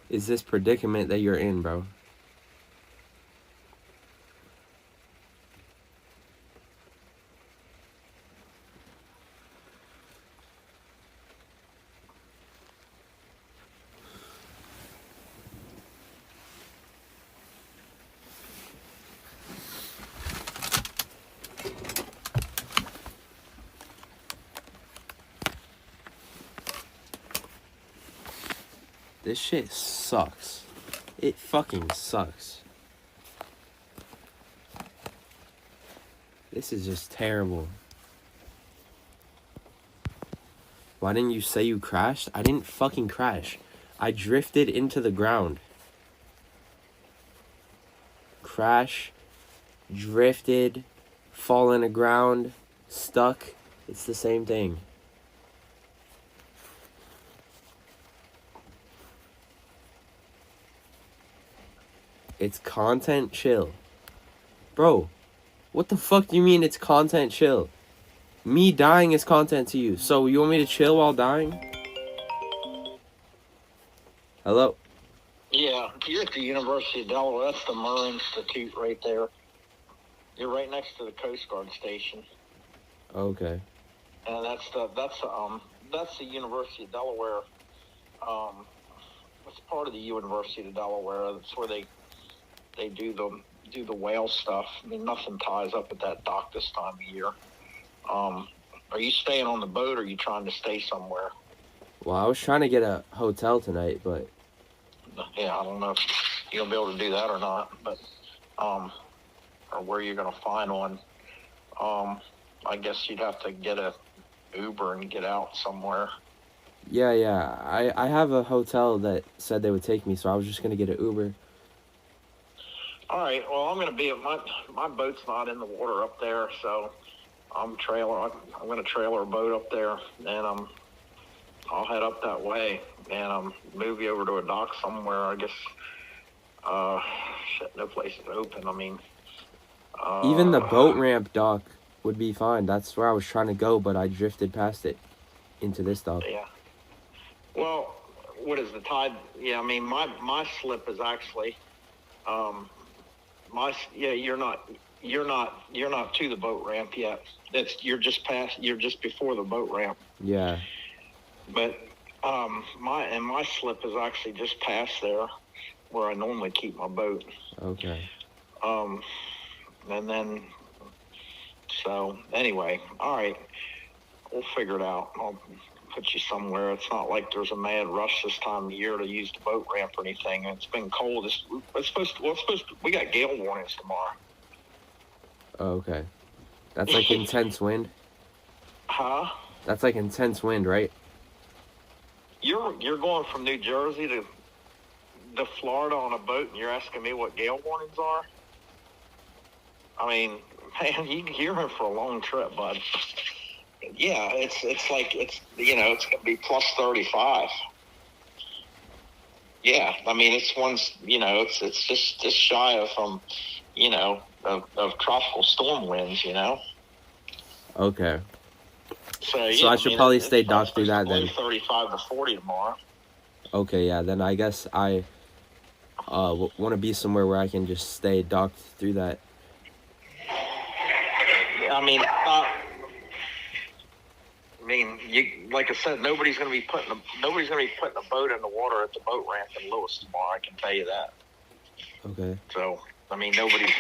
is this predicament that you're in, bro? This shit sucks. It fucking sucks. This is just terrible. Why didn't you say you crashed? I didn't fucking crash. I drifted into the ground. Crash, drifted, fall in the ground, stuck. It's the same thing. It's content chill. Bro, what the fuck do you mean it's content chill? Me dying is content to you. So you want me to chill while dying? Hello? Yeah, you're at the University of Delaware. That's the Murr Institute right there. You're right next to the Coast Guard station. Okay. And that's the University of Delaware. It's part of the University of Delaware. That's where they do the whale stuff. I mean, nothing ties up at that dock this time of year. Are you staying on the boat, or are you trying to stay somewhere? Well, I was trying to get a hotel tonight, but... Yeah, I don't know if you're going to be able to do that or not, but, or where you're going to find one. I guess you'd have to get a Uber and get out somewhere. Yeah. I have a hotel that said they would take me, so I was just going to get an Uber. All right, well, I'm going to be at my boat's not in the water up there, so I'm going to trailer a boat up there, and I'll head up that way, and move you over to a dock somewhere. I guess no place is open. I mean, even the boat ramp dock would be fine. That's where I was trying to go, but I drifted past it into this dock. Yeah. Well, what is the tide? Yeah, I mean, my slip is actually you're not to the boat ramp yet. You're just before the boat ramp. Yeah. But my slip is actually just past there, where I normally keep my boat. Okay. And then, so anyway, all right, we'll figure it out. I'll put you somewhere. It's not like there's a mad rush this time of year to use the boat ramp or anything. It's been cold. We got gale warnings tomorrow. Oh, okay. That's like intense wind? Huh? That's like intense wind, right? You're going from New Jersey to Florida on a boat, and you're asking me what gale warnings are? I mean, man, you're in for a long trip, bud. Yeah, it's going to be plus 35. Yeah, I mean, it's just shy of of tropical storm winds, Okay. So I should probably stay docked through that then. 35 to 40 tomorrow. Okay, yeah, then I guess I want to be somewhere where I can just stay docked through that. I mean, like I said, nobody's going to be putting a boat in the water at the boat ramp in Lewis tomorrow. I can tell you that. Okay. So, I mean, nobody's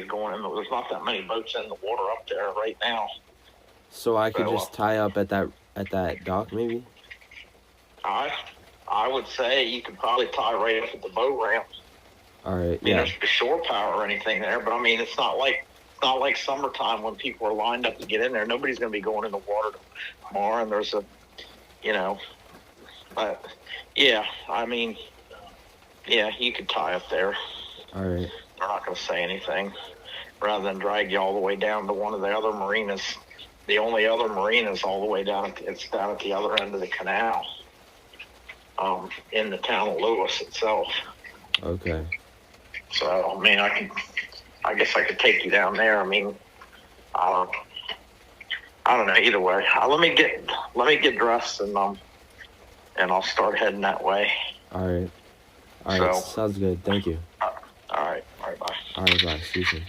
going in. There's not that many boats in the water up there right now. So I could just tie up at that dock, maybe? I would say you could probably tie right up at the boat ramp. All right. I mean, there's no shore power or anything there, but I mean, it's not like summertime when people are lined up to get in there. Nobody's going to be going in the water tomorrow, and there's but yeah, I mean, yeah, you could tie up there. All right. They're not going to say anything, rather than drag you all the way down to one of the other marinas. The only other marina is all the way down. It's down at the other end of the canal, in the town of Lewis itself. Okay. So, I mean, I guess I could take you down there. I mean, I don't know. Either way, let me get dressed, and I'll start heading that way. All right. All right, sounds good. Thank you. All right, bye. All right, bye. See you soon.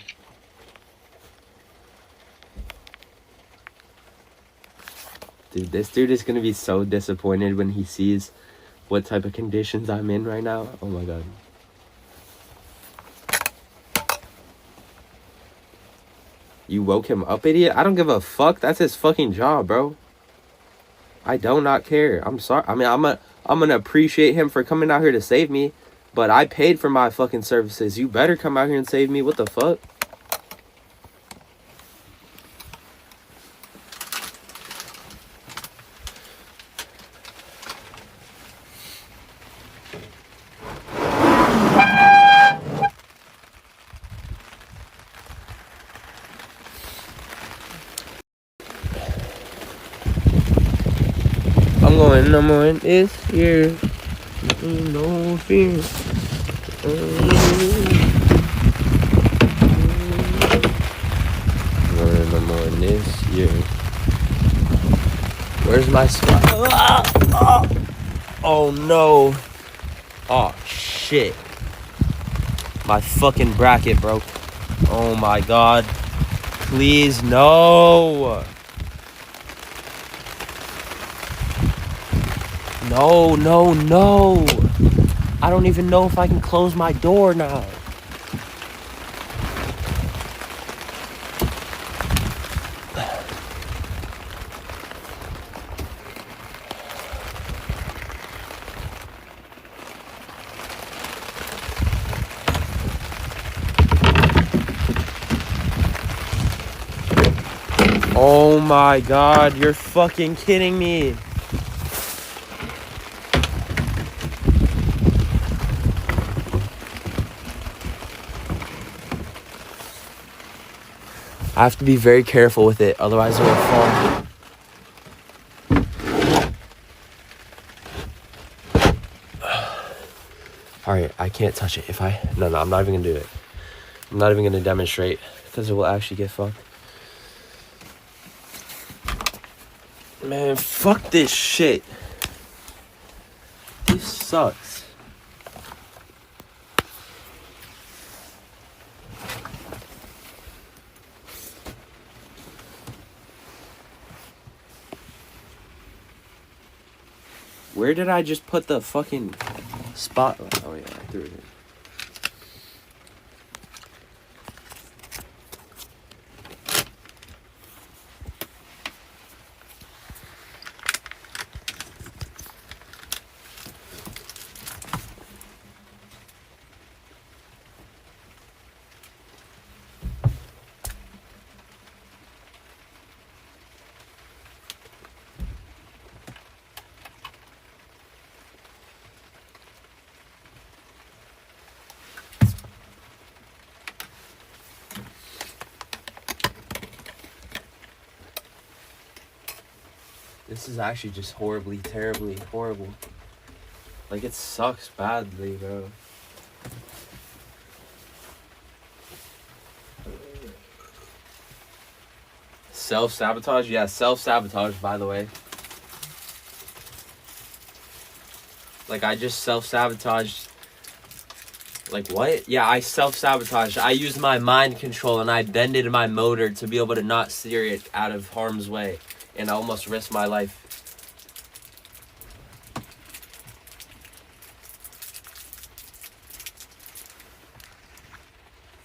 Dude, this dude is gonna be so disappointed when he sees what type of conditions I'm in right now. Oh my god. You woke him up, idiot? I don't give a fuck. That's his fucking job, bro. I do not care. I'm sorry. I mean, I'm gonna appreciate him for coming out here to save me, but I paid for my fucking services. You better come out here and save me. What the fuck? I'm going this year. No fear. I'm going this year. Where's my spot? Oh no. Oh shit. My fucking bracket broke. Oh my god. Please, no. No. I don't even know if I can close my door now. Oh my god, you're fucking kidding me. I have to be very careful with it, otherwise it will fall. Alright, I can't touch it. No, I'm not even gonna do it. I'm not even gonna demonstrate, because it will actually get fucked. Man, fuck this shit. This sucks. Where did I just put the fucking spotlight? Oh yeah, I threw it in. This is actually just horribly, terribly horrible. Like, it sucks badly, bro. Self-sabotage? Yeah, self-sabotage, by the way. Like, I just self-sabotaged. Like, what? Yeah, I self-sabotaged. I used my mind control, and I bended my motor to be able to not steer it out of harm's way. And I almost risked my life.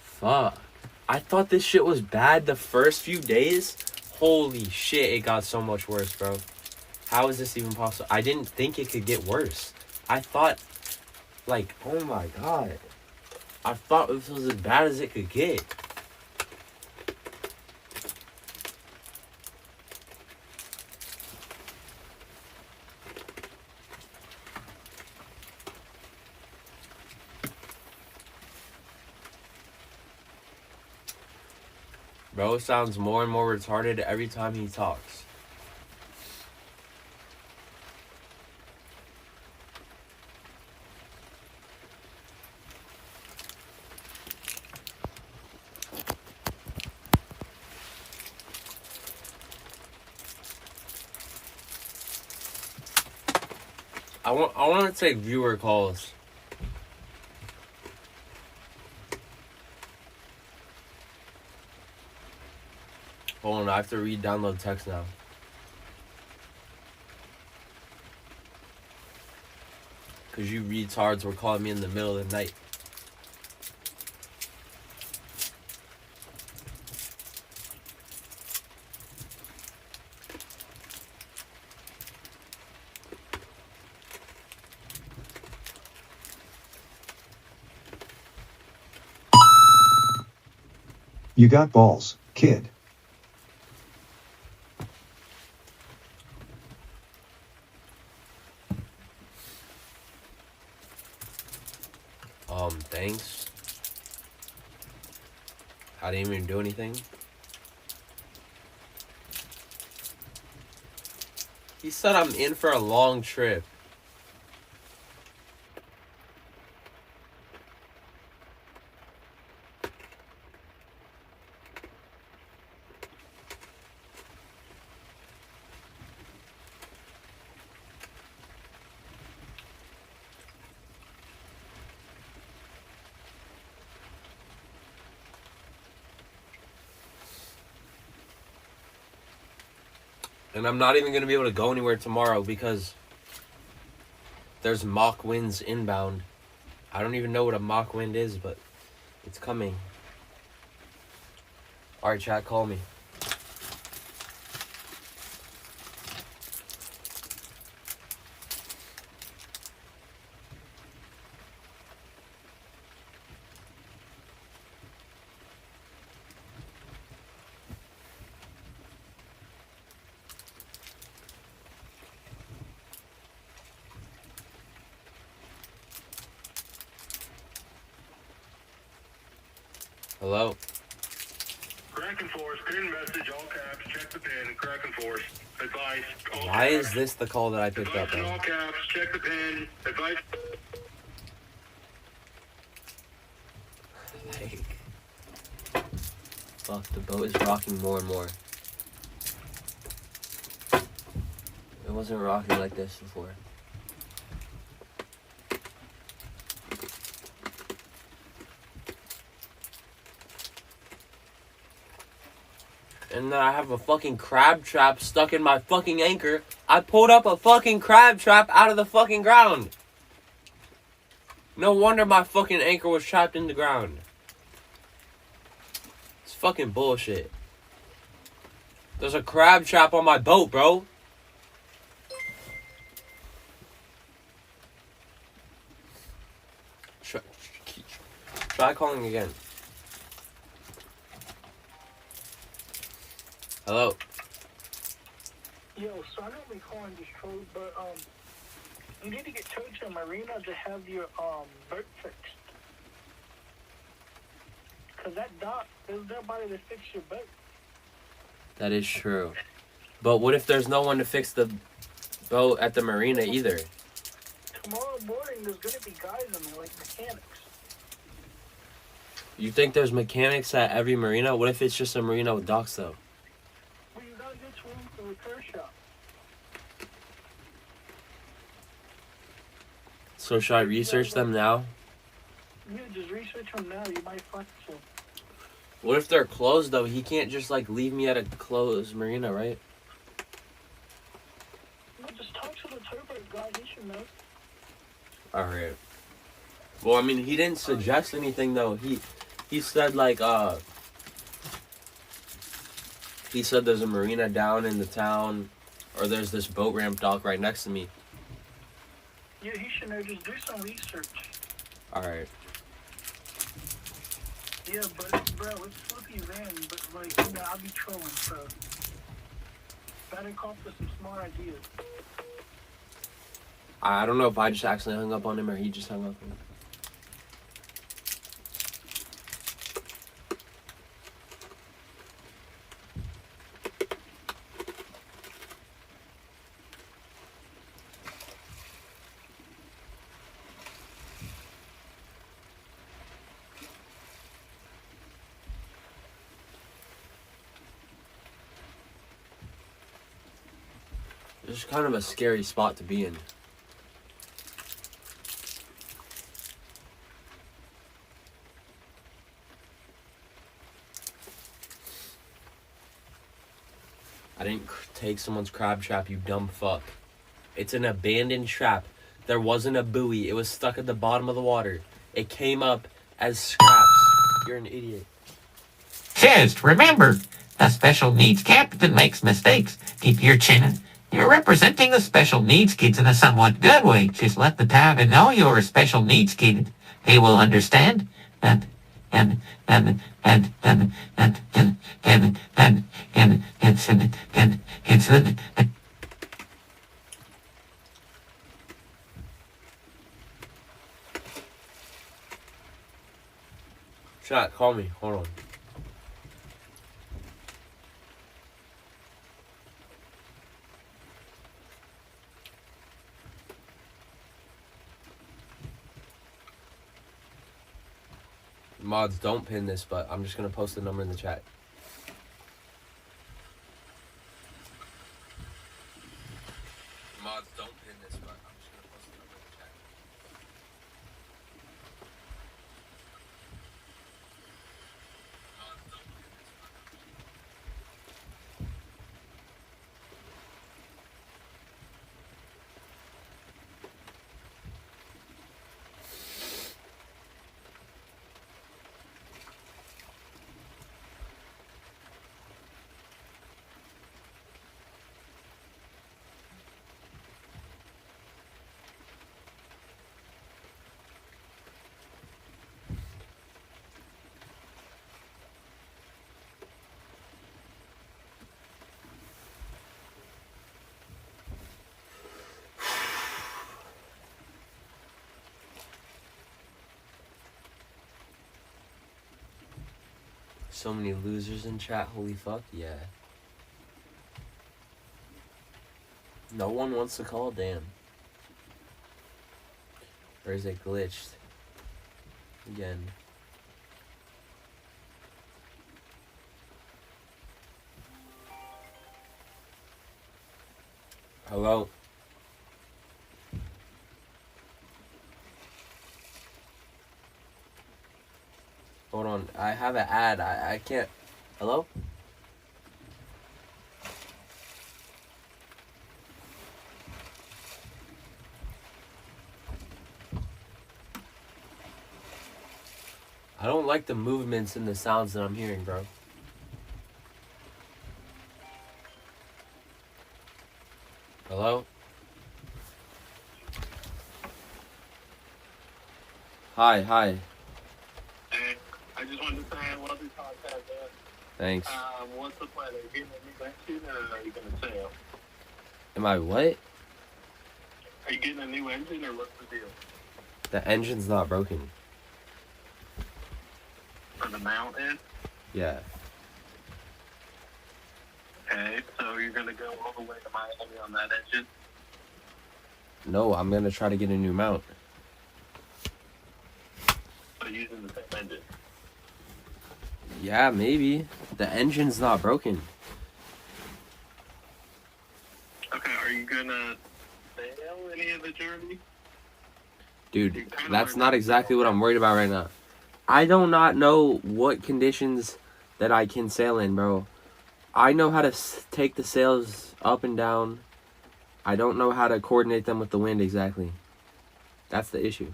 Fuck. I thought this shit was bad the first few days. Holy shit, it got so much worse, bro. How is this even possible? I didn't think it could get worse. I thought, like, oh my god. I thought this was as bad as it could get. Bro sounds more and more retarded every time he talks. I want to take viewer calls. Hold on, I have to re-download text now. Because you retards were calling me in the middle of the night. You got balls, kid. Thanks. I didn't even do anything. He said I'm in for a long trip. And I'm not even going to be able to go anywhere tomorrow because there's mock winds inbound. I don't even know what a mock wind is, but it's coming. Alright, chat, call me. Hello? Kraken Force, pin message, all caps, check the pin, Kraken Force, advice, all Why caps. is this the call that I picked up Advice in on? all caps, check the pin, advice. Like, fuck, the boat is rocking more and more. It wasn't rocking like this before. And then I have a fucking crab trap stuck in my fucking anchor. I pulled up a fucking crab trap out of the fucking ground. No wonder my fucking anchor was trapped in the ground. It's fucking bullshit. There's a crab trap on my boat, bro. Try calling again. Hello. Yo, so I know we calling this code, but you need to get towed to a marina to have your boat fixed. Cause that dock, there's nobody to fix your boat. That is true. But what if there's no one to fix the boat at the marina either? Tomorrow morning, there's gonna be guys in there, like mechanics. You think there's mechanics at every marina? What if it's just a marina with docks though? Well, you gotta get to room for the repair shop. So should I research them now? Yeah, just research them now. You might find some. What if they're closed though? He can't just like leave me at a closed marina, right? Well, just talk to the towboat guy. He should know. Alright. Well, I mean, he didn't suggest anything though. He said like he said there's a marina down in the town, or there's this boat ramp dock right next to me. Yeah, he should know. Just do some research. Alright. Yeah, but bro, it's flippy van, but like, you know, I'll be trolling, so better come up with some smart ideas. I don't know if I just accidentally hung up on him or he just hung up on me. It's kind of a scary spot to be in. I didn't take someone's crab trap, you dumb fuck. It's an abandoned trap. There wasn't a buoy. It was stuck at the bottom of the water. It came up as scraps. You're an idiot. Just remember, a special needs captain makes mistakes. Keep your chin in. You're representing the special needs kids in a somewhat good way. Just let the town know you're a special needs kid. They will understand. And Chat, call me. Hold on. Mods, don't pin this, but I'm just gonna post the number in the chat. Mods, don't pin this, but I'm just gonna post the number in the chat. Mods, don't pin this, so many losers in chat, holy fuck, yeah. No one wants to call, damn. Or is it glitched? Again. Hello? Hold on, I have an ad. I can't. Hello? I don't like the movements and the sounds that I'm hearing, bro. Hello? Hi. Hey, I just wanted to say I love your content, man. Thanks. What's the plan? Are you getting a new engine or are you going to sail? Am I what? Are you getting a new engine or what's the deal? The engine's not broken. For the mount is? Yeah. Okay, so you're going to go all the way to Miami on that engine? No, I'm gonna try to get a new mount. So using the same engine? Yeah, maybe. The engine's not broken. Okay, are you going to sail any of the journey? Dude, that's not exactly what I'm worried about right now. I do not know what conditions that I can sail in, bro. I know how to take the sails up and down. I don't know how to coordinate them with the wind exactly. That's the issue.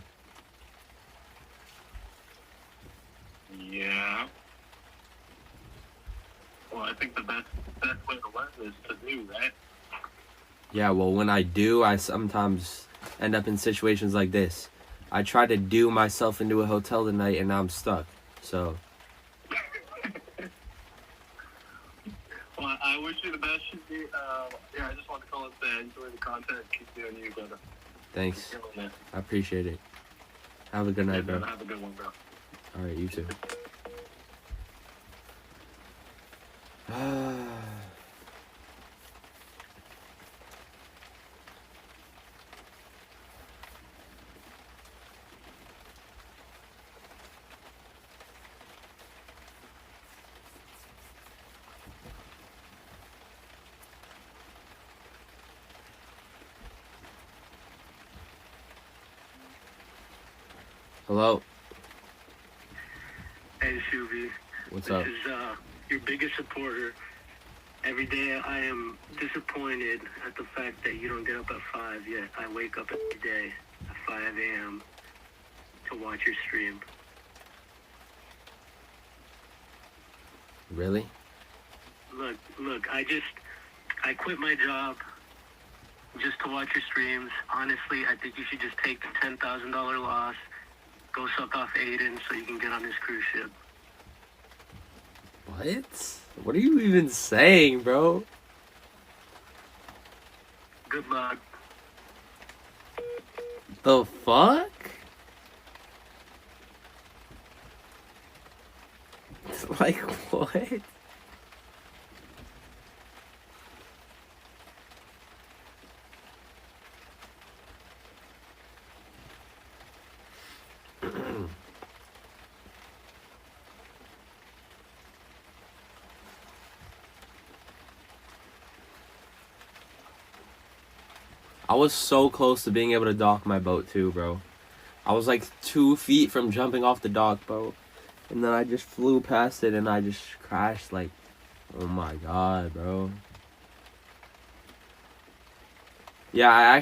Yeah. Well, I think the best way to learn is to do, right? Yeah, well, when I do, I sometimes end up in situations like this. I tried to do myself into a hotel tonight, and now I'm stuck. So. Well, I wish you the best. Yeah, I just want to call and say I enjoy the content. Keep doing you, brother. Thanks. Keep killing it. I appreciate it. Have a good night, bro. Have a good one, bro. All right, you too. Hello. Hey, Shoovy. What's up? This is your biggest supporter. Every day I am disappointed at the fact that you don't get up at 5 yet. I wake up every day at 5 a.m. to watch your stream. Really? Look, I quit my job just to watch your streams. Honestly, I think you should just take the $10,000 loss, go suck off Aiden so you can get on his cruise ship. What? What are you even saying, bro? Good luck. The fuck? Like, what? I was so close to being able to dock my boat too, bro. I was like 2 feet from jumping off the dock, bro. And then I just flew past it and I just crashed like, oh my god, bro. Yeah, I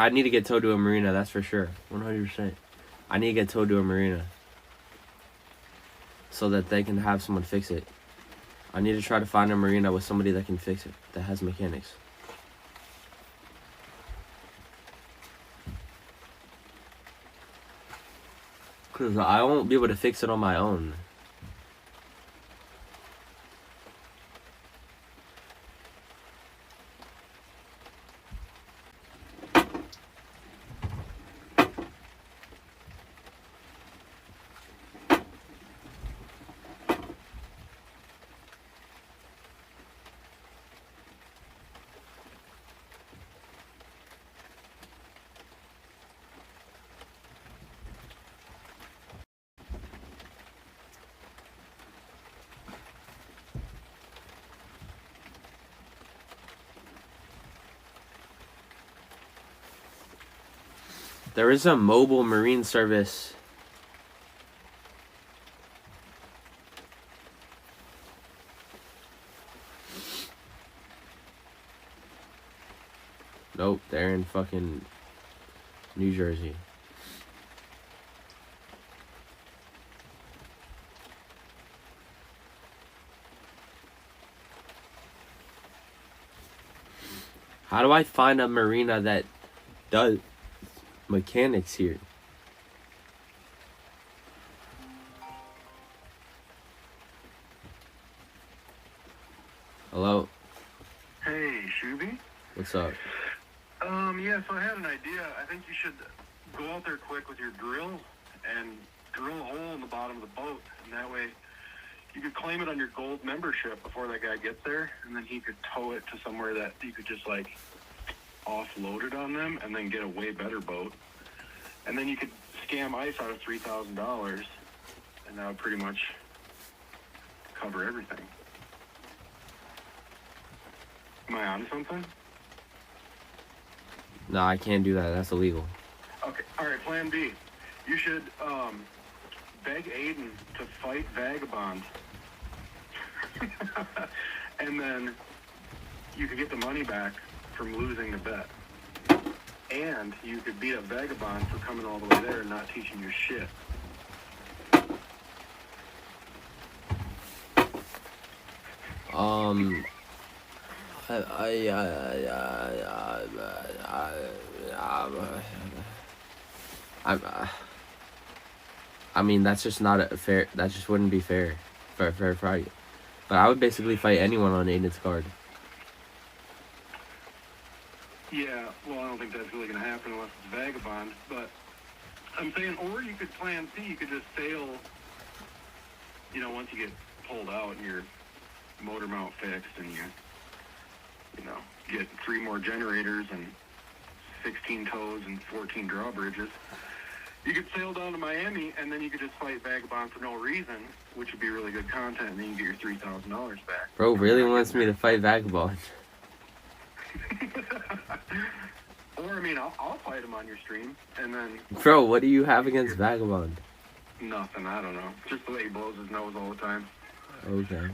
need to get towed to a marina, that's for sure. 100%. I need to get towed to a marina. So that they can have someone fix it. I need to try to find a marina with somebody that can fix it, that has mechanics. Because I won't be able to fix it on my own. There is a mobile marine service. Nope, they're in fucking New Jersey. How do I find a marina that does mechanics here? Hello? Hey, Shoovy? What's up? Yeah, so I had an idea. I think you should go out there quick with your drill and drill a hole in the bottom of the boat. And that way you could claim it on your gold membership before that guy gets there. And then he could tow it to somewhere that you could just, like, offload it on them and then get a way better boat. And then you could scam ice out of $3,000. And that would pretty much cover everything. Am I on something? No, I can't do that. That's illegal. Okay, alright, plan B. You should, beg Aiden to fight Vagabond. And then you could get the money back from losing the bet. And you could beat up Vagabond for coming all the way there and not teaching you shit. I mean, that's just not a fair. That just wouldn't be fair for a fair fight. But I would basically fight anyone on Aiden's card. Yeah, well, I don't think that's really going to happen unless it's Vagabond. But I'm saying, or you could plan C. You could just sail. You know, once you get pulled out and your motor mount fixed, and you know, get 3 more generators and 16 tows and 14 drawbridges. You could sail down to Miami, and then you could just fight Vagabond for no reason, which would be really good content, and then you get your $3,000 back. Bro really wants me to fight Vagabond. Or, I mean, I'll fight him on your stream, and then... Bro, what do you have against Vagabond? Nothing, I don't know. Just the way he blows his nose all the time. Okay.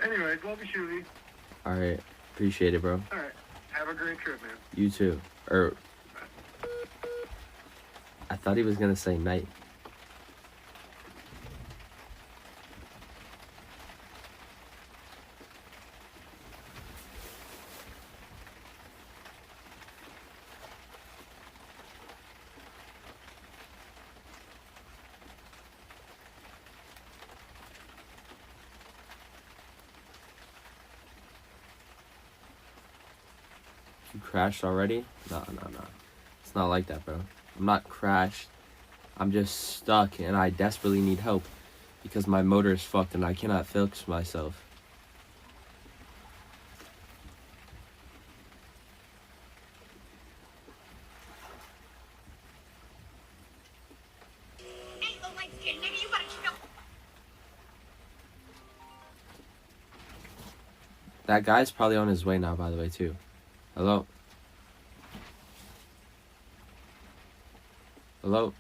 Anyways, love you, Shoovy. All right, appreciate it, bro. All right, have a great trip, man. You too. I thought he was gonna say night. You crashed already? No. It's not like that, bro. I'm not crashed. I'm just stuck and I desperately need help because my motor is fucked and I cannot fix myself. That guy's probably on his way now, by the way, too. Hello? Hello?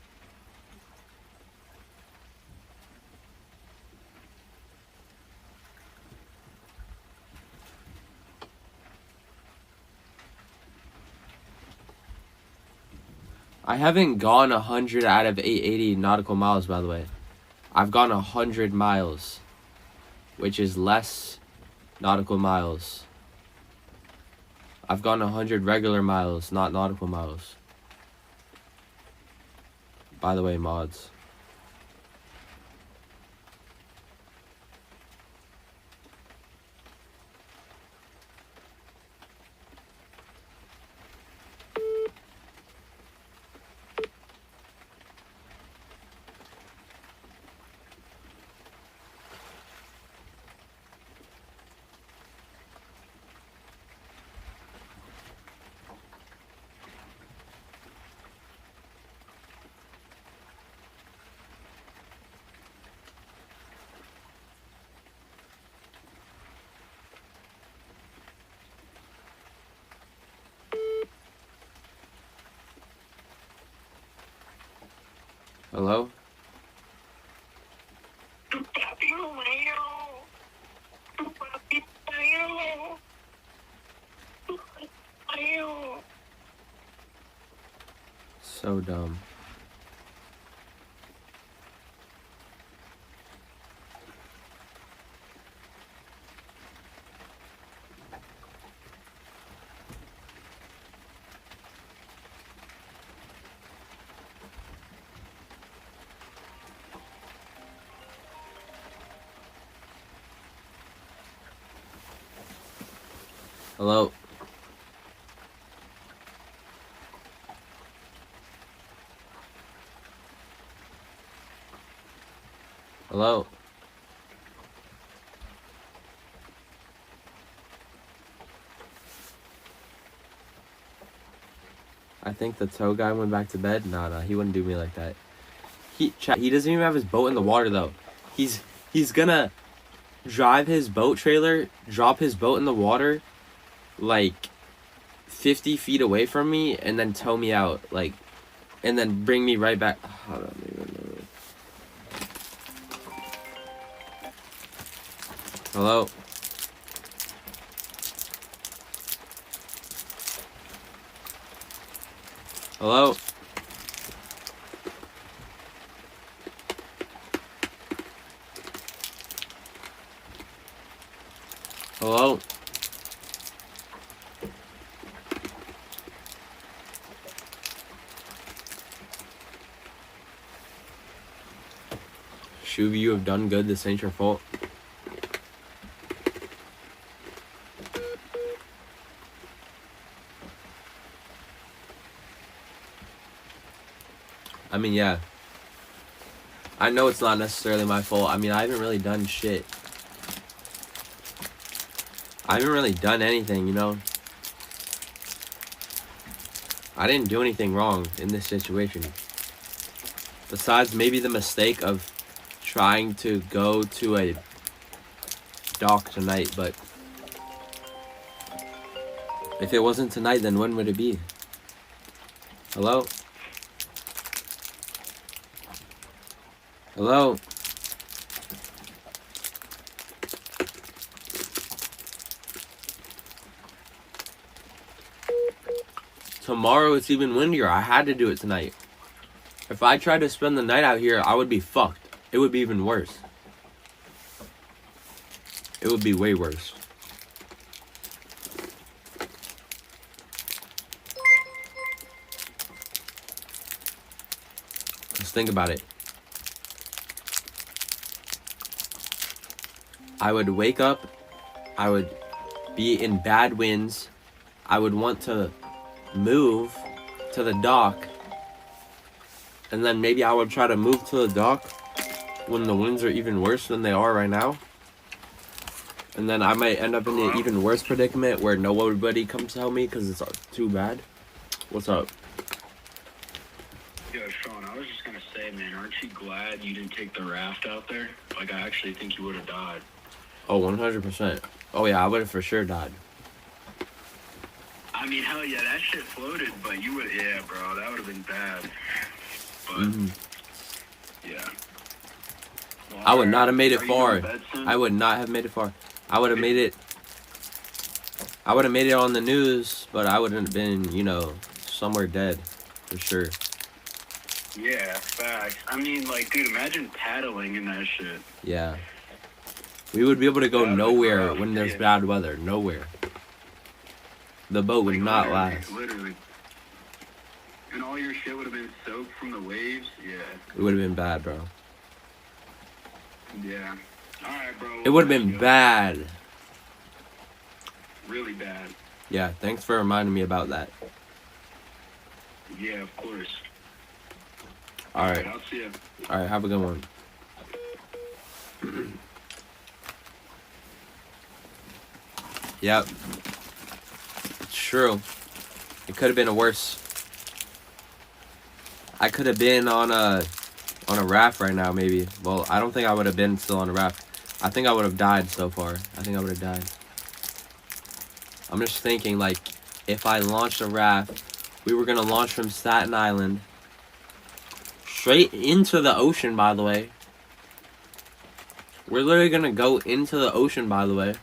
I haven't gone 100 out of 880 nautical miles, by the way. I've gone 100 miles, which is less nautical miles. I've gone 100 regular miles, not nautical miles. By the way, mods. Hello? So dumb. Hello? Hello? I think the tow guy went back to bed. No, he wouldn't do me like that. He doesn't even have his boat in the water though. He's gonna drive his boat trailer, drop his boat in the water, like 50 feet away from me, and then tow me out, like, and then bring me right back. I don't even know. Hello? Hello? Hello? Shoovy, you have done good. This ain't your fault. I mean, yeah. I know it's not necessarily my fault. I mean, I haven't really done shit. I haven't really done anything, you know? I didn't do anything wrong in this situation. Besides maybe the mistake of trying to go to a dock tonight, but if it wasn't tonight, then when would it be? Hello? Hello? tomorrow it's even windier. I had to do it tonight. If I tried to spend the night out here, I would be fucked. It would be even worse. It would be way worse. Just think about it. I would wake up. I would be in bad winds. I would want to move to the dock. And then maybe I would try to move to the dock when the winds are even worse than they are right now. And then I might end up in an even worse predicament where nobody comes to help me because it's too bad. What's up? Yo, Sean, I was just gonna say, man, aren't you glad you didn't take the raft out there? Like, I actually think you would have died. Oh, 100%. Oh, yeah, I would have for sure died. I mean, hell yeah, that shit floated, but you would, yeah, bro, that would have been bad. But, yeah. Well, I would not have made it are you far. going to bed soon? I would not have made it far. I would have made it. I would have made it on the news, but I wouldn't have been, you know, somewhere dead, for sure. Yeah, facts. I mean, like, dude, imagine paddling in that shit. Yeah. We would be able to go That'd be nowhere rough, when there's yeah. bad weather. Nowhere. The boat would Like, not literally, last. Literally. And all your shit would have been soaked from the waves. Yeah. It would have been bad, bro. Yeah. All right, bro. It would have been bad. Really bad. Yeah, thanks for reminding me about that. Yeah, of course. Alright. I'll see you. Alright, have a good one. Yep. It's true. It could have been a worse. I could have been on a raft right now, maybe. Well, I don't think I would have been still on a raft. I think I would have died so far. I think I would have died. I'm just thinking, like, if I launched a raft, we were gonna launch from Staten Island straight into the ocean, by the way. We're literally gonna go into the ocean, by the way.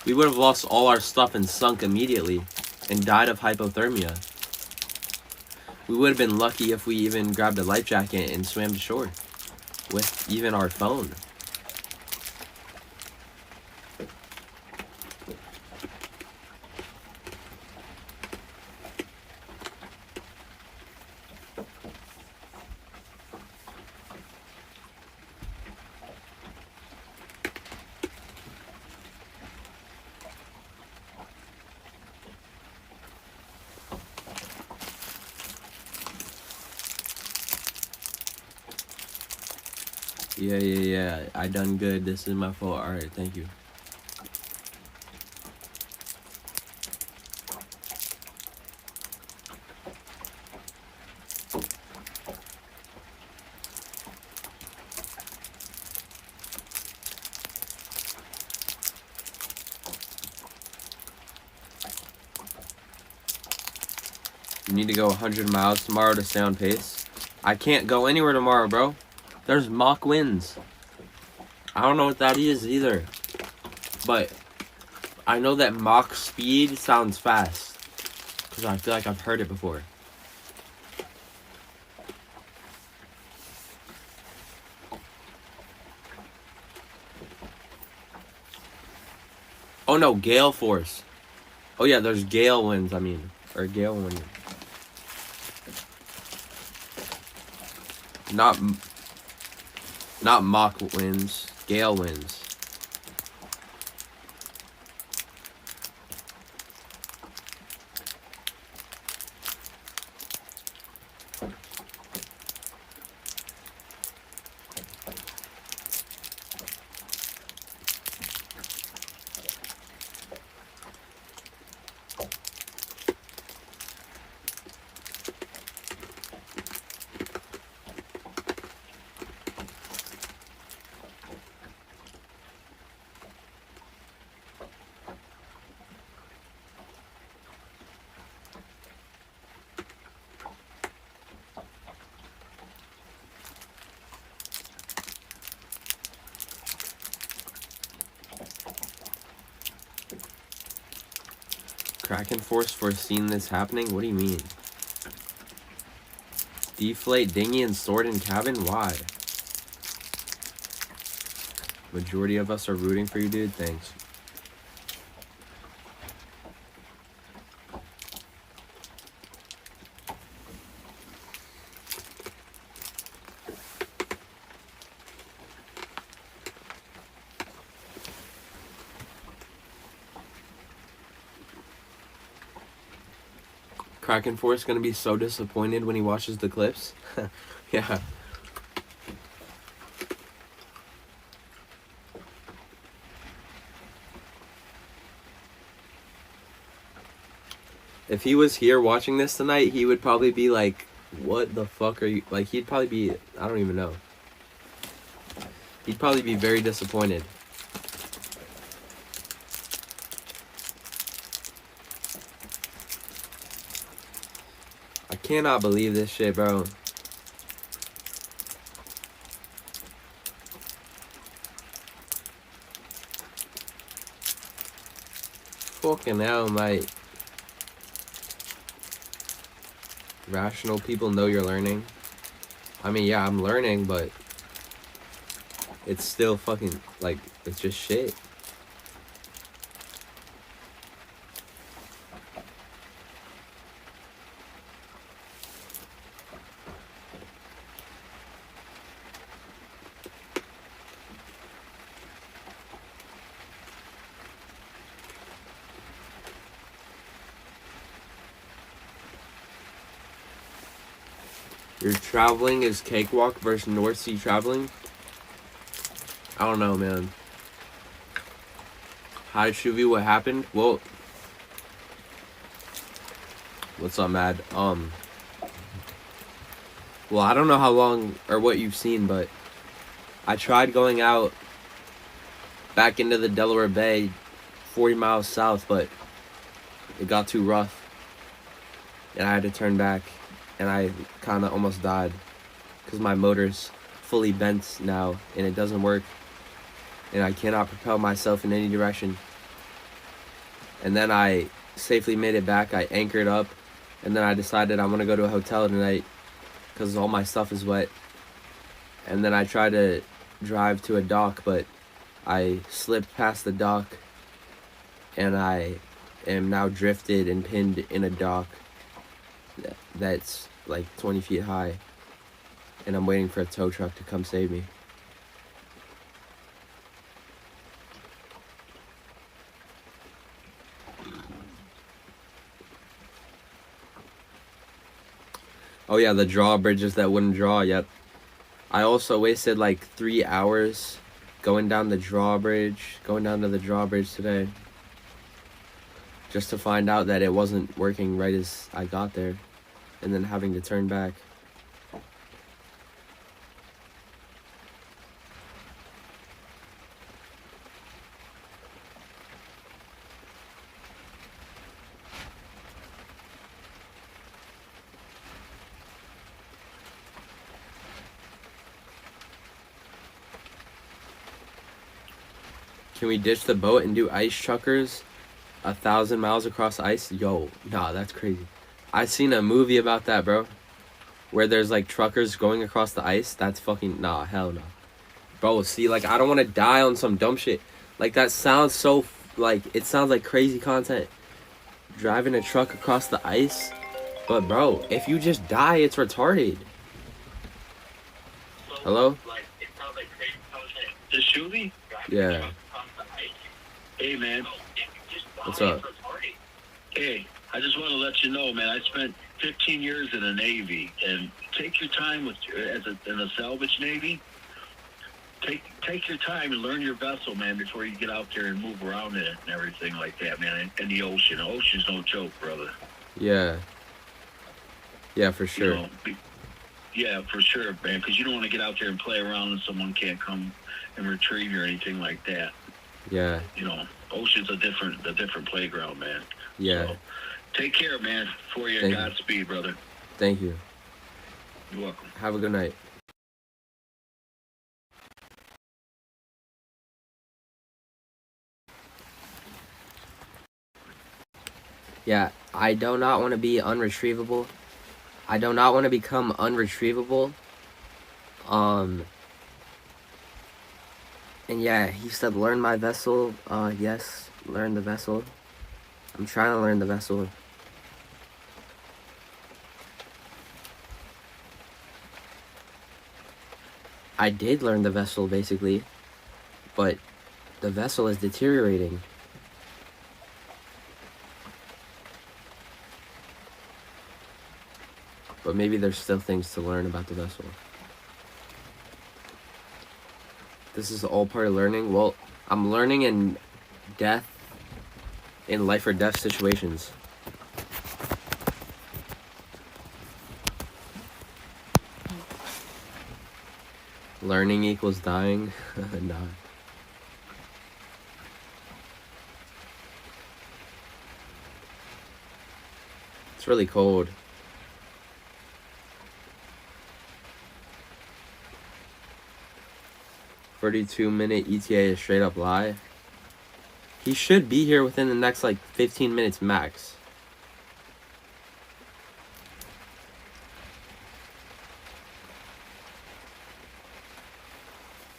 We would have lost all our stuff and sunk immediately and died of hypothermia. We would have been lucky if we even grabbed a life jacket and swam to shore with even our phone. Yeah. I done good. This is my fault. Alright, thank you. You need to go 100 miles tomorrow to stay on pace. I can't go anywhere tomorrow, bro. There's Mach winds. I don't know what that is either. But I know that Mach speed sounds fast. Because I feel like I've heard it before. Oh no, gale force. Oh yeah, there's gale winds, I mean. Or gale winds. Not Mach winds, gale winds. Kraken Force foreseen this happening? What do you mean? Deflate dinghy and stored in cabin? Why? Majority of us are rooting for you, dude. Thanks. Kraken Force gonna be so disappointed when he watches the clips. Yeah. If he was here watching this tonight, he would probably be like, what the fuck are you... Like, he'd probably be... I don't even know. He'd probably be very disappointed. I cannot believe this shit, bro. Fucking hell, mate. Rational people know you're learning. I mean, yeah, I'm learning, but it's still fucking, like, it's just shit. Your traveling is cakewalk versus North Sea traveling? I don't know, man. Hi, Shoovy, what happened? Well, what's up, Mad? Well, I don't know how long or what you've seen, but I tried going out back into the Delaware Bay 40 miles south, but it got too rough. And I had to turn back. And I kind of almost died because my motor's fully bent now and it doesn't work. And I cannot propel myself in any direction. And then I safely made it back. I anchored up. And then I decided I'm going to go to a hotel tonight because all my stuff is wet. And then I tried to drive to a dock, but I slipped past the dock. And I am now drifted and pinned in a dock that's like 20 feet high, and I'm waiting for a tow truck to come save me. Oh yeah, the drawbridges that wouldn't draw. Yep. I also wasted like 3 hours going down to the drawbridge today, just to find out that it wasn't working right as I got there. And then having to turn back. Can we ditch the boat and do ice truckers 1,000 miles across ice? Yo, nah, that's crazy. I seen a movie about that, bro. Where there's like truckers going across the ice. That's fucking, nah, hell no. Bro, see, like, I don't want to die on some dumb shit. Like, that sounds so, like, it sounds like crazy content. Driving a truck across the ice. But, bro, if you just die, it's retarded. Hello? The Shoovy? Yeah. Hey, man. What's up? Hey, I just want to let you know, man, I spent 15 years in the Navy, and take your time with in a salvage Navy. Take your time and learn your vessel, man, before you get out there and move around in it and everything like that, man. And the ocean. The ocean's no joke, brother. Yeah. Yeah, for sure. You know, yeah, for sure, man, because you don't want to get out there and play around and someone can't come and retrieve you or anything like that. Yeah. You know, ocean's a different playground, man. Yeah. So, take care, man, for you. Thank you. Godspeed, brother. Thank you. You're welcome. Have a good night. Yeah, I do not want to be unretrievable. I do not want to become unretrievable. And yeah, he said learn my vessel. Yes, learn the vessel. I'm trying to learn the vessel. I did learn the vessel basically, but the vessel is deteriorating. But maybe there's still things to learn about the vessel. This is all part of learning. Well, I'm learning in life or death situations. Learning equals dying? Nah. It's really cold. "32-minute ETA is straight up lie." He should be here within the next like 15 minutes max.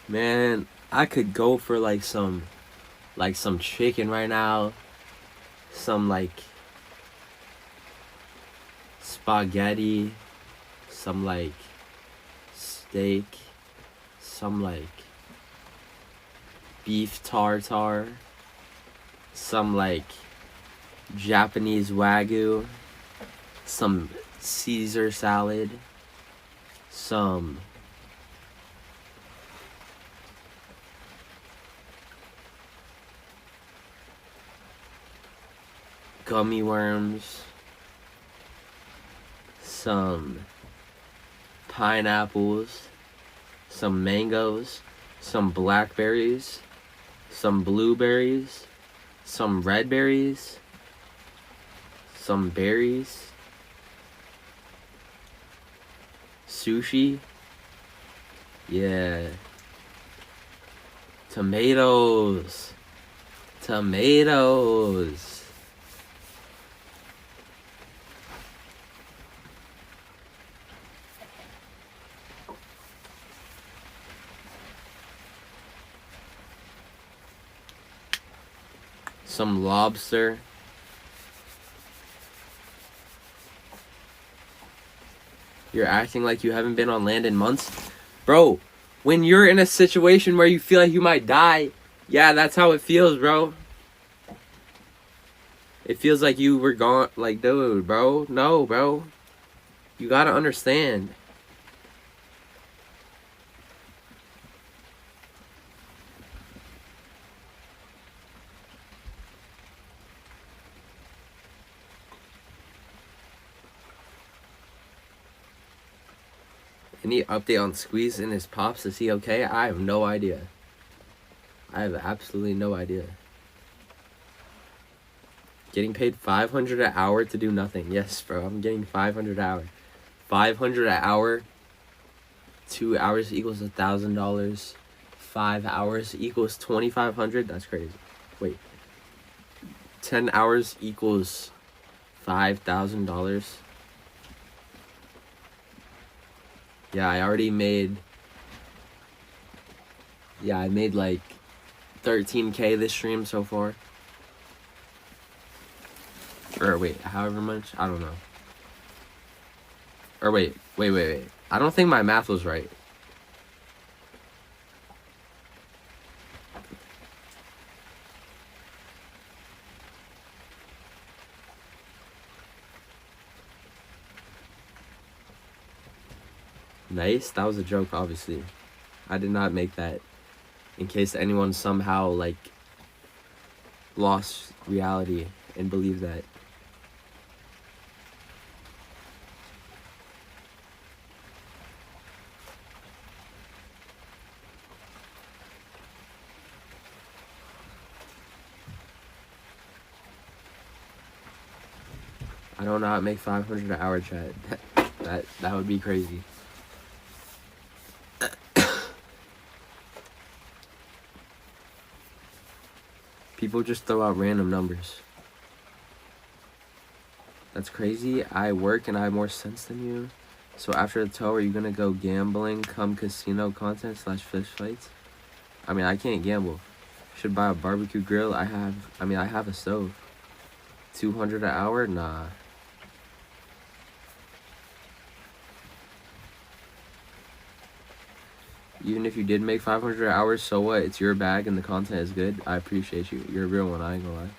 Man, I could go for like some chicken right now. Some like spaghetti, some like steak, some like beef tartare, some like Japanese wagyu, some Caesar salad, some gummy worms, some pineapples, some mangoes, some blackberries, some blueberries, some red berries, some berries, sushi, yeah, tomatoes, some lobster. You're acting like you haven't been on land in months? Bro, when you're in a situation where you feel like you might die, yeah, that's how it feels, bro. It feels like you were gone. Like, dude, bro. No, bro. You gotta understand. Any update on Squeeze and his pops? Is he okay? I have no idea. I have absolutely no idea. Getting paid $500 an hour to do nothing. Yes, bro. I'm getting $500 an hour. $500 an hour. 2 hours equals $1,000. 5 hours equals $2,500. That's crazy. Wait. 10 hours equals $5,000. Yeah, I already made. Yeah, I made like 13K this stream so far. Or wait, however much? I don't know. Or wait. I don't think my math was right. Nice? That was a joke, obviously. I did not make that. In case anyone somehow, like, lost reality and believed that. I don't know how to make 500 an hour, chat. That would be crazy. People just throw out random numbers. That's crazy. I work and I have more sense than you. So after the tow, are you gonna go gambling, come casino content / fish fights? I mean, I can't gamble. Should buy a barbecue grill. I have a stove. 200 an hour? Nah. Even if you did make 500 hours, so what? It's your bag and the content is good. I appreciate you. You're a real one, I ain't gonna lie.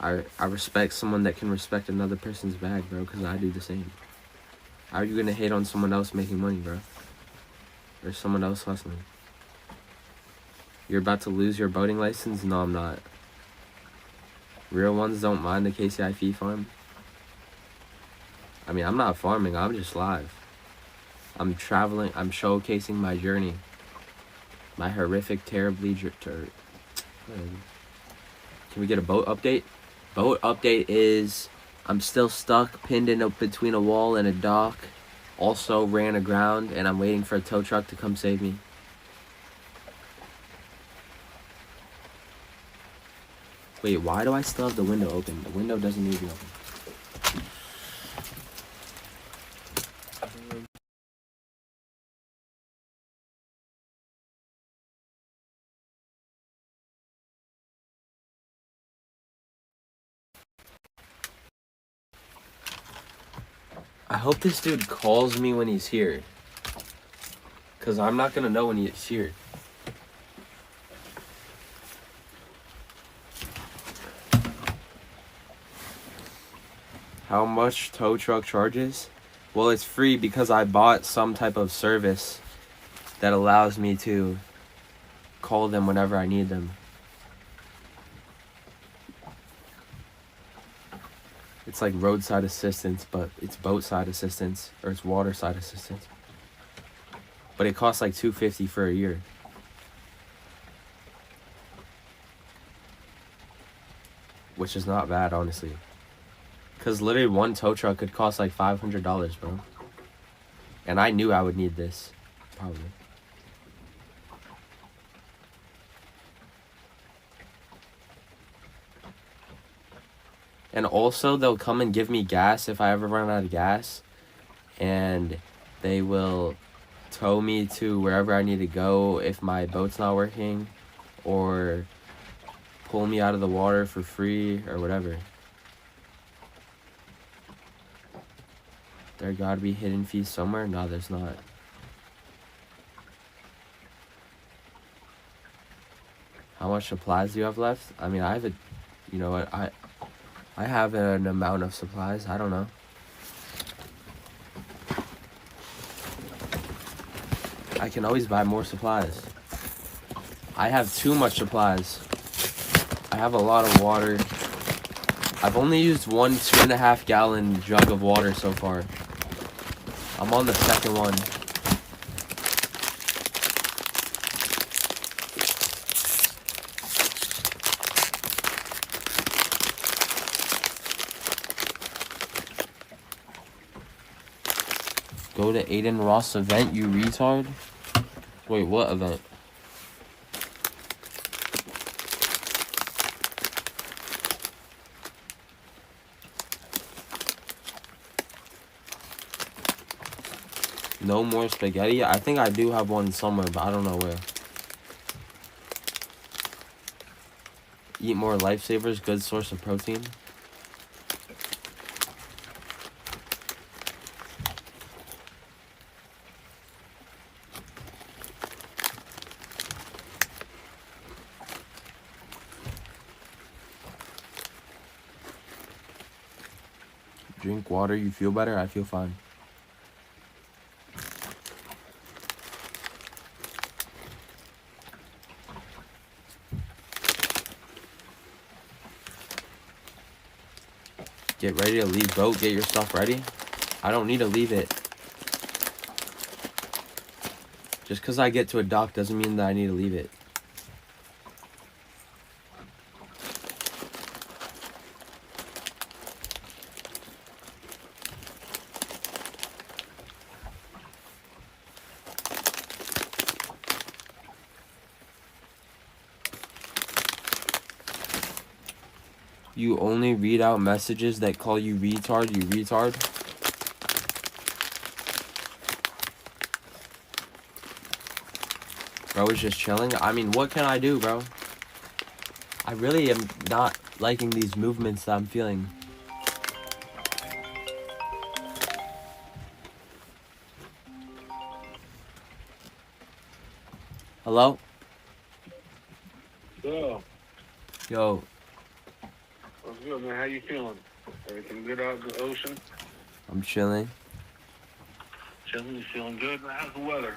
I respect someone that can respect another person's bag, bro, because I do the same. How are you gonna hate on someone else making money, bro? Or someone else hustling? You're about to lose your boating license? No, I'm not. Real ones don't mind the KCIF farm. I mean, I'm not farming, I'm just live. I'm traveling, I'm showcasing my journey. My horrific, terribly... Can we get a boat update? Boat update is... I'm still stuck, pinned in between a wall and a dock. Also ran aground, and I'm waiting for a tow truck to come save me. Wait, why do I still have the window open? The window doesn't need to be open. I hope this dude calls me when he's here. Because I'm not going to know when he's here. How much tow truck charges? Well, it's free because I bought some type of service that allows me to call them whenever I need them. It's like roadside assistance, but it's boat side assistance, or it's water side assistance. But it costs like $250 for a year. Which is not bad, honestly. Because literally one tow truck could cost like $500, bro. And I knew I would need this, probably. And also, they'll come and give me gas if I ever run out of gas. And they will tow me to wherever I need to go if my boat's not working. Or pull me out of the water for free or whatever. There gotta be hidden fees somewhere? No, there's not. How much supplies do you have left? I mean, I have a... You know what? I have an amount of supplies. I don't know. I can always buy more supplies. I have too much supplies. I have a lot of water. I've only used one 2.5 gallon jug of water so far. I'm on the second one. Go to Aiden Ross event, you retard? Wait, what event? No more spaghetti? I think I do have one somewhere, but I don't know where. Eat more lifesavers, good source of protein. Drink water, you feel better? I feel fine. Get ready to leave boat, get your stuff ready. I don't need to leave it. Just because I get to a dock doesn't mean that I need to leave it. You only read out messages that call you retard, you retard? Bro is just chilling. I mean, what can I do, bro? I really am not liking these movements that I'm feeling. Hello? So, Yo, what's good, man? How you feeling? Everything good out in the ocean? I'm chilling. Chilling, you feeling good? How's the weather?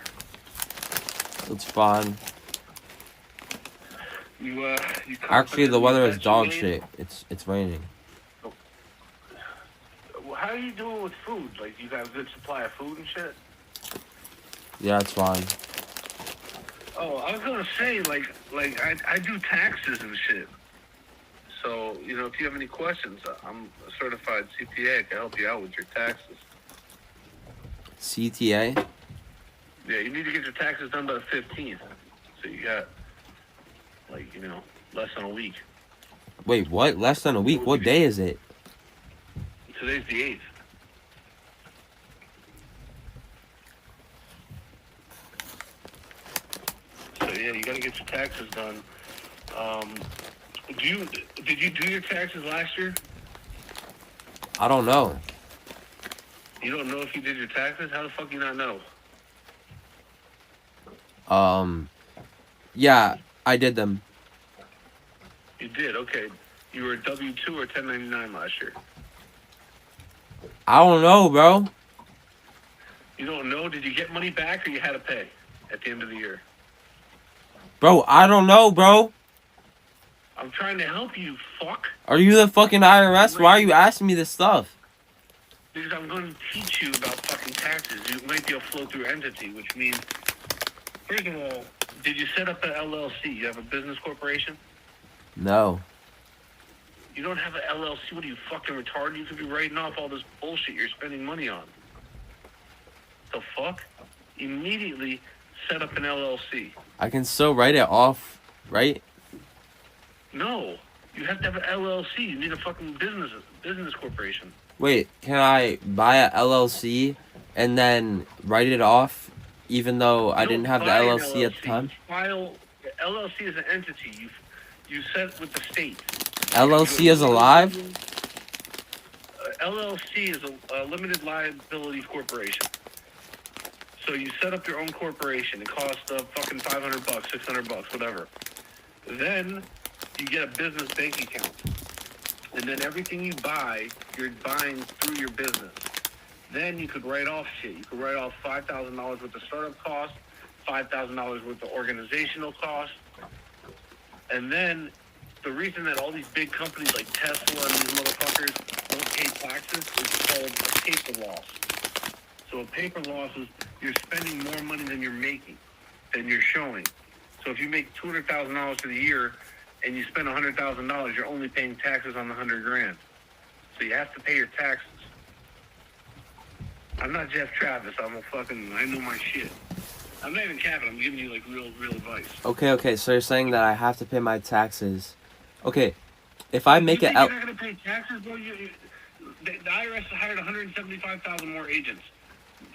It's fine. You Actually, the confident in weather the is bet you dog made? shit. It's raining. How are you doing with food? Like, you got a good supply of food and shit? Yeah, it's fine. Oh, I was gonna say, I do taxes and shit. So, you know, if you have any questions, I'm a certified CPA. I can help you out with your taxes. CTA? Yeah, you need to get your taxes done by the 15th. So you got, less than a week. Wait, what? Less than a week? What day is it? Today's the 8th. So, yeah, you gotta get your taxes done. Did you do your taxes last year? I don't know. You don't know if you did your taxes? How the fuck you not know? Yeah, I did them. You did, okay. You were a W-2 or 1099 last year? I don't know, bro. You don't know? Did you get money back or you had to pay at the end of the year? Bro, I don't know, bro. I'm trying to help you, fuck. Are you the fucking IRS? Why are you asking me this stuff? Because I'm going to teach you about fucking taxes. You might be a flow-through entity, which means, first of all, did you set up an LLC? You have a business corporation? No. You don't have an LLC? What are you, fucking retarded? You could be writing off all this bullshit you're spending money on. The fuck? Immediately set up an LLC. I can still write it off, right? No. You have to have an LLC. You need a fucking business corporation. Wait, can I buy a LLC and then write it off even though I didn't have the buy an LLC at the time? LLC is an entity. You set with the state. LLC is alive? LLC is a limited liability corporation. So you set up your own corporation. It costs fucking $500, $600, whatever. Then you get a business bank account. And then everything you buy, you're buying through your business. Then you could write off shit. You could write off $5,000 worth of startup costs, $5,000 worth of organizational costs. And then the reason that all these big companies like Tesla and these motherfuckers don't pay taxes is called a paper loss. So a paper loss is you're spending more money than you're making, than you're showing. So if you make $200,000 for the year and you spend $100,000, you're only paying taxes on the $100,000. So you have to pay your taxes. I'm not Jeff Travis. I know my shit. I'm not even capping. I'm giving you like real advice. Okay, so you're saying that I have to pay my taxes. Okay, if I make you it think out... you're not going to pay taxes, bro? The IRS hired 175,000 more agents.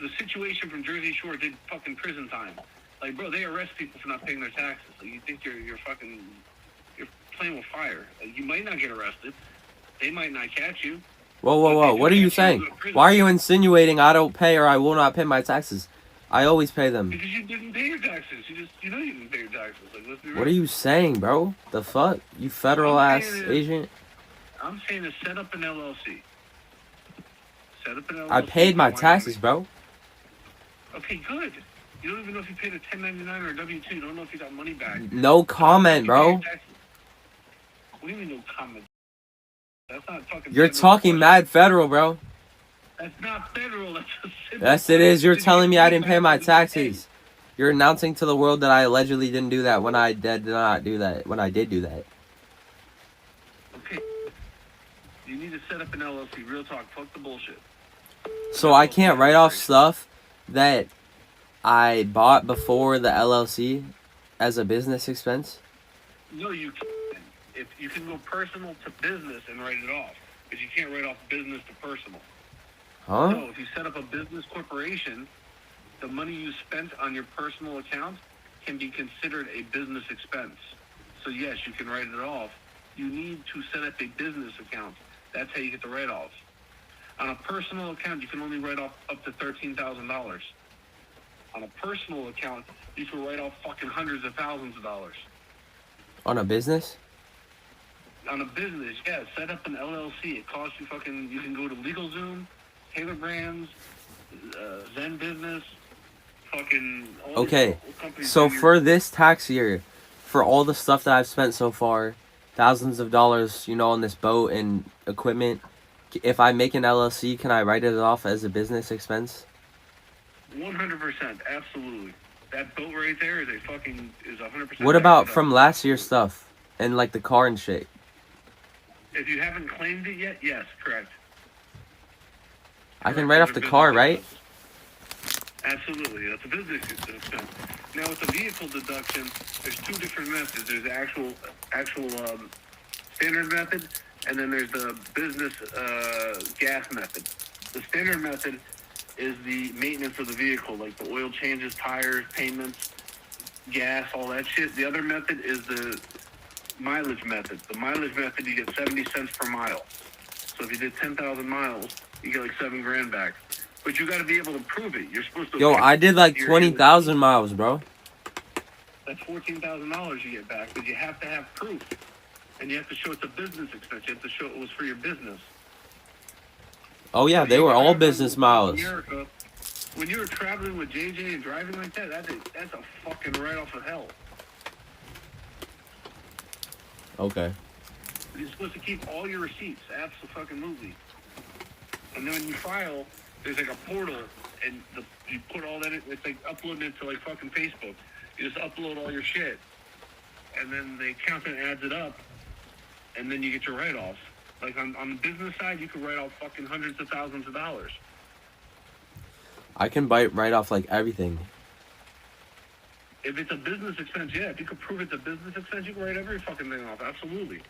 The situation from Jersey Shore did fucking prison time. Like, bro, they arrest people for not paying their taxes. Like, you think you're playing with fire. Like, you might not get arrested. They might not catch you. Whoa, what are you saying? Why are you insinuating I don't pay or I will not pay my taxes? I always pay them. Because you didn't pay your taxes. You know you didn't pay your taxes. Like, let's be real. What are you saying, bro? The fuck? You federal ass agent? I'm saying to set up an LLC. Set up an LLC. I paid my taxes, bro. Okay, good. You don't even know if you paid a 1099 or a W-2. You don't know if you got money back. No comment, bro. What do you mean no comment? That's not fucking You're federal. talking mad federal, bro. That's not federal. That's a simple Yes, it is. You're Did you telling me get I didn't pay my back? taxes. You're announcing to the world that I allegedly didn't do that when I did not do that. When I did do that. Okay. You need to set up an LLC. Real talk. Fuck the bullshit. So I can't write off stuff that I bought before the LLC as a business expense? No, you can. if you can go personal to business and write it off, but you can't write off business to personal. Huh? So if you set up a business corporation, the money you spent on your personal account can be considered a business expense. So yes, you can write it off. You need to set up a business account. That's how you get the write-off. On a personal account, you can only write off up to $13,000. On a personal account, you can write off fucking hundreds of thousands of dollars. On a business? On a business, yeah, set up an LLC. It costs you fucking, you can go to LegalZoom, Taylor Brands, Zen Business, fucking all Okay, these companies. so for this tax year, for all the stuff that I've spent so far, thousands of dollars, you know, on this boat and equipment, if I make an LLC, can I write it off as a business expense? 100%, absolutely. That boat right there is 100%. What about from last year's stuff and like the car and shit? If you haven't claimed it yet, yes, correct. I can write off the car, right? Absolutely, that's a business expense. Now with the vehicle deduction, there's two different methods. There's the actual standard method, and then there's the business gas method. The standard method is the maintenance of the vehicle, like the oil changes, tires, payments, gas, all that shit. The other method is the mileage method. The mileage method, you get 70 cents per mile. So if you did 10,000 miles, you get like $7,000 back. But you got to be able to prove it. You're supposed to. Yo, I did like 20,000 miles, bro. That's $14,000 you get back, but you have to have proof, and you have to show it's a business expense. You have to show it was for your business. Oh yeah, they were all business miles. America, when you were traveling with JJ and driving like that, that's a fucking write-off of hell. Okay. You're supposed to keep all your receipts, absolutely. And then when you file, there's like a portal, and you put all that in. It's like uploading it to like fucking Facebook. You just upload all your shit, and then the accountant adds it up, and then you get your write-off. Like on the business side, you can write off fucking hundreds of thousands of dollars. I can write off like everything. If it's a business expense, yeah. If you can prove it's a business expense, you can write every fucking thing off. Absolutely.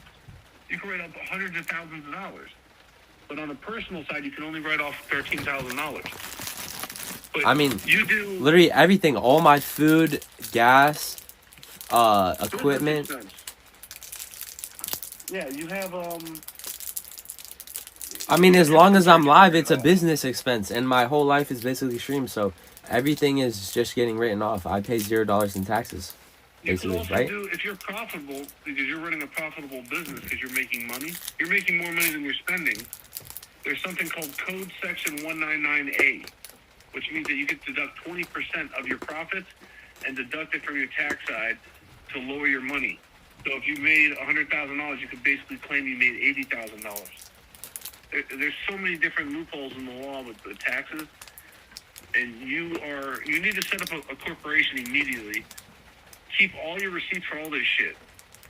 You can write off hundreds of thousands of dollars. But on the personal side, you can only write off $13,000. But I mean, you do literally everything. All my food, gas, equipment. Yeah, you have I mean, as long as I'm live, it's a business expense, and my whole life is basically streamed, so everything is just getting written off. I pay $0 in taxes, basically, you can also right? do, if you're profitable, because you're running a profitable business, because you're making money, you're making more money than you're spending. There's something called Code Section 199A, which means that you can deduct 20% of your profits and deduct it from your tax side to lower your money. So if you made $100,000, you could basically claim you made $80,000. There's so many different loopholes in the law with the taxes, and you need to set up a corporation immediately. Keep all your receipts for all this shit.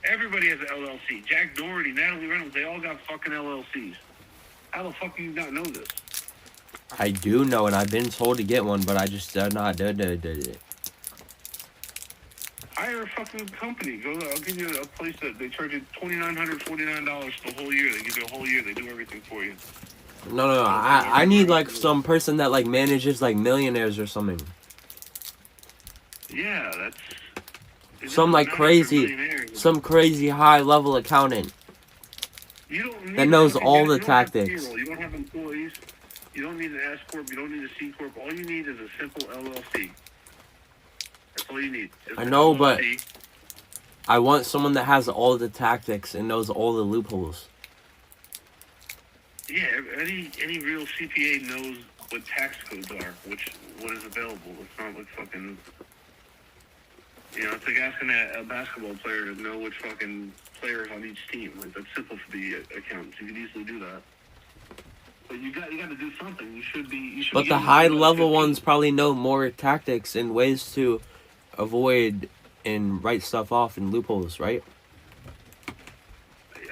Everybody has an LLC. Jack Doherty, Natalie Reynolds, they all got fucking LLCs. How the fuck do you not know this? I do know, and I've been told to get one, but I just did not do it. Hire a fucking company. I'll give you a place that they charge you $2,949 for the whole year. They give you a whole year. They do everything for you. No, I need like some person that like manages like millionaires or something. Yeah, that's... Some like crazy high level accountant You don't need that knows all the you don't have tactics. payroll. You don't have employees. You don't need an S corp. You don't need a C corp. All you need is a simple LLC. That's all you need. I know, but I want someone that has all the tactics and knows all the loopholes. Yeah, any real CPA knows what tax codes are, what is available. It's not like fucking... You know, it's like asking a basketball player to know which fucking players on each team. Like, that's simple for the accountants. You can easily do that. But you got to do something. You should be. But the high level ones probably know more tactics and ways to avoid and write stuff off and loopholes, right?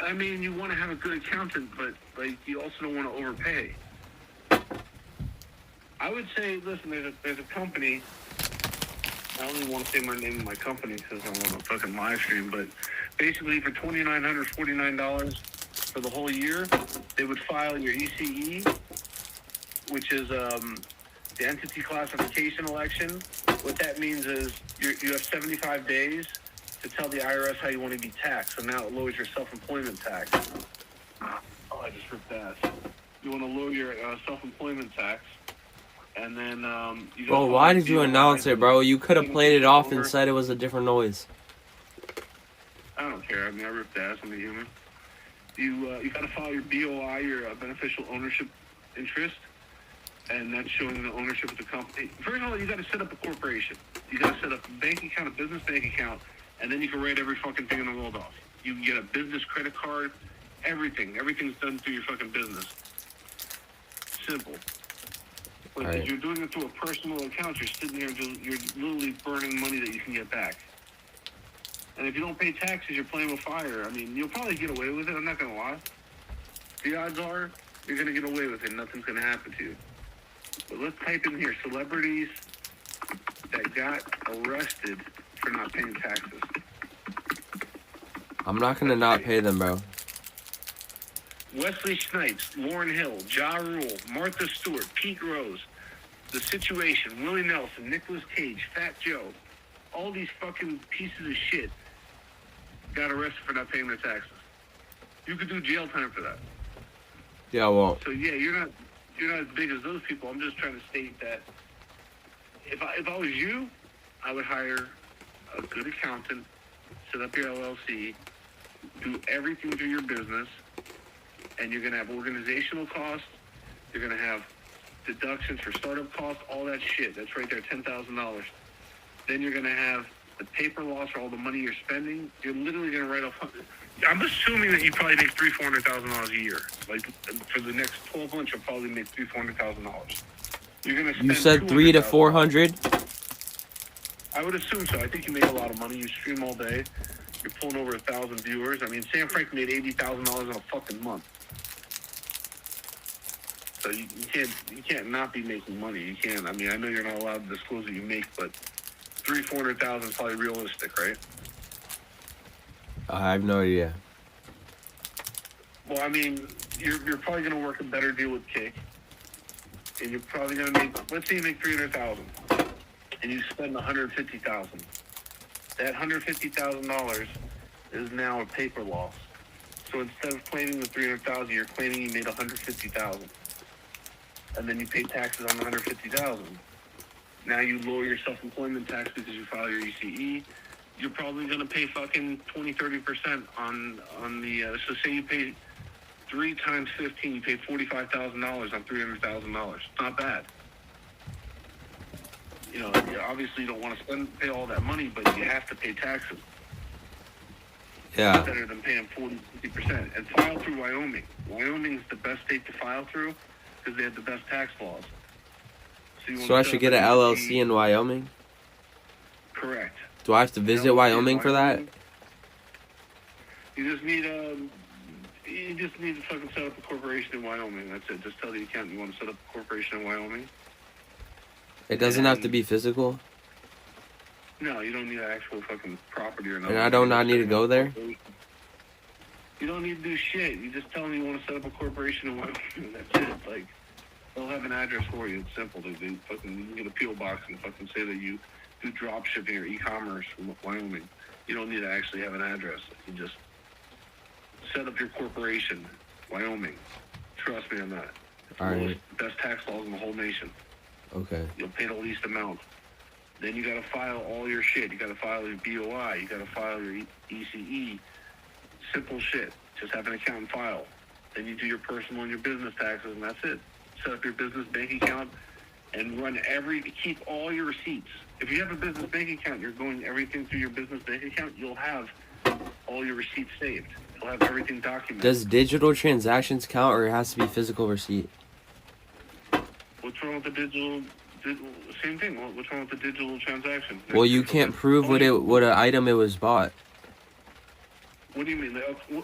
I mean, you want to have a good accountant, but like you also don't want to overpay. I would say, listen, there's a company I don't even want to say my name of my company because I don't want to fucking live stream, but basically for $2,949 for the whole year, they would file your ECE, which is the entity classification election. What that means is you have 75 days to tell the IRS how you want to be taxed. So now it lowers your self-employment tax. Oh, I just ripped ass. You want to lower your self-employment tax, and then you Bro, why did you announce it, bro? You could have played it off and said it was a different noise. I don't care. I mean, I ripped ass. I'm a human. You got to file your BOI, your beneficial ownership interest, and that's showing the ownership of the company. First of all, you got to set up a corporation. You got to set up a bank account, a business bank account, and then you can write every fucking thing in the world off. You can get a business credit card, everything. Everything's done through your fucking business. Simple. But Right. if you're doing it through a personal account, you're sitting there, you're literally burning money that you can get back. And if you don't pay taxes, you're playing with fire. I mean, you'll probably get away with it. I'm not going to lie. The odds are you're going to get away with it. Nothing's going to happen to you. But let's type in here, celebrities that got arrested for not paying taxes. I'm not gonna not pay them, bro. Wesley Snipes, Lauryn Hill, Ja Rule, Martha Stewart, Pete Rose, The Situation, Willie Nelson, Nicolas Cage, Fat Joe, all these fucking pieces of shit got arrested for not paying their taxes. You could do jail time for that. Yeah, well, So yeah, you're not as big as those people. I'm just trying to state that if I was you, I would hire a good accountant, set up your LLC, do everything through your business, and you're gonna have organizational costs. You're gonna have deductions for startup costs, all that shit. That's right there, $10,000. Then you're gonna have the paper loss for all the money you're spending. You're literally gonna write off. I'm assuming that you probably make $300,000-$400,000 a year. Like for the next 12 months, you'll probably make $300,000. You're gonna. you said 300 to 400. I would assume so. I think you make a lot of money. You stream all day. You're pulling over 1,000 viewers. I mean, Sam Frank made $80,000 in a fucking month. So you can't not be making money. You can't. I mean, I know you're not allowed to disclose what you make, but $300,000-$400,000 is probably realistic, right? I have no idea. Well, I mean, you're probably going to work a better deal with Kick, and you're probably going to make. Let's say you make $300,000, and you spend $150,000. That $150,000 is now a paper loss. So instead of claiming the $300,000, you're claiming you made $150,000, and then you pay taxes on the $150,000. Now you lower your self-employment tax because you file your ECE. You're probably going to pay fucking 20-30% on the. So say you pay 3 times 15, you pay $45,000 on $300,000. It's not bad. You know, obviously you don't want to pay all that money, but you have to pay taxes. Yeah. It's better than paying 40-50%. And file through Wyoming. Wyoming is the best state to file through because they have the best tax laws. So I should get an LLC in Wyoming? Correct. Do I have to visit Wyoming for that? You just need to fucking set up a corporation in Wyoming. That's it. Just tell the accountant you want to set up a corporation in Wyoming. It doesn't have to be physical? No, you don't need an actual fucking property or nothing. And I do not need to go there? You don't need to do shit. You just tell them you want to set up a corporation in Wyoming. That's it. Like, they'll have an address for you. It's simple. They fucking, you can get a P.O. box and fucking say that you do drop shipping or e-commerce from Wyoming. You don't need to actually have an address. You just set up your corporation, Wyoming. Trust me on that. It's All right. the lowest, best tax laws in the whole nation. Okay. You'll pay the least amount. Then you got to file all your shit. You got to file your BOI. You got to file your ECE. Simple shit. Just have an accountant file. Then you do your personal and your business taxes, and that's it. Set up your business bank account and keep all your receipts. If you have a business bank account, you're going everything through your business bank account, you'll have all your receipts saved. You'll have everything documented. Does digital transactions count, or it has to be physical receipt? What's wrong with the digital same thing. What's wrong with the digital transaction? Well, you can't prove what an item it was bought. What do you mean?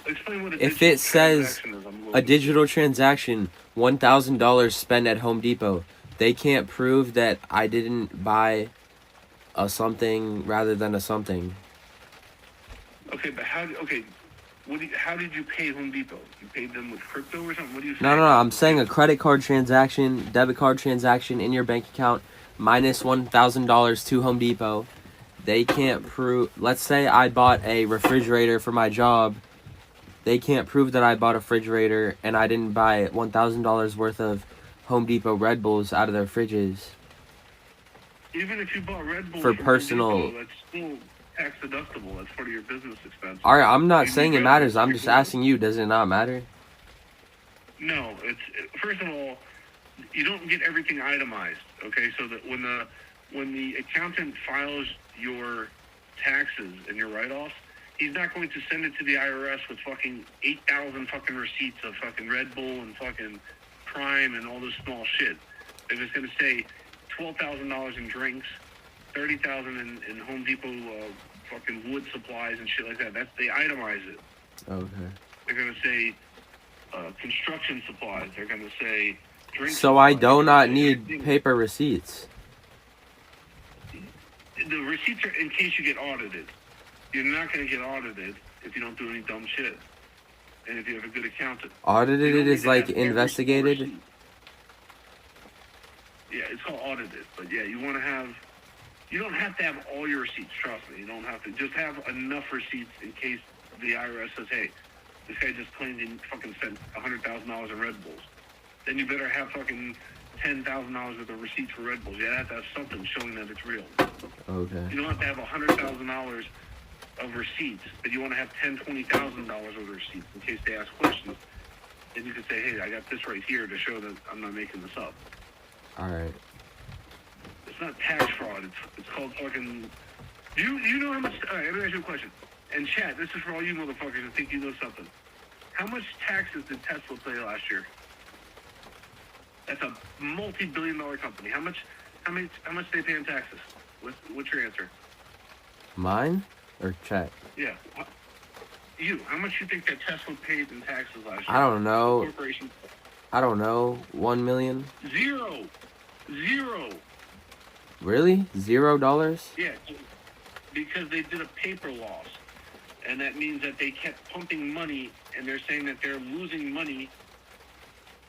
Explain what a If digital it says transaction is. a digital transaction, $1,000 spent at Home Depot, they can't prove that I didn't buy a something rather than a something. Okay, but how did you pay Home Depot? You paid them with crypto or something? What do you say? No, I'm saying a credit card transaction, debit card transaction in your bank account minus $1,000 to Home Depot. They can't prove. Let's say I bought a refrigerator for my job. They can't prove that I bought a refrigerator and I didn't buy $1,000 worth of Home Depot Red Bulls out of their fridges. Even if you bought Red Bulls for from personal. Home Depot, that's still tax deductible. That's part of your business expense. All right, I'm not You saying need it Red matters. Bulls I'm just asking you. Does it not matter? No, first of all, you don't get everything itemized. Okay, so that when the accountant files your taxes and your write-offs, he's not going to send it to the IRS with fucking 8,000 fucking receipts of fucking Red Bull and fucking Prime and all this small shit. They're just going to say $12,000 in drinks, $30,000 in Home Depot fucking wood supplies and shit like that. They itemize it. Okay. They're going to say construction supplies. They're going to say drink So supplies. I do not need paper receipts. The receipts are in case you get audited. You're not going to get audited if you don't do any dumb shit. And if you have a good accountant. Audited it is like investigated? Yeah, it's called audited. But yeah, you don't have to have all your receipts, trust me. You don't have to. Just have enough receipts in case the IRS says, hey, this guy just claimed he fucking spent $100,000 in Red Bulls. Then you better have fucking $10,000 worth of receipts for Red Bulls. You have to have something showing that it's real. Okay. You don't have to have $100,000 of receipts, but you want to have $10,000, $20,000 of receipts in case they ask questions. And you can say, hey, I got this right here to show that I'm not making this up. All right. It's not tax fraud. It's called fucking... Do you know how much... All right, let me ask you a question. And chat, this is for all you motherfuckers who think you know something. How much taxes did Tesla pay last year? That's a multi-billion-dollar company. How much they pay in taxes? What's your answer? Mine or chat? Yeah. You. How much you think that Tesla paid in taxes last year? I don't know. Corporation. I don't know. 1 million? Zero. Really? $0? Yeah. Because they did a paper loss. And that means that they kept pumping money, and they're saying that they're losing money.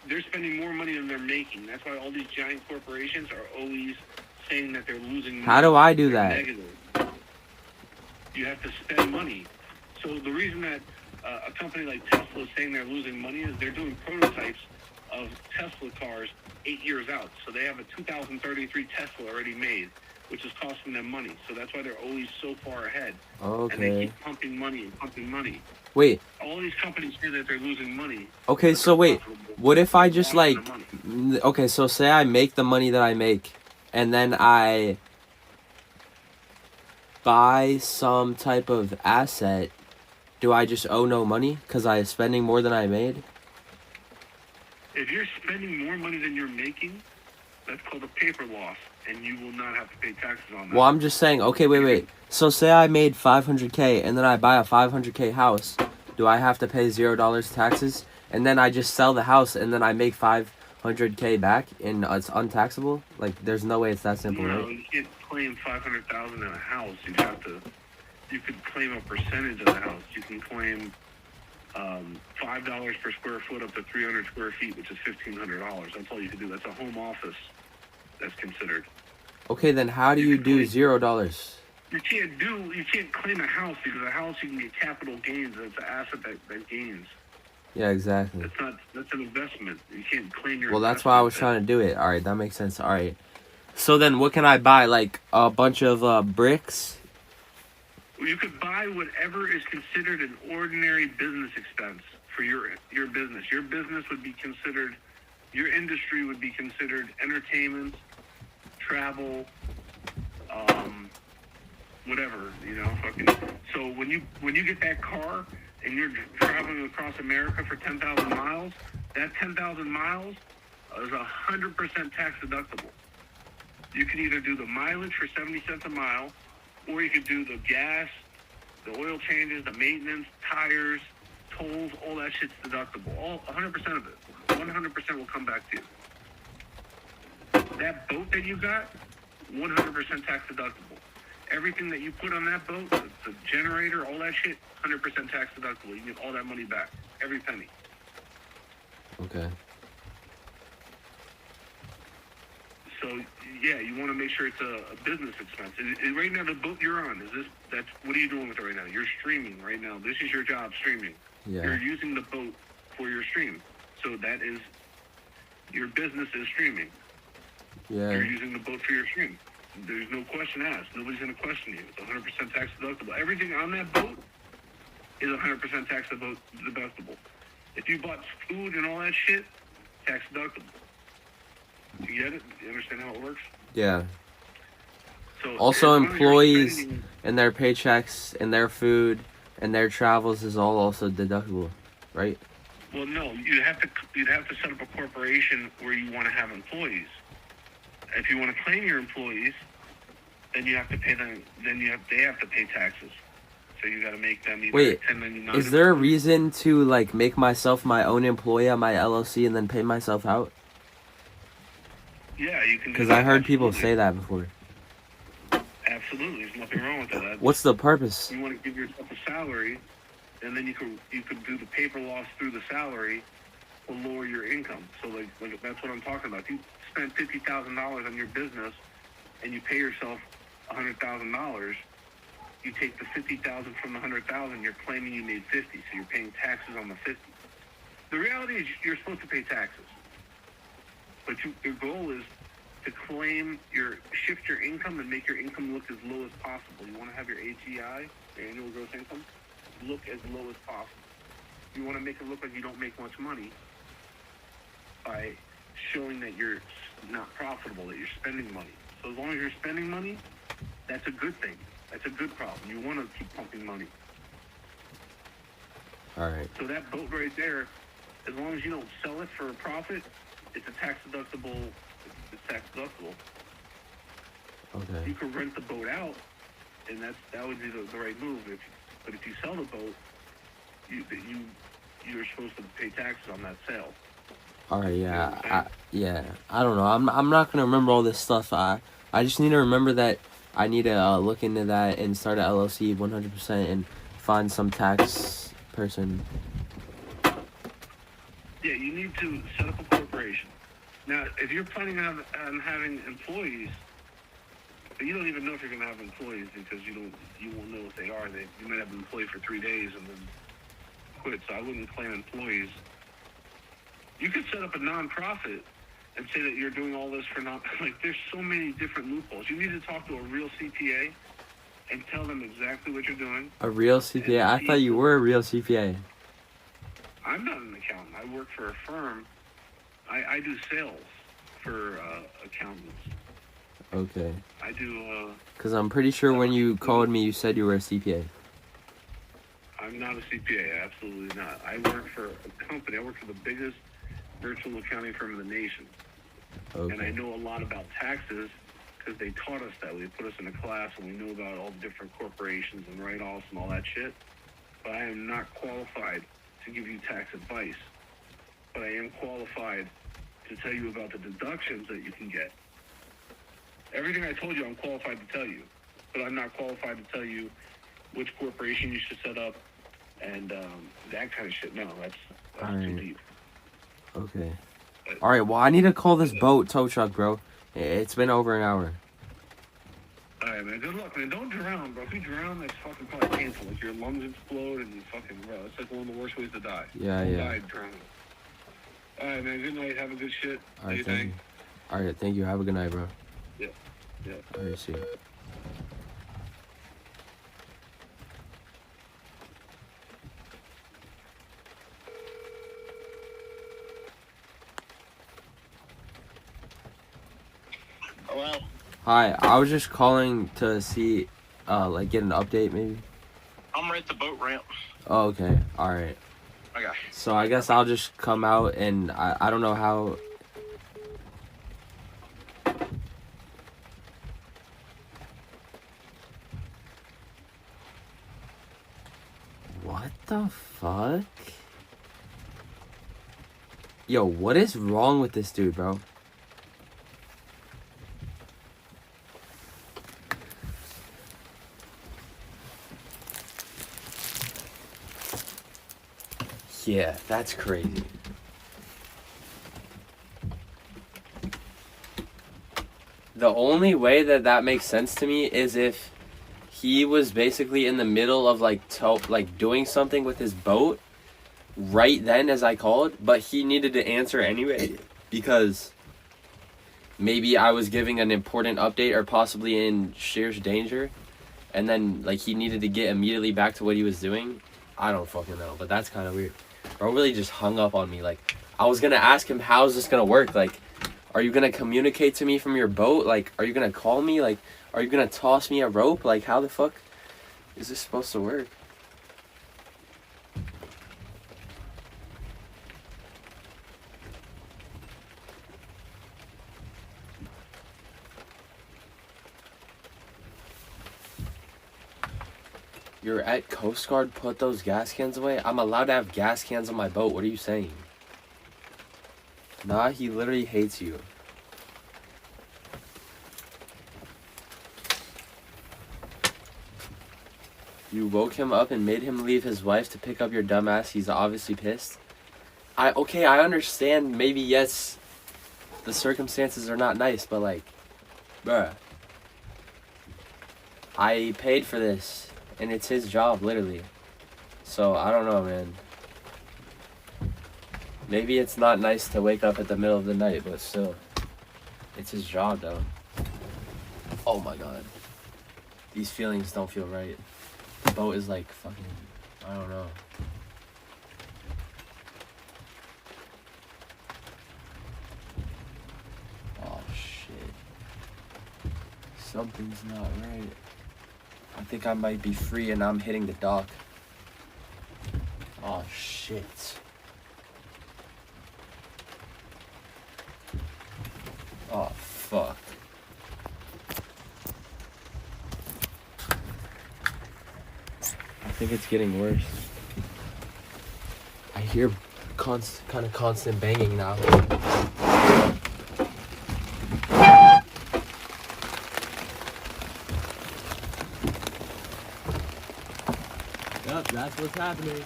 They're spending more money than they're making. That's why all these giant corporations are always saying that they're losing money. How do I do They're that? negative. You have to spend money. So the reason that a company like Tesla is saying they're losing money is they're doing prototypes of Tesla cars 8 years out. So they have a 2033 Tesla already made, which is costing them money. So that's why they're always so far ahead. Okay. And they keep pumping money and pumping money. Wait. All these companies say that they're losing money. Okay, so wait. What if I just like... Money. Okay, so say I make the money that I make, and then I buy some type of asset. Do I just owe no money because I'm spending more than I made? If you're spending more money than you're making, that's called a paper loss, and you will not have to pay taxes on that. Well, I'm just saying, okay, wait. So say I made $500K and then I buy a $500K house. Do I have to pay $0 taxes? And then I just sell the house and then I make $500K back and it's untaxable? Like, there's no way it's that simple, No, right? you can't claim $500,000 in a house. You could claim a percentage of the house. You can claim $5 per square foot up to 300 square feet, which is $1,500. That's all you can do. That's a home office that's considered. Okay, then how do you do $0? You can't claim a house because a house you can get capital gains. That's an asset that gains. Yeah, exactly. That's an investment. You can't claim your Well, that's why I was trying to do it. All right, that makes sense. All right. So then what can I buy? Like a bunch of bricks? You could buy whatever is considered an ordinary business expense for your business. Your business would be considered, your industry would be considered entertainment, travel, whatever, fucking. So when you get that car and you're traveling across America for 10,000 miles, that 10,000 miles is 100% tax deductible. You can either do the mileage for 70 cents a mile, or you could do the gas, the oil changes, the maintenance, tires, tolls, all that shit's deductible. All 100% of it. 100% will come back to you. That boat that you got, 100% tax deductible. everything that you put on that boat, the generator, all that shit, 100% tax deductible. You get all that money back, every penny. Okay. So yeah, you want to make sure it's a business expense. Right now, the boat you're on, what are you doing with it right now? You're streaming right now. This is your job, streaming. Yeah. You're using the boat for your stream. So that is, your business is streaming. Yeah. You're using the boat for your stream. There's no question asked. Nobody's going to question you. It's 100% tax deductible. Everything on that boat is 100% tax deductible. If you bought food and all that shit, tax deductible. You get it? You understand how it works? Yeah. So Also, as long as you're employees spending- and their paychecks and their food and their travels is all also deductible, right? Well, no, you'd have to set up a corporation where you want to have employees. If you want to claim your employees, then you have to pay them. They have to pay taxes. So you got to make them either Wait, 1099. is there a reason to like make myself my own employee on my LLC and then pay myself out? Yeah, you can. Because I heard people say that before. Absolutely, there's nothing wrong with that. What's the purpose? You want to give yourself a salary, and then you could do the paper loss through the salary to lower your income. So like that's what I'm talking about. If you spend $50,000 on your business, and you pay yourself $100,000, you take the $50,000 from the $100,000. You're claiming you made $50, so you're paying taxes on the $50. The reality is you're supposed to pay taxes, but your goal is to shift your income and make your income look as low as possible. You want to have your AGI, your annual gross income, look as low as possible. You want to make it look like you don't make much money by showing that you're not profitable, that you're spending money. So as long as you're spending money, that's a good thing. That's a good problem. You want to keep pumping money. All right. So that boat right there, as long as you don't sell it for a profit, it's a tax deductible. It's tax deductible. Okay. You could rent the boat out, and that would be the right move. But if you sell the boat, you're supposed to pay taxes on that sale. All right. Yeah. I don't know. I'm not gonna remember all this stuff. I just need to remember that I need to look into that and start a LLC 100% and find some tax person. Yeah, you need to set up a corporation. Now, if you're planning on having employees, you don't even know if you're going to have employees because you won't know what they are. You might have an employee for 3 days and then quit. So I wouldn't claim employees. You could set up a nonprofit and say that you're doing all this for there's so many different loopholes. You need to talk to a real CPA and tell them exactly what you're doing. A real CPA? I thought you were a real CPA. I'm not an accountant. I work for a firm. I do sales for accountants. Okay. I do. Because I'm pretty sure when you called me, you said you were a CPA. I'm not a CPA. Absolutely not. I work for a company. I work for the biggest virtual accounting firm in the nation. Okay. And I know a lot about taxes because they taught us that. They put us in a class and we know about all the different corporations and write-offs and all that shit. But I am not qualified to give you tax advice. But I am qualified to tell you about the deductions that you can get. Everything I told you, I'm qualified to tell you. But I'm not qualified to tell you which corporation you should set up and that kind of shit. No, that's too deep. Okay. All right. Well, I need to call this boat tow truck, bro. It's been over an hour. All right, man. Good luck, man. Don't drown, bro. If you drown, that's fucking probably painful. Like your lungs explode and you fucking, bro. It's like one of the worst ways to die. Yeah. Die drowning. All right, man. Good night. Have a good shit. All right. Thank you. All right. Thank you. Have a good night, bro. Yeah. All right. See you. Hello? Hi. I was just calling to see, get an update, maybe. I'm right at the boat ramp. Oh, okay. All right. Okay. So I guess I'll just come out and I don't know how. What the fuck? Yo, what is wrong with this dude, bro? Yeah, that's crazy. The only way that makes sense to me is if he was basically in the middle of like doing something with his boat right then as I called, but he needed to answer anyway because maybe I was giving an important update or possibly in serious danger, and then like he needed to get immediately back to what he was doing. I don't fucking know, but that's kind of weird. Bro really just hung up on me. Like, I was gonna ask him, how's this gonna work? Like, are you gonna communicate to me from your boat? Like, are you gonna call me? Like, are you gonna toss me a rope? Like, how the fuck is this supposed to work? You're at Coast Guard, put those gas cans away? I'm allowed to have gas cans on my boat. What are you saying? Nah, he literally hates you. You woke him up and made him leave his wife to pick up your dumbass. He's obviously pissed. Okay, I understand. Maybe, yes, the circumstances are not nice, but like, bruh. I paid for this, and it's his job, literally. So, I don't know, man. Maybe it's not nice to wake up at the middle of the night, but still. It's his job, though. Oh my god. These feelings don't feel right. The boat is like fucking, I don't know. Oh shit. Something's not right. I think I might be free and I'm hitting the dock. Oh shit. Oh fuck. I think it's getting worse. I hear kind of constant banging now. Yep, that's what's happening.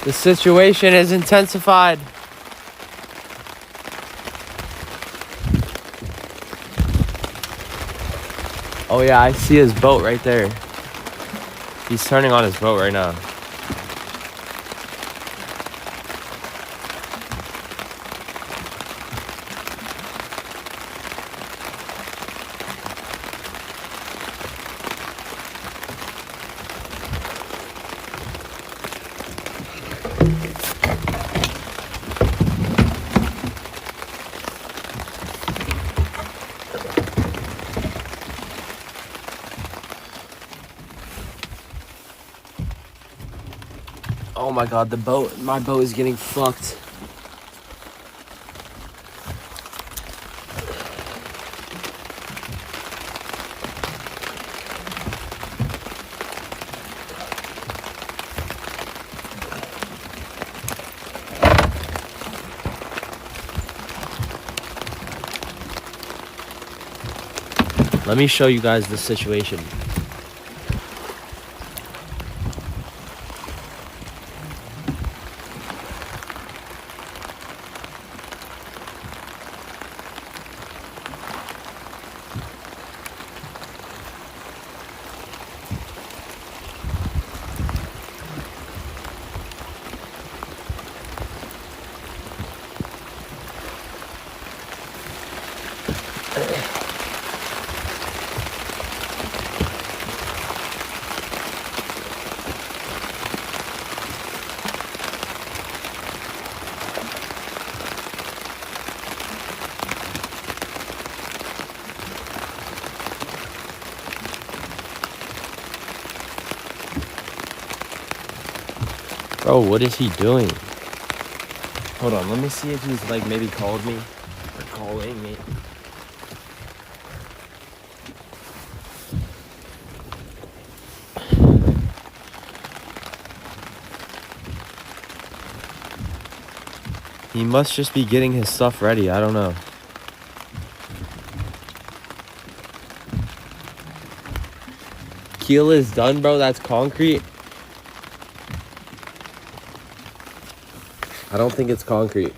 The situation is intensified. Oh yeah, I see his boat right there. He's turning on his boat right now. Oh my god, my boat is getting fucked. Let me show you guys the situation. Bro, what is he doing? Hold on, let me see if he's like maybe called me or calling me. He must just be getting his stuff ready, I don't know. keel is done, bro. That's concrete. I don't think it's concrete.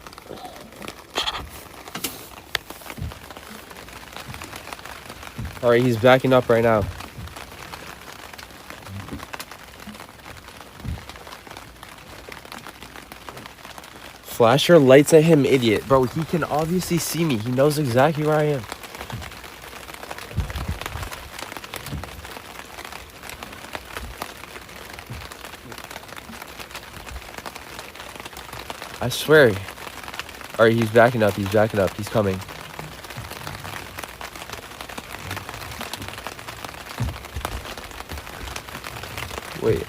Alright, he's backing up right now. Flash your lights at him, idiot. Bro, he can obviously see me. He knows exactly where I am. I swear. Alright, he's backing up. He's backing up. He's coming. Wait.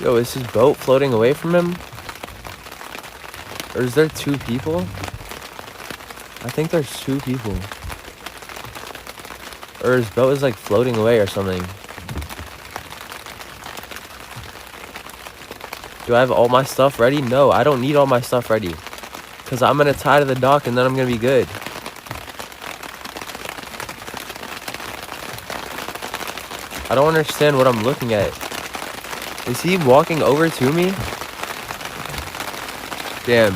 Yo, is his boat floating away from him? Or is there two people? I think there's two people. Or his boat is like floating away or something. Do I have all my stuff ready? No, I don't need all my stuff ready. Because I'm going to tie to the dock and then I'm going to be good. I don't understand what I'm looking at. Is he walking over to me? Damn.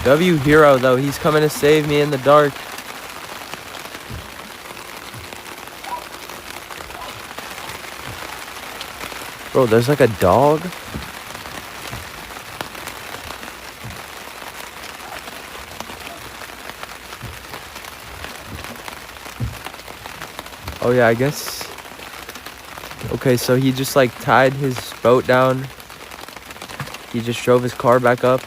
W hero though, he's coming to save me in the dark. Bro, there's like a dog. Oh yeah, I guess. Okay, so he just like tied his boat down. He just drove his car back up.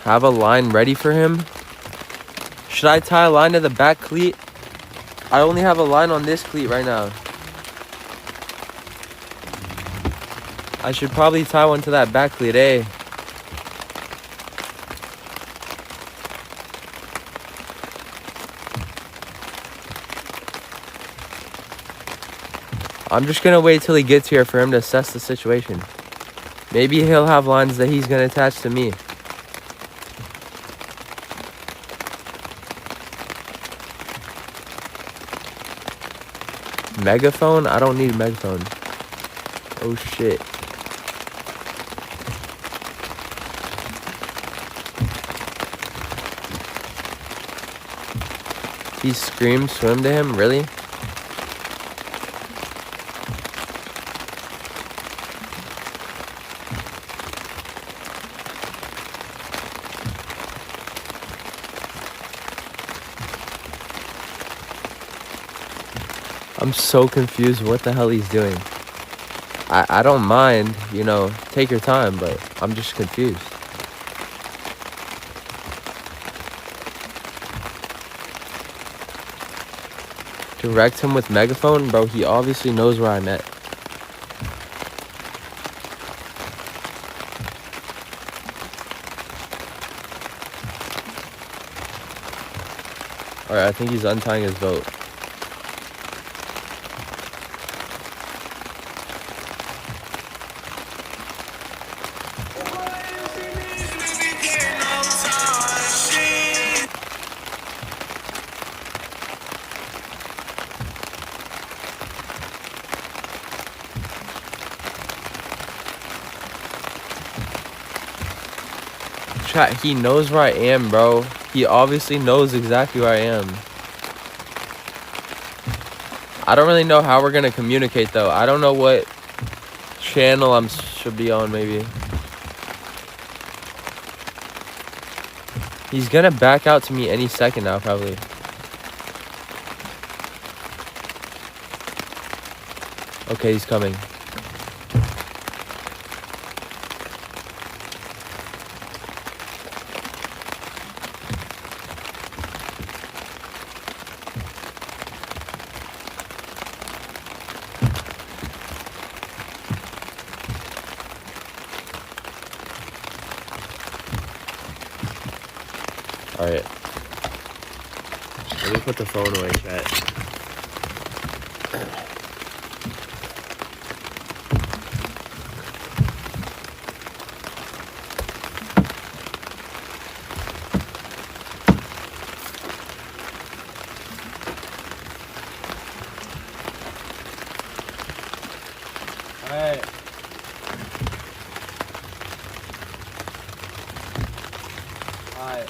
Have a line ready for him. Should I tie a line to the back cleat? I only have a line on this cleat right now. I should probably tie one to that back cleat, eh? I'm just gonna wait till he gets here for him to assess the situation. Maybe he'll have lines that he's gonna attach to me. Megaphone? I don't need a megaphone. Oh shit. He screamed, swim to him? Really? I'm so confused what the hell he's doing. I don't mind, you know, take your time, but I'm just confused. Direct him with megaphone? Bro, he obviously knows where I'm at. Alright, I think he's untying his boat. Chat, he knows where I am, bro. He obviously knows exactly where I am. I don't really know how we're gonna communicate, though. I don't know what channel I should be on, maybe. He's gonna back out to me any second now, probably. Okay, he's coming. Alright. Let me put the phone away, chat. Alright. Alright.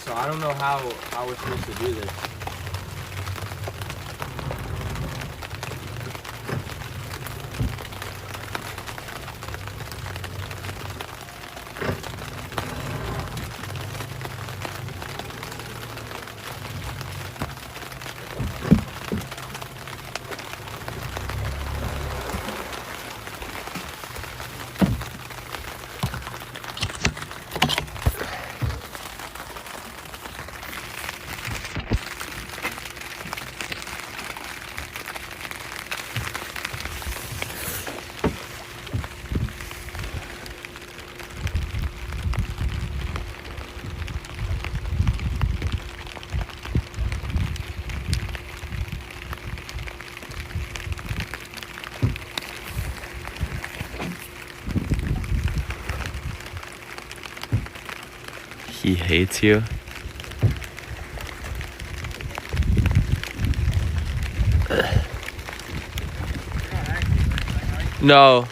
So I don't know how we're supposed to do this. He hates you. No.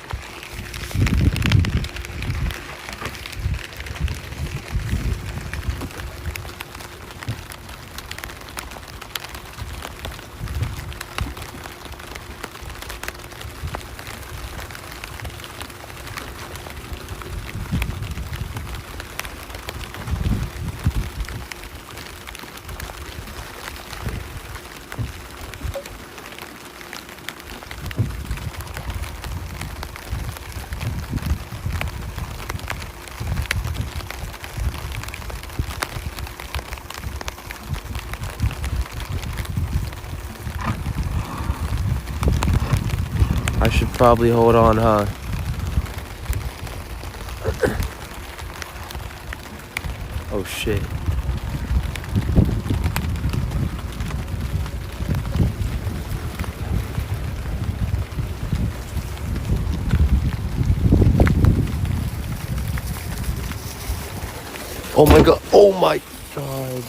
I should probably hold on, huh? Oh shit. Oh my god. Oh my god.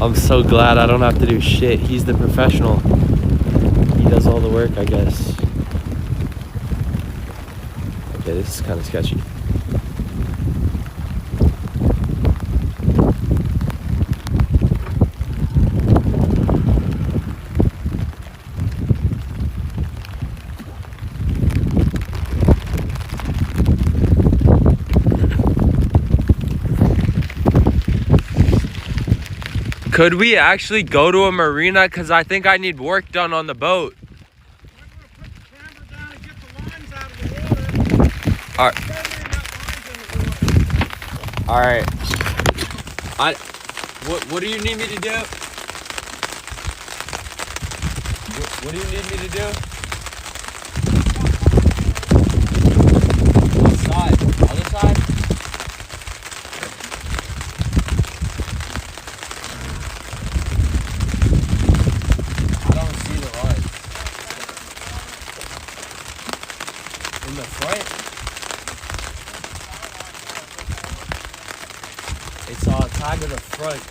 I'm so glad I don't have to do shit. He's the professional. He does all the work, I guess. Okay, this is kind of sketchy. Could we actually go to a marina? Because I think I need work done on the boat. Alright. What do you need me to do? What do you need me to do? What side? Other side? I don't see the line. In the front? It's all tied to the front.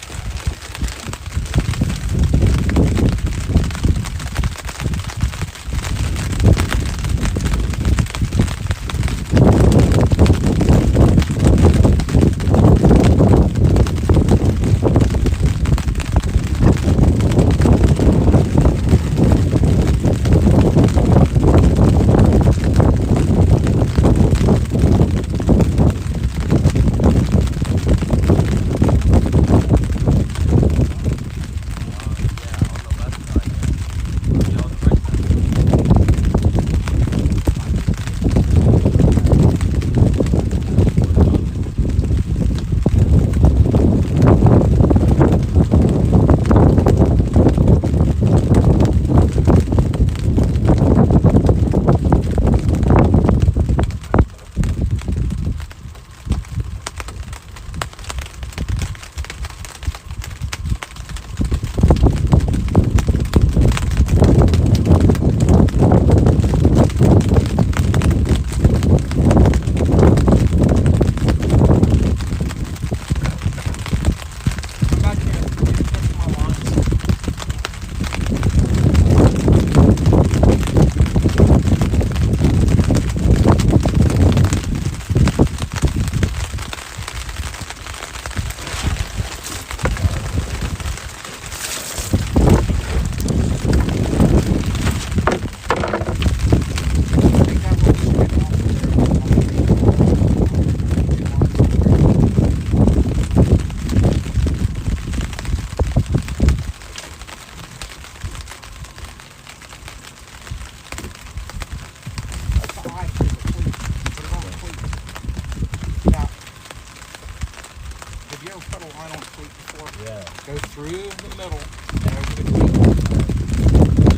Yeah. Go through the middle and over the cleat.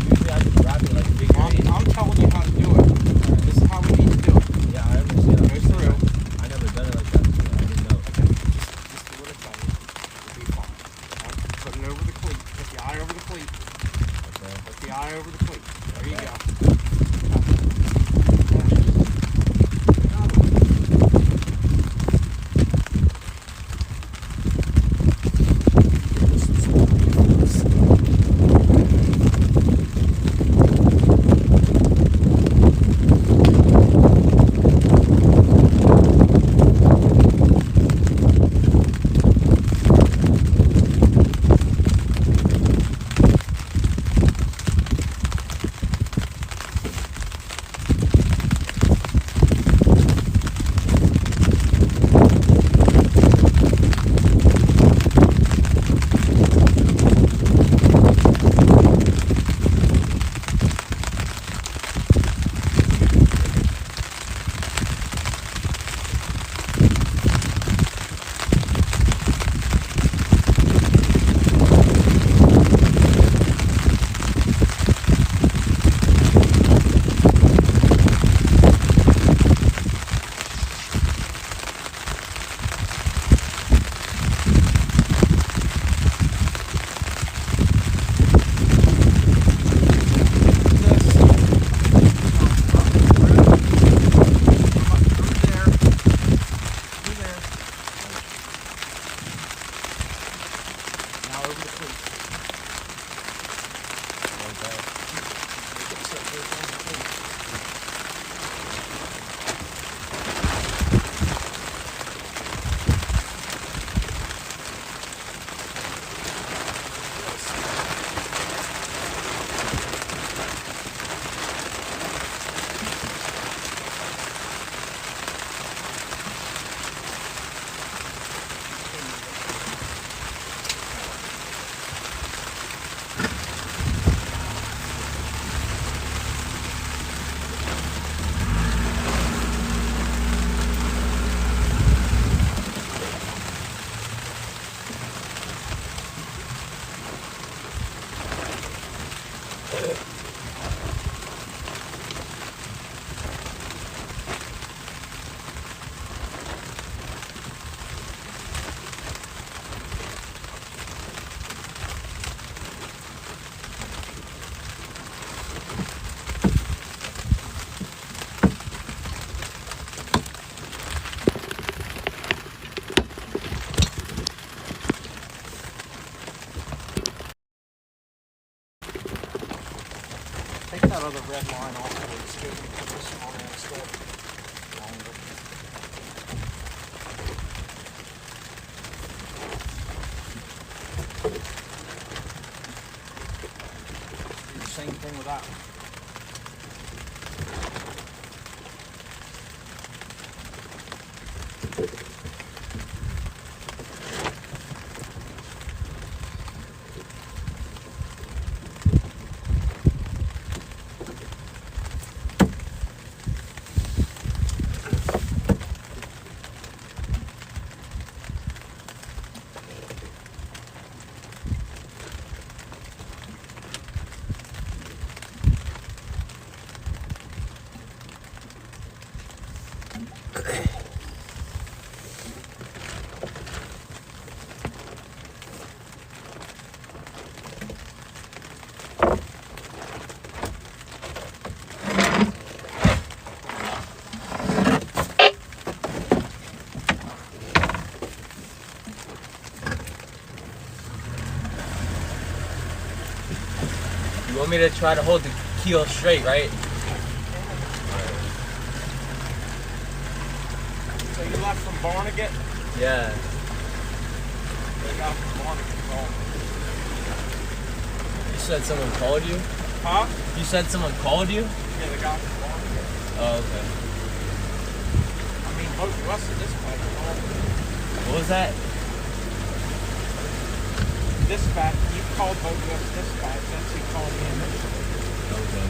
Usually I just wrap it like a big I'm telling you how to do it. This is how we need to do it. Yeah, I understand. Go through. I never done it like that before. I didn't know. Just do what I tell you. You'll be fine. Put it over the cleat. Put the eye over the cleat. Okay. Put the eye over the cleat. There you go. Take that other red line off of it, too, and put this on there instead. Longer. Do the same thing with that one. You want me to try to hold the keel straight, right? So you left from Barnegat? Yeah. They got from Barnegat home. You said someone called you? Huh? You said someone called you? Yeah, they got from Barnegat. Oh, okay. I mean, both of us at this point. What was that? Dispatch, you called both of us dispatch, that's who called me initially. Okay.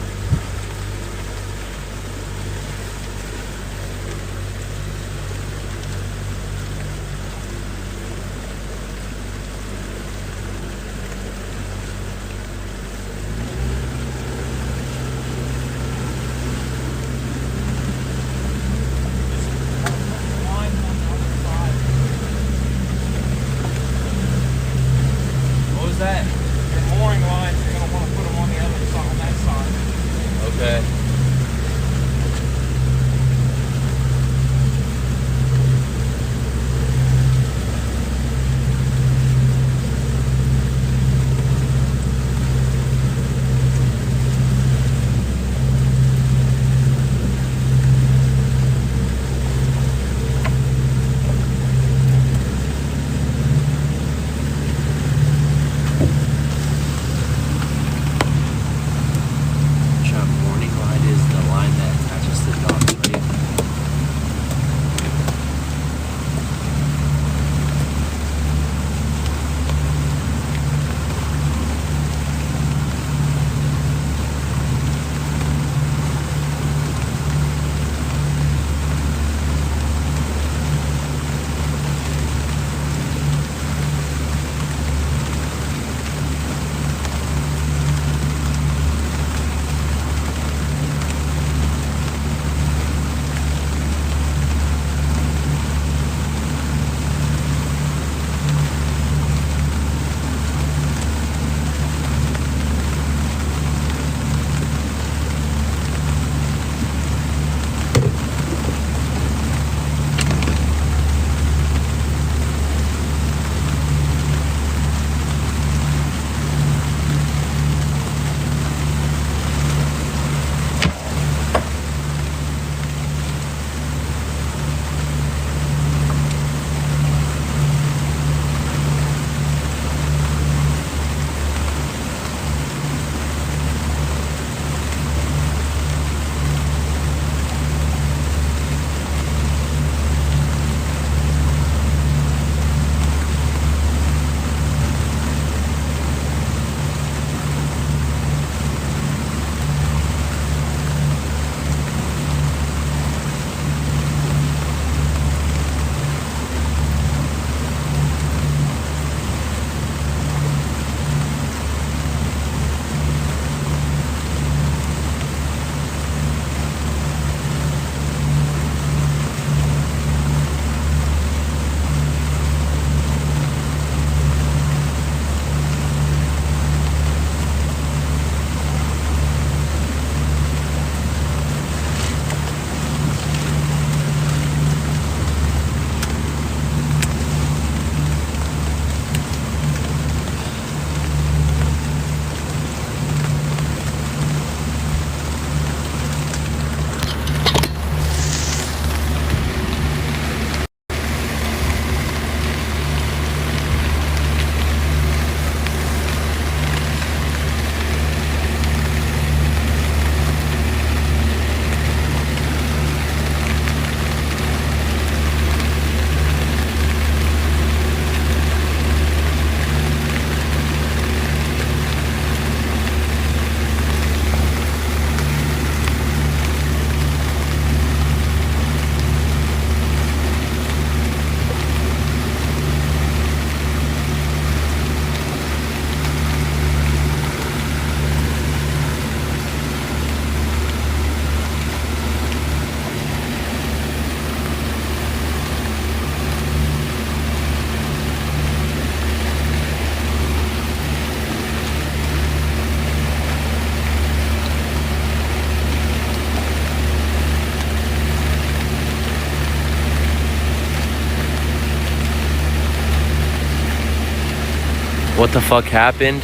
What the fuck happened?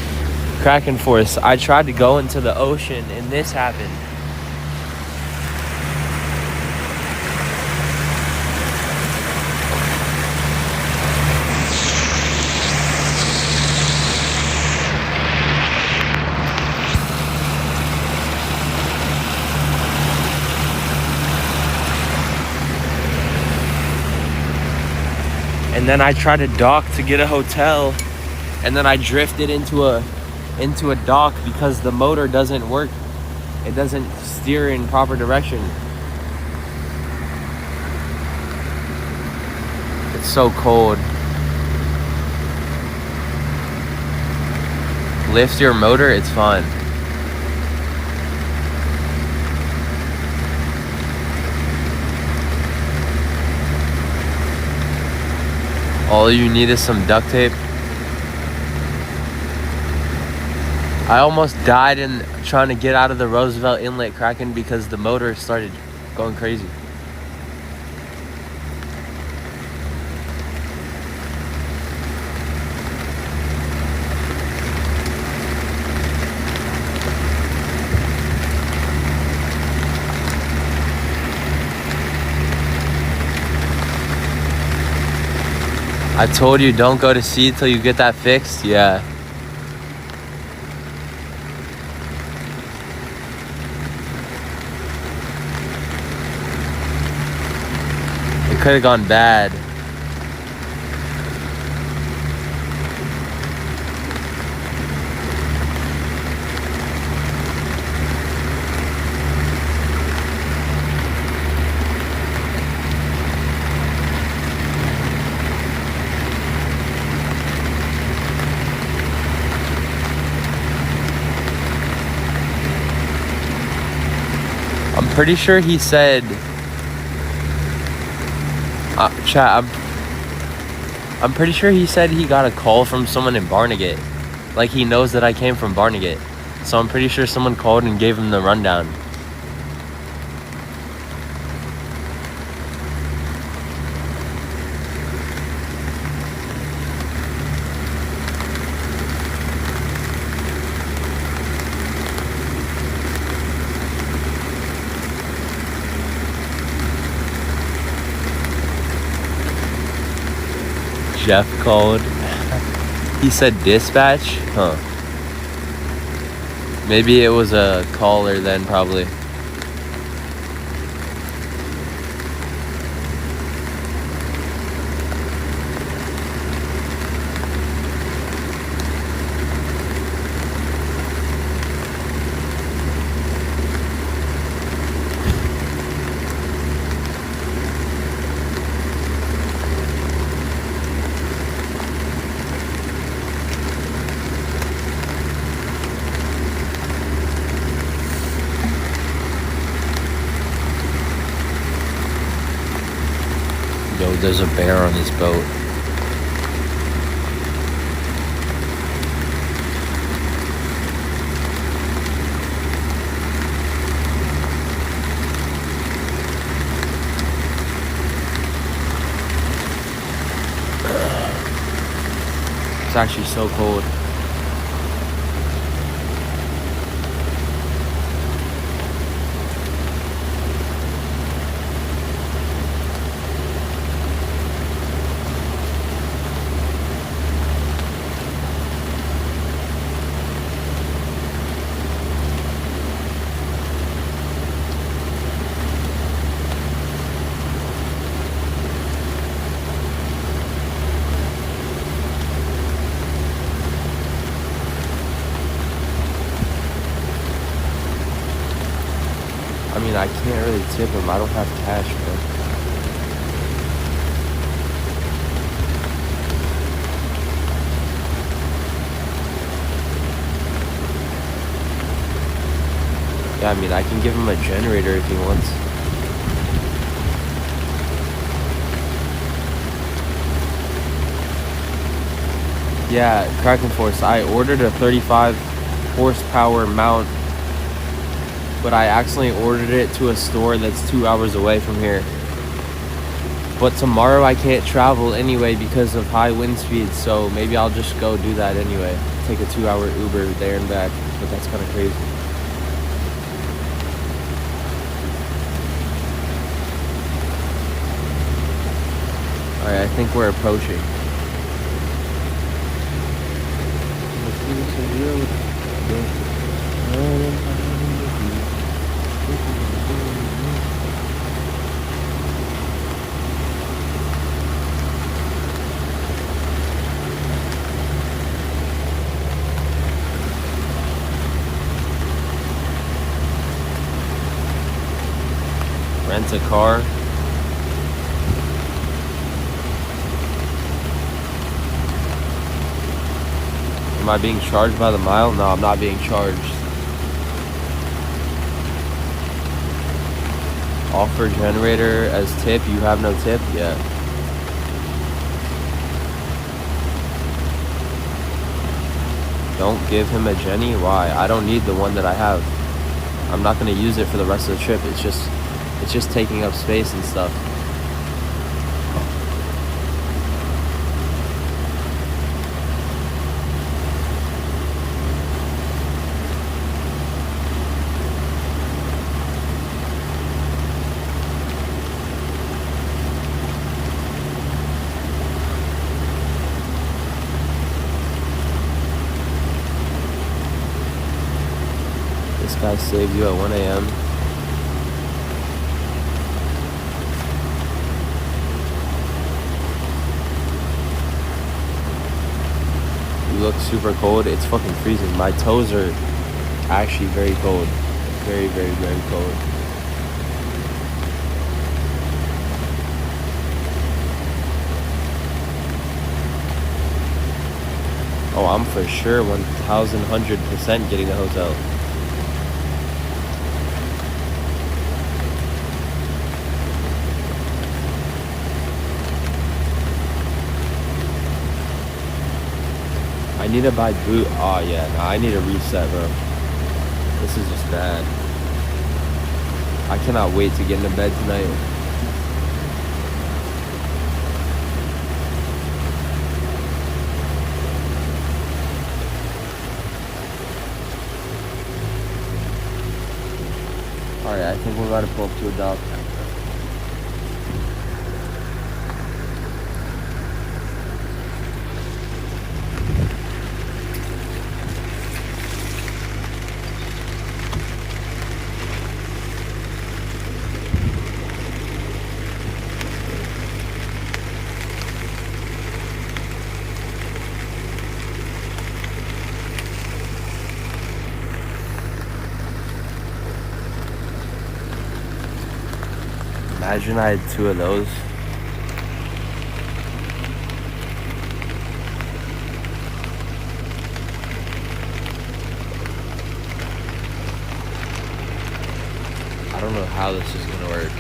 Kraken Force. I tried to go into the ocean and this happened. And then I tried to dock to get a hotel, and then I drifted into a dock because the motor doesn't work. It doesn't steer in proper direction. It's so cold. Lift your motor, it's fine. All you need is some duct tape. I almost died in trying to get out of the Roosevelt Inlet Kraken because the motor started going crazy. I told you don't go to sea till you get that fixed. Yeah. It could have gone bad. I'm pretty sure he said, chat, I'm pretty sure he said he got a call from someone in Barnegat. Like, he knows that I came from Barnegat. So I'm pretty sure someone called and gave him the rundown. Jeff called. He said dispatch? Huh. Maybe it was a caller then, probably. Yo, there's a bear on this boat. It's actually so cold. I mean, I can't really tip him. I don't have cash, bro. Yeah, I mean, I can give him a generator if he wants. Yeah, Kraken Force. I ordered a 35 horsepower mount, but I accidentally ordered it to a store that's 2 hours away from here. But tomorrow I can't travel anyway because of high wind speeds, so maybe I'll just go do that anyway. Take a 2-hour Uber there and back, but that's kind of crazy. Alright, I think we're approaching. Rent a car. Am I being charged by the mile? No, I'm not being charged. Offer generator as tip. You have no tip yet. Don't give him a Jenny? Why? I don't need the one that I have. I'm not going to use it for the rest of the trip. It's just taking up space and stuff. This guy saved you at 1 a.m. You look super cold. It's fucking freezing. My toes are actually very cold. Very, very, very cold. Oh, I'm for sure 1,100% getting a hotel. I need to buy boot. Oh yeah, nah, I need a reset, bro. This is just bad. I cannot wait to get into bed tonight. Alright, I think we're about to pull up to a dock. Imagine I had 2 of those. I don't know how this is gonna work.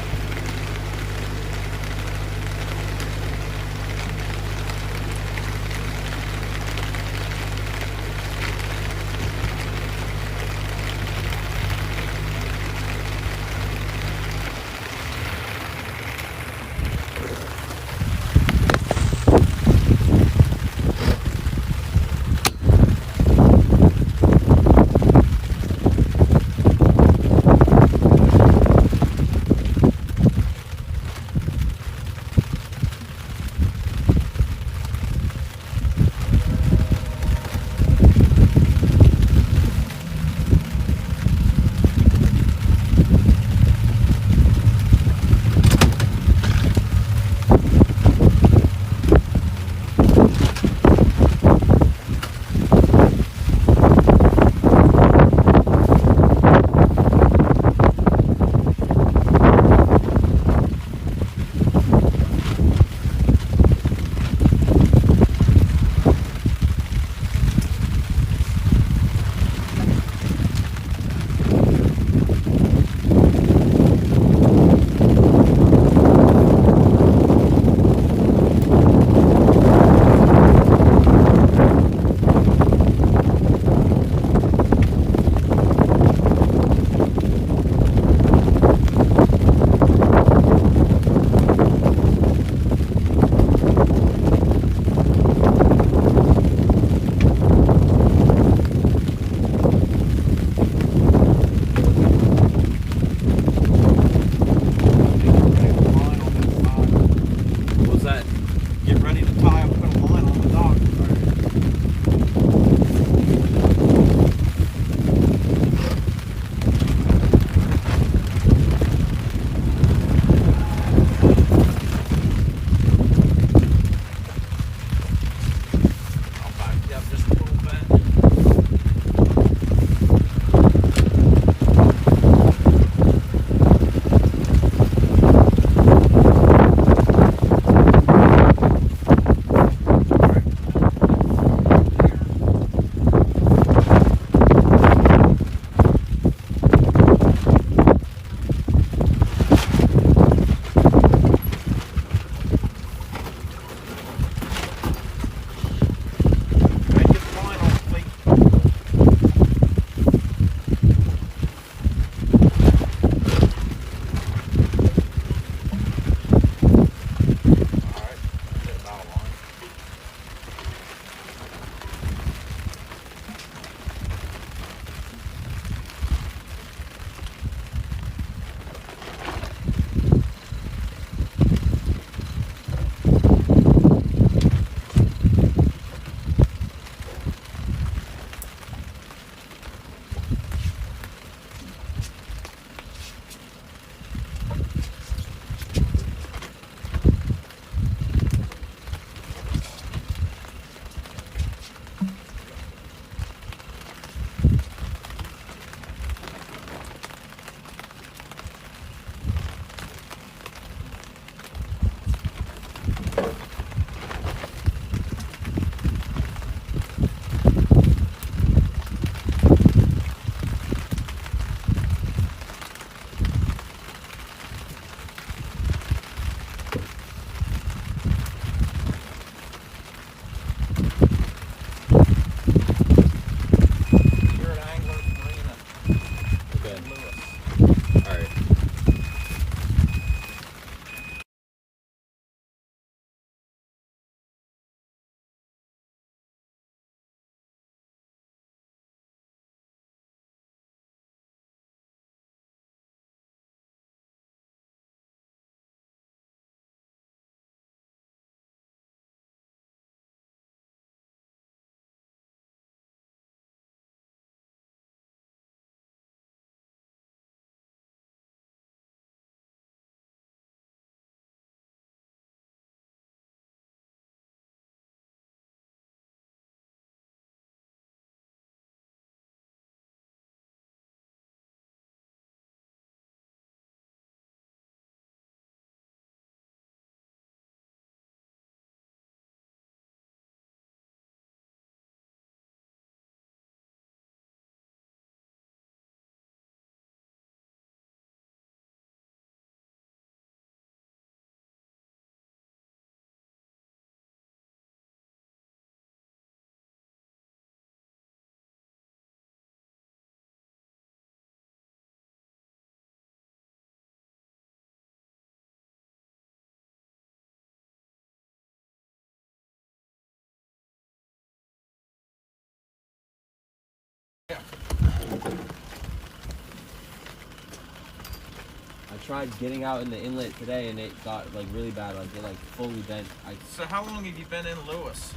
I tried getting out in the inlet today and it got like really bad. Like it like fully bent. So how long have you been in Lewis?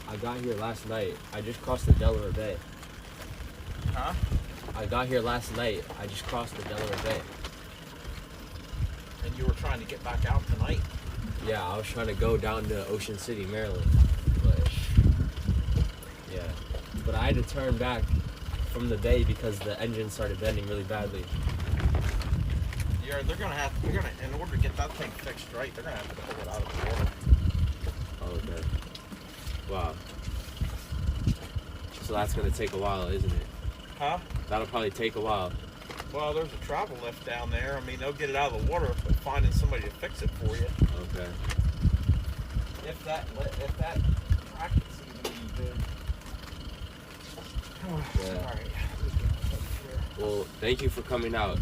I got here last night. I just crossed the Delaware Bay. Huh? I got here last night. I just crossed the Delaware Bay. And you were trying to get back out tonight? Yeah, I was trying to go down to Ocean City, Maryland. But yeah. But I had to turn back from the bay because the engine started bending really badly. Yeah, they're gonna in order to get that thing fixed right, they're gonna have to pull it out of the water. Oh, okay. Wow. So that's gonna take a while, isn't it? Huh? That'll probably take a while. Well, there's a travel lift down there. I mean, they'll get it out of the water, but finding somebody to fix it for you. Okay. If that track is even any good. Yeah. All right. Well, thank you for coming out.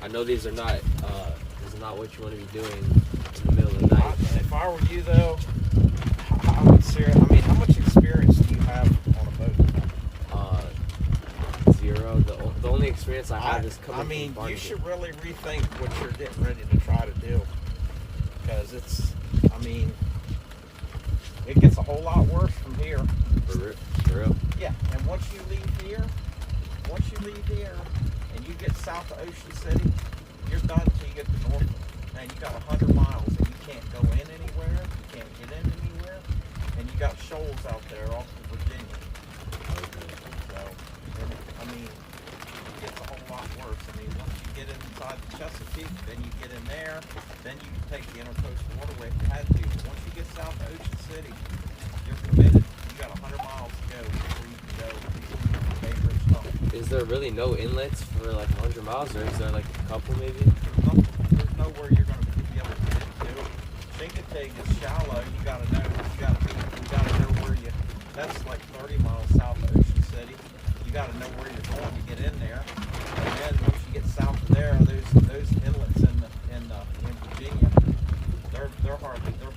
I know these are not what you want to be doing in the middle of the night. If I were you, though, I would seriously. I mean, how much experience do you have on a boat? 0. The only experience I have is coming. I mean, from you Barnegat. should really rethink what you're getting ready to try to do, because it's. I mean, it gets a whole lot worse from here. For real? Yeah, and once you leave here, and you get south of Ocean City, you're done until you get to Norfolk. And you got 100 miles, and you can't go in anywhere, you can't get in anywhere, and you got shoals out there off of Virginia. So, I mean, it gets a whole lot worse. I mean, once you get inside the Chesapeake, then you get in there, then you can take the Intercoastal Waterway if you had to. But once you get south of Ocean City, you're committed. You got 100 miles to go before you can go to the Bay Bridge Tunnel. Is there really no inlets for like 100 miles, or is there like a couple maybe? There's nowhere you're going to be able to get into. Chincoteague is shallow. You got to know where you. That's like 30 miles south of Ocean City. You got to know where you're going to get in there. And then once you get south of there, those inlets in Virginia, they're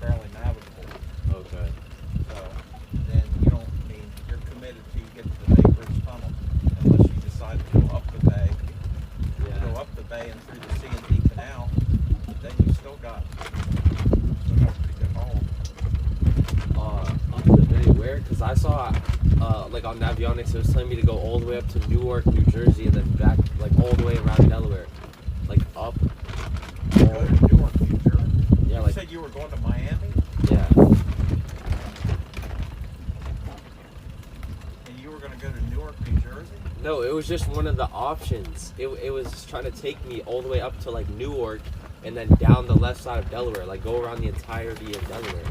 barely navigable. Okay. So then you don't mean you're committed till you get to the Bay Bridge Tunnel, unless you decide to go up the bay. Yeah. Go up the bay and through the C&D Canal, then you still got a pretty good haul. Up the bay where? Because I saw like on Navionics, it was telling me to go all the way up to Newark, New Jersey, and then back like all the way around Delaware, like up. Go to Newark, New Jersey. Yeah, You like said you were going to Miami, yeah. and you were going to go to Newark, New Jersey. No, it was just one of the options. It was just trying to take me all the way up to like Newark, and then down the left side of Delaware, like go around the entirety of Delaware.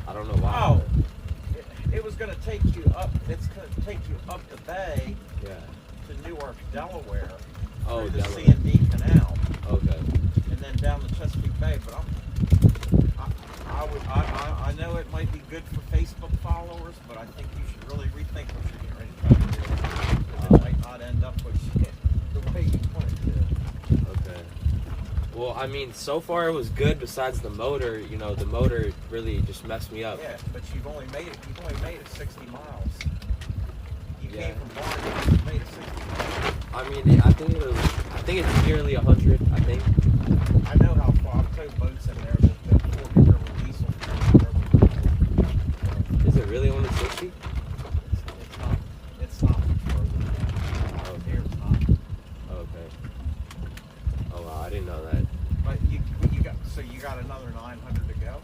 I don't know why. Oh, it was going to take you up. It's going to take you up the bay Yeah. to Newark, Delaware, Oh, through the Delaware. C&D Canal, Okay. and then down the Chesapeake Bay. But I know it might be good for Facebook followers, but I think you should really rethink what you're getting ready to try to do. 'Cause it might not end up the way you want it to. Okay. Well, I mean, so far it was good. Besides the motor, you know, the motor really just messed me up. Yeah, but you've only made it 60 miles. You Yeah. came from Barnegat, you made it 60 miles. I mean, I think it's nearly 100. I think. I know how far. I've towed boats in there that 40 river diesel. Is it really only 60? It's not further than that. Out here it's not. Okay. Oh wow, I didn't know that. But you got another 900 to go.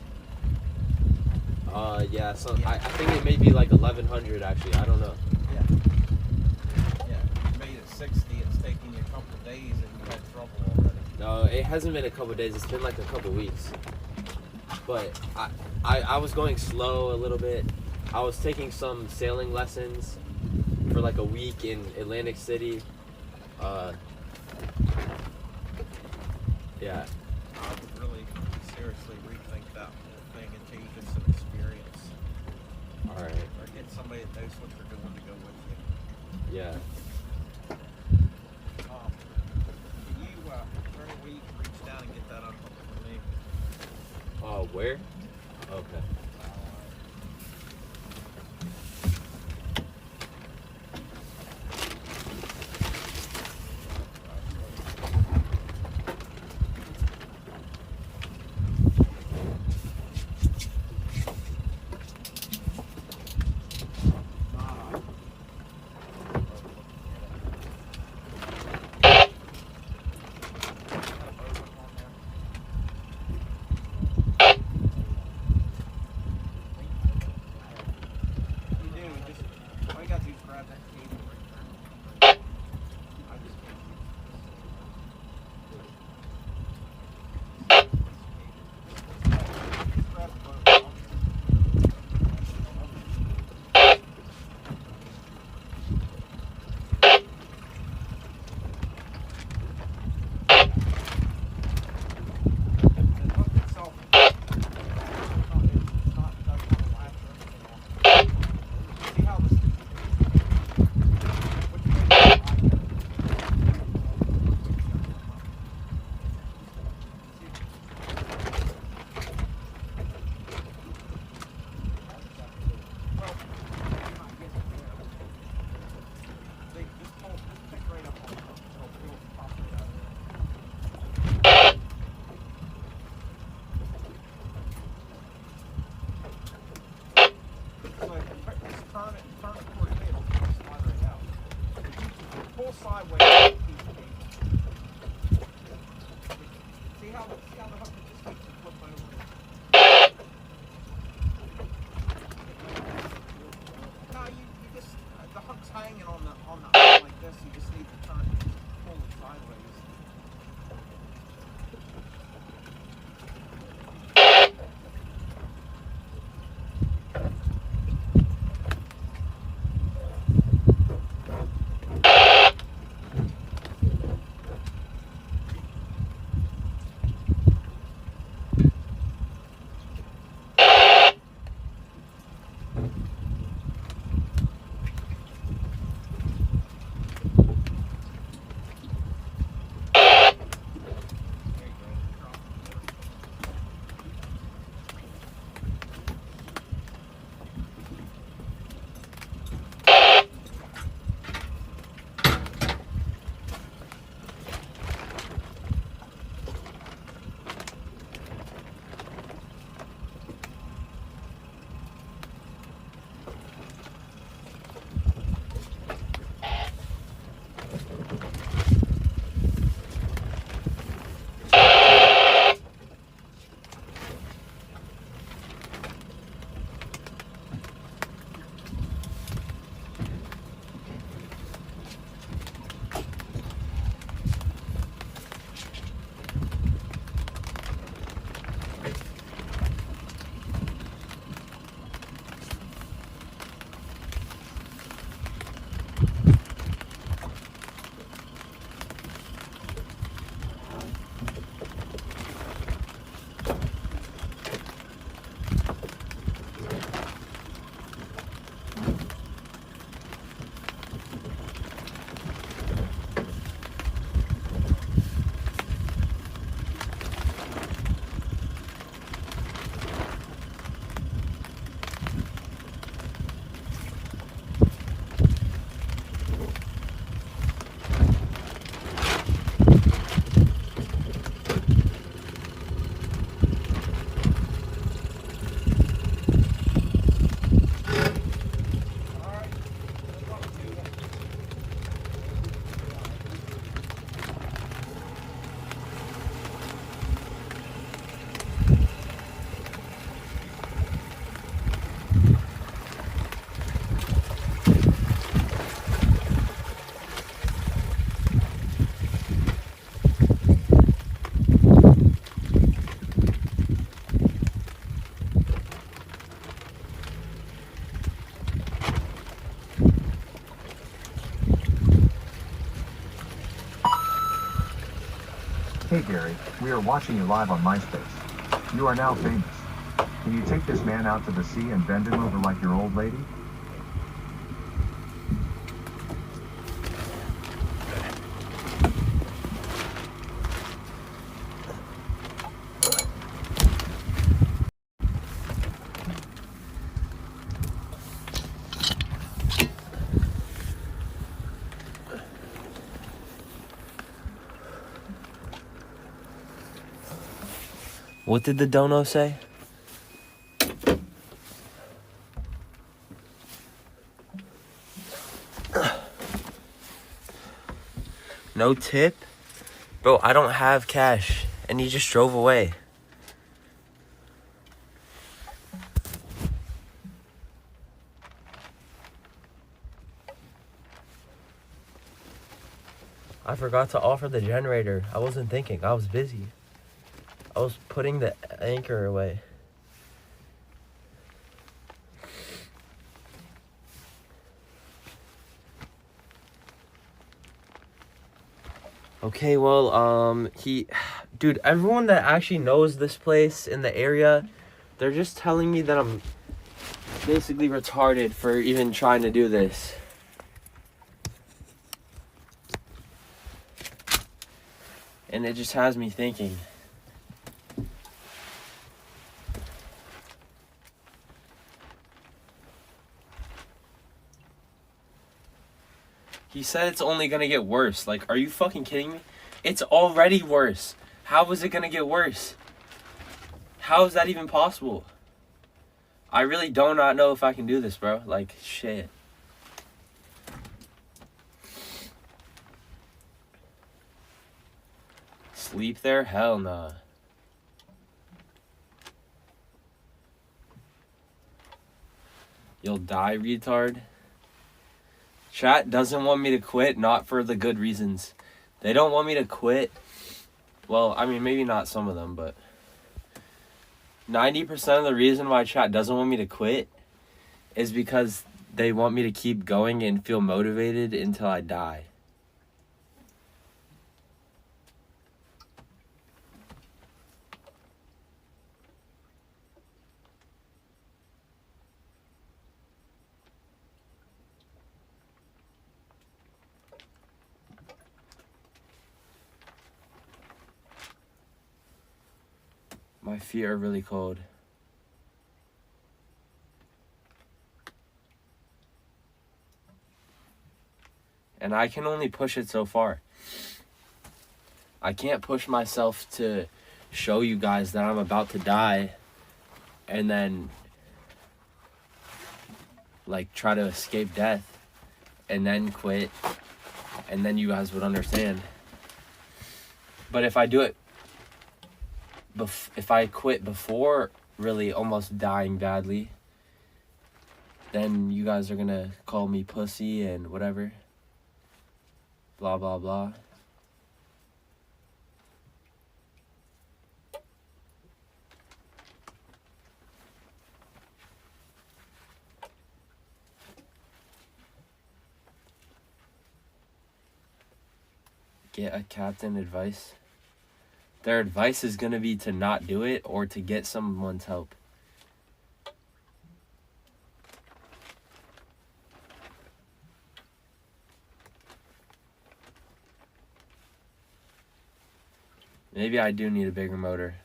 Yeah. So I think it may be like 1100 actually. I don't know. Yeah. Yeah. You made it 60. It's taking you a couple of days, and you had trouble already. No, it hasn't been a couple days. It's been like a couple weeks. But I was going slow a little bit. I was taking some sailing lessons for like a week in Atlantic City. Yeah. I would really seriously rethink that whole thing until you get some experience, All right. or get somebody that knows what they're doing to go with you. Yeah. Can you, during the week, reach down and get that unhooked for me? Where? Okay. See how the hooker just needs to flip over. No, you just the hook's hanging on the like this. You just need to turn it, pull it sideways. Hey Gary, we are watching you live on MySpace. You are now famous. Can you take this man out to the sea and bend him over like your old lady? What did the dono say? No tip? Bro, I don't have cash. And he just drove away. I forgot to offer the generator. I wasn't thinking. I was busy. I was putting the anchor away. Okay, well, dude, everyone that actually knows this place in the area, they're just telling me that I'm basically retarded for even trying to do this. And it just has me thinking. He said it's only gonna get worse. Like, are you fucking kidding me? It's already worse. How is it gonna get worse? How is that even possible? I really do not know if I can do this, bro. Like, shit. Sleep there? Hell nah. You'll die, retard. Chat doesn't want me to quit, not for the good reasons. They don't want me to quit. Well, I mean, maybe not some of them, but 90% of the reason why chat doesn't want me to quit is because they want me to keep going and feel motivated until I die. My feet are really cold. And I can only push it so far. I can't push myself to show you guys that I'm about to die and then like try to escape death and then quit and then you guys would understand. But if I do it if I quit before really almost dying badly, then you guys are gonna call me pussy and whatever. Blah, blah, blah. Get a captain advice. Their advice is going to be to not do it or to get someone's help. Maybe I do need a bigger motor.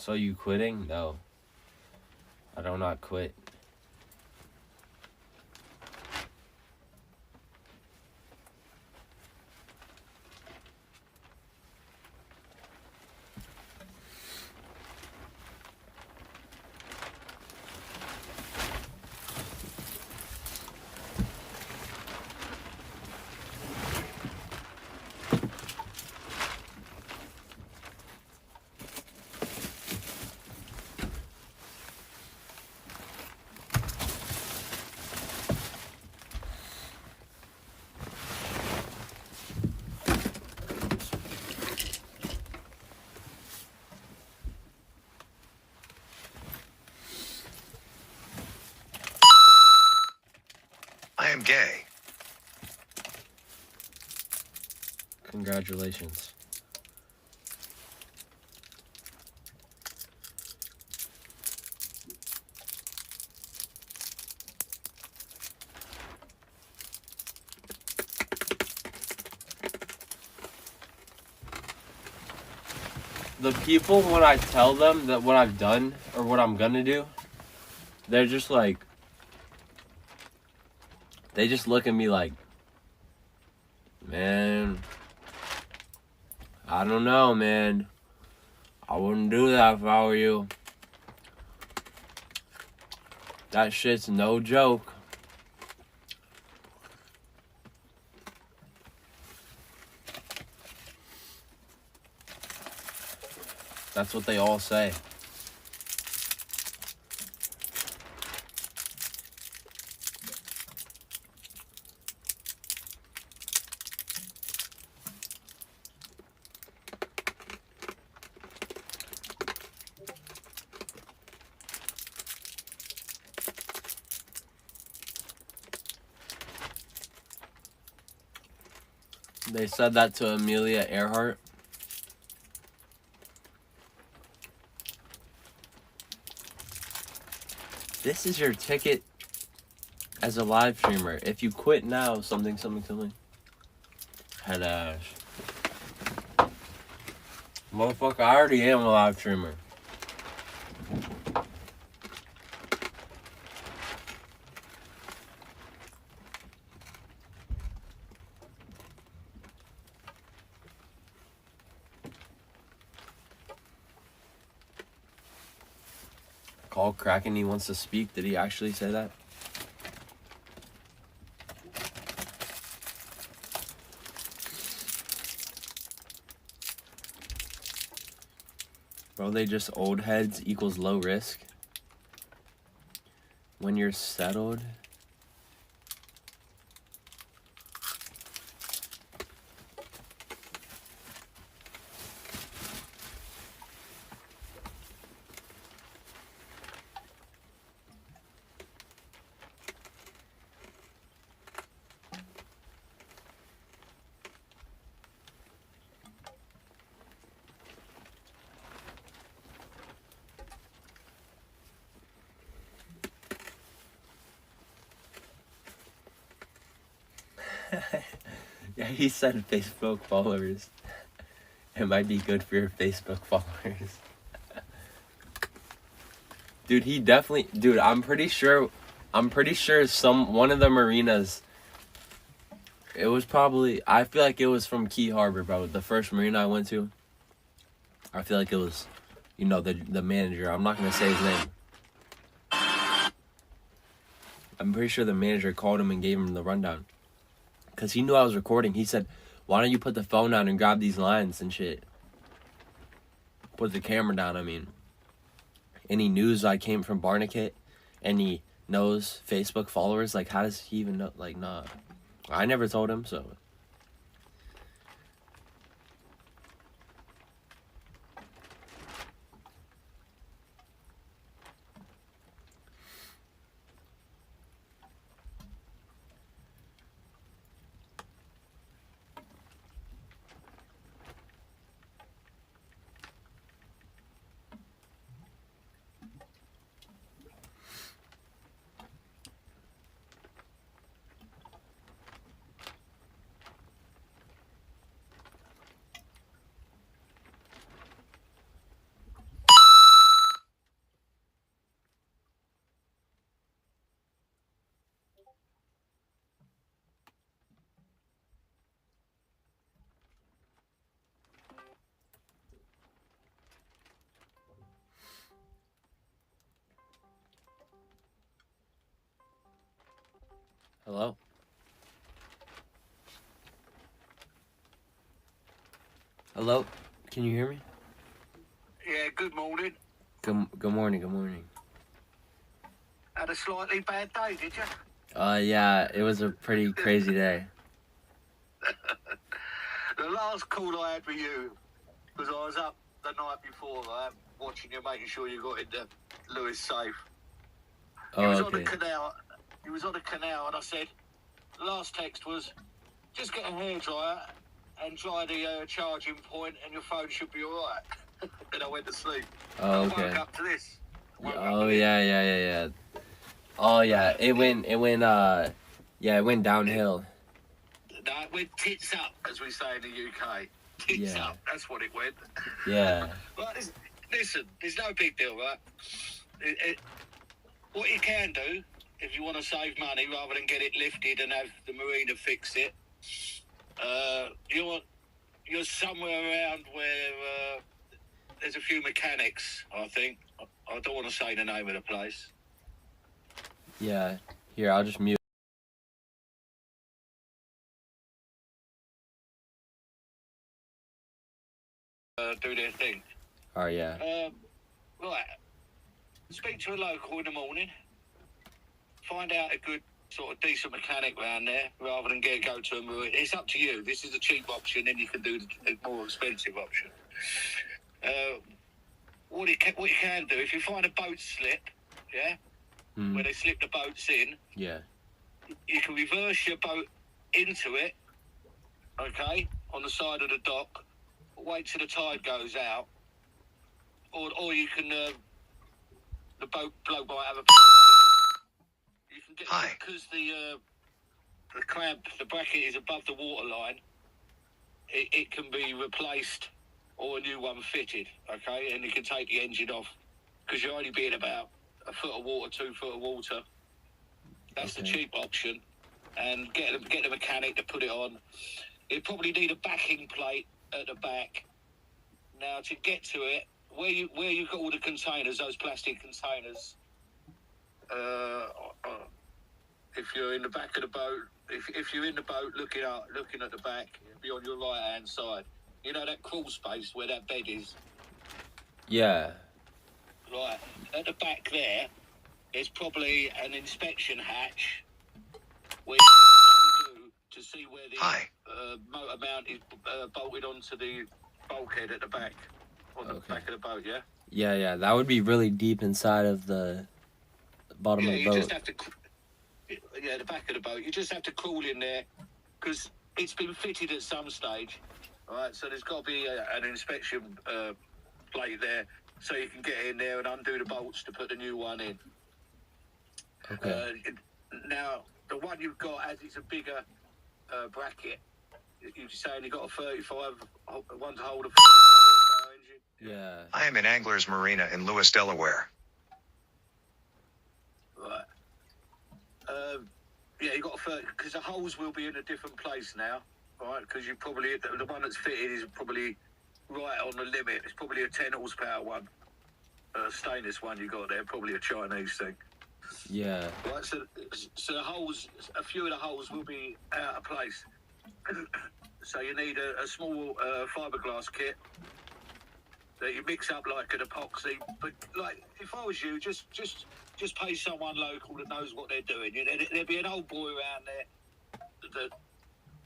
So you quitting? No. I do not quit. I am gay. Congratulations. The people, when I tell them that what I've done or what I'm gonna do, they're just like, they just look at me like, man, I don't know, man. I wouldn't do that if I were you. That shit's no joke. That's what they all say. They said that to Amelia Earhart. This is your ticket as a live streamer. If you quit now, something. Head ass. Motherfucker, I already am a live streamer. Call Kraken, he wants to speak. Did he actually say that? Bro, they just old heads equals low risk. When you're settled. Yeah, he said Facebook followers. It might be good for your Facebook followers. Dude, he definitely... Dude, I'm pretty sure one of the marinas... It was probably... I feel like it was from Key Harbor, bro. The first marina I went to. I feel like it was, you know, the manager. I'm not going to say his name. I'm pretty sure the manager called him and gave him the rundown. Because he knew I was recording. He said, why don't you put the phone down and grab these lines and shit? Put the camera down, I mean. And he knew I came from Barnegat. And he knows Facebook followers. Like, how does he even know? Like, nah. I never told him, so... Hello? Hello? Can you hear me? Yeah, good morning. Good morning, good morning. Had a slightly bad day, did you? Yeah, it was a pretty crazy day. The last call I had with you was I was up the night before, watching you, making sure you got into Lewis safe. Oh, He was okay. on the canal. He was on the canal, and I said, the last text was, just get a hairdryer and dry the charging point, and your phone should be all right. And I went to sleep. Oh, I okay. woke up to this. Oh, yeah. Oh, yeah, it went downhill. No, it went tits up, as we say in the UK. Tits Yeah. up, that's what it went. Yeah. But listen, there's no big deal, right? What you can do, if you want to save money rather than get it lifted and have the marina fix it, you're somewhere around where there's a few mechanics, I think. I don't want to say the name of the place. Yeah. Here, I'll just mute. Do their thing. Oh, yeah. Right. Speak to a local in the morning. Find out a good sort of decent mechanic round there rather than go to a marina. It's up to you. This is a cheap option, then you can do the more expensive option. What you can do, if you find a boat slip, yeah, where they slip the boats in, Yeah. you can reverse your boat into it, okay, on the side of the dock, wait till the tide goes out, or you can, the boat bloke might have a pair of waders. You can get, because the bracket is above the water line, it can be replaced or a new one fitted, okay, and you can take the engine off, because you're only being about a foot of water, 2 foot of water. That's the cheap option, and get the mechanic to put it on. You probably need a backing plate at the back. Now, to get to it, where you've got all the containers, those plastic containers, if you're in the back of the boat, if you're in the boat looking at the back, it'll be on your right hand side. You know that crawl space where that bed is? Yeah. Right. At the back there, there's probably an inspection hatch where you can undo to see where the motor mount is bolted onto the bulkhead at the back, on the back of the boat, yeah? Yeah, that would be really deep inside of the bottom of the boat. You just have to, the back of the boat. You just have to crawl in there, because it's been fitted at some stage, right? So there's got to be an inspection plate there, so you can get in there and undo the bolts to put the new one in. Okay. Now, the one you've got, as it's a bigger bracket, you're saying you've got a 35, one to hold a 35 horsepower engine? Yeah. I am in Anglers Marina in Lewis, Delaware. Right. You got a 30, because the holes will be in a different place now, right? Because you probably, the one that's fitted is probably right on the limit. It's probably a 10 horsepower one. Stainless one you got there, probably a Chinese thing. Yeah. Right, so the holes, a few of the holes will be out of place. So you need a small fiberglass kit that you mix up like an epoxy. But like, if I was you, just pay someone local that knows what they're doing. There'd be an old boy around there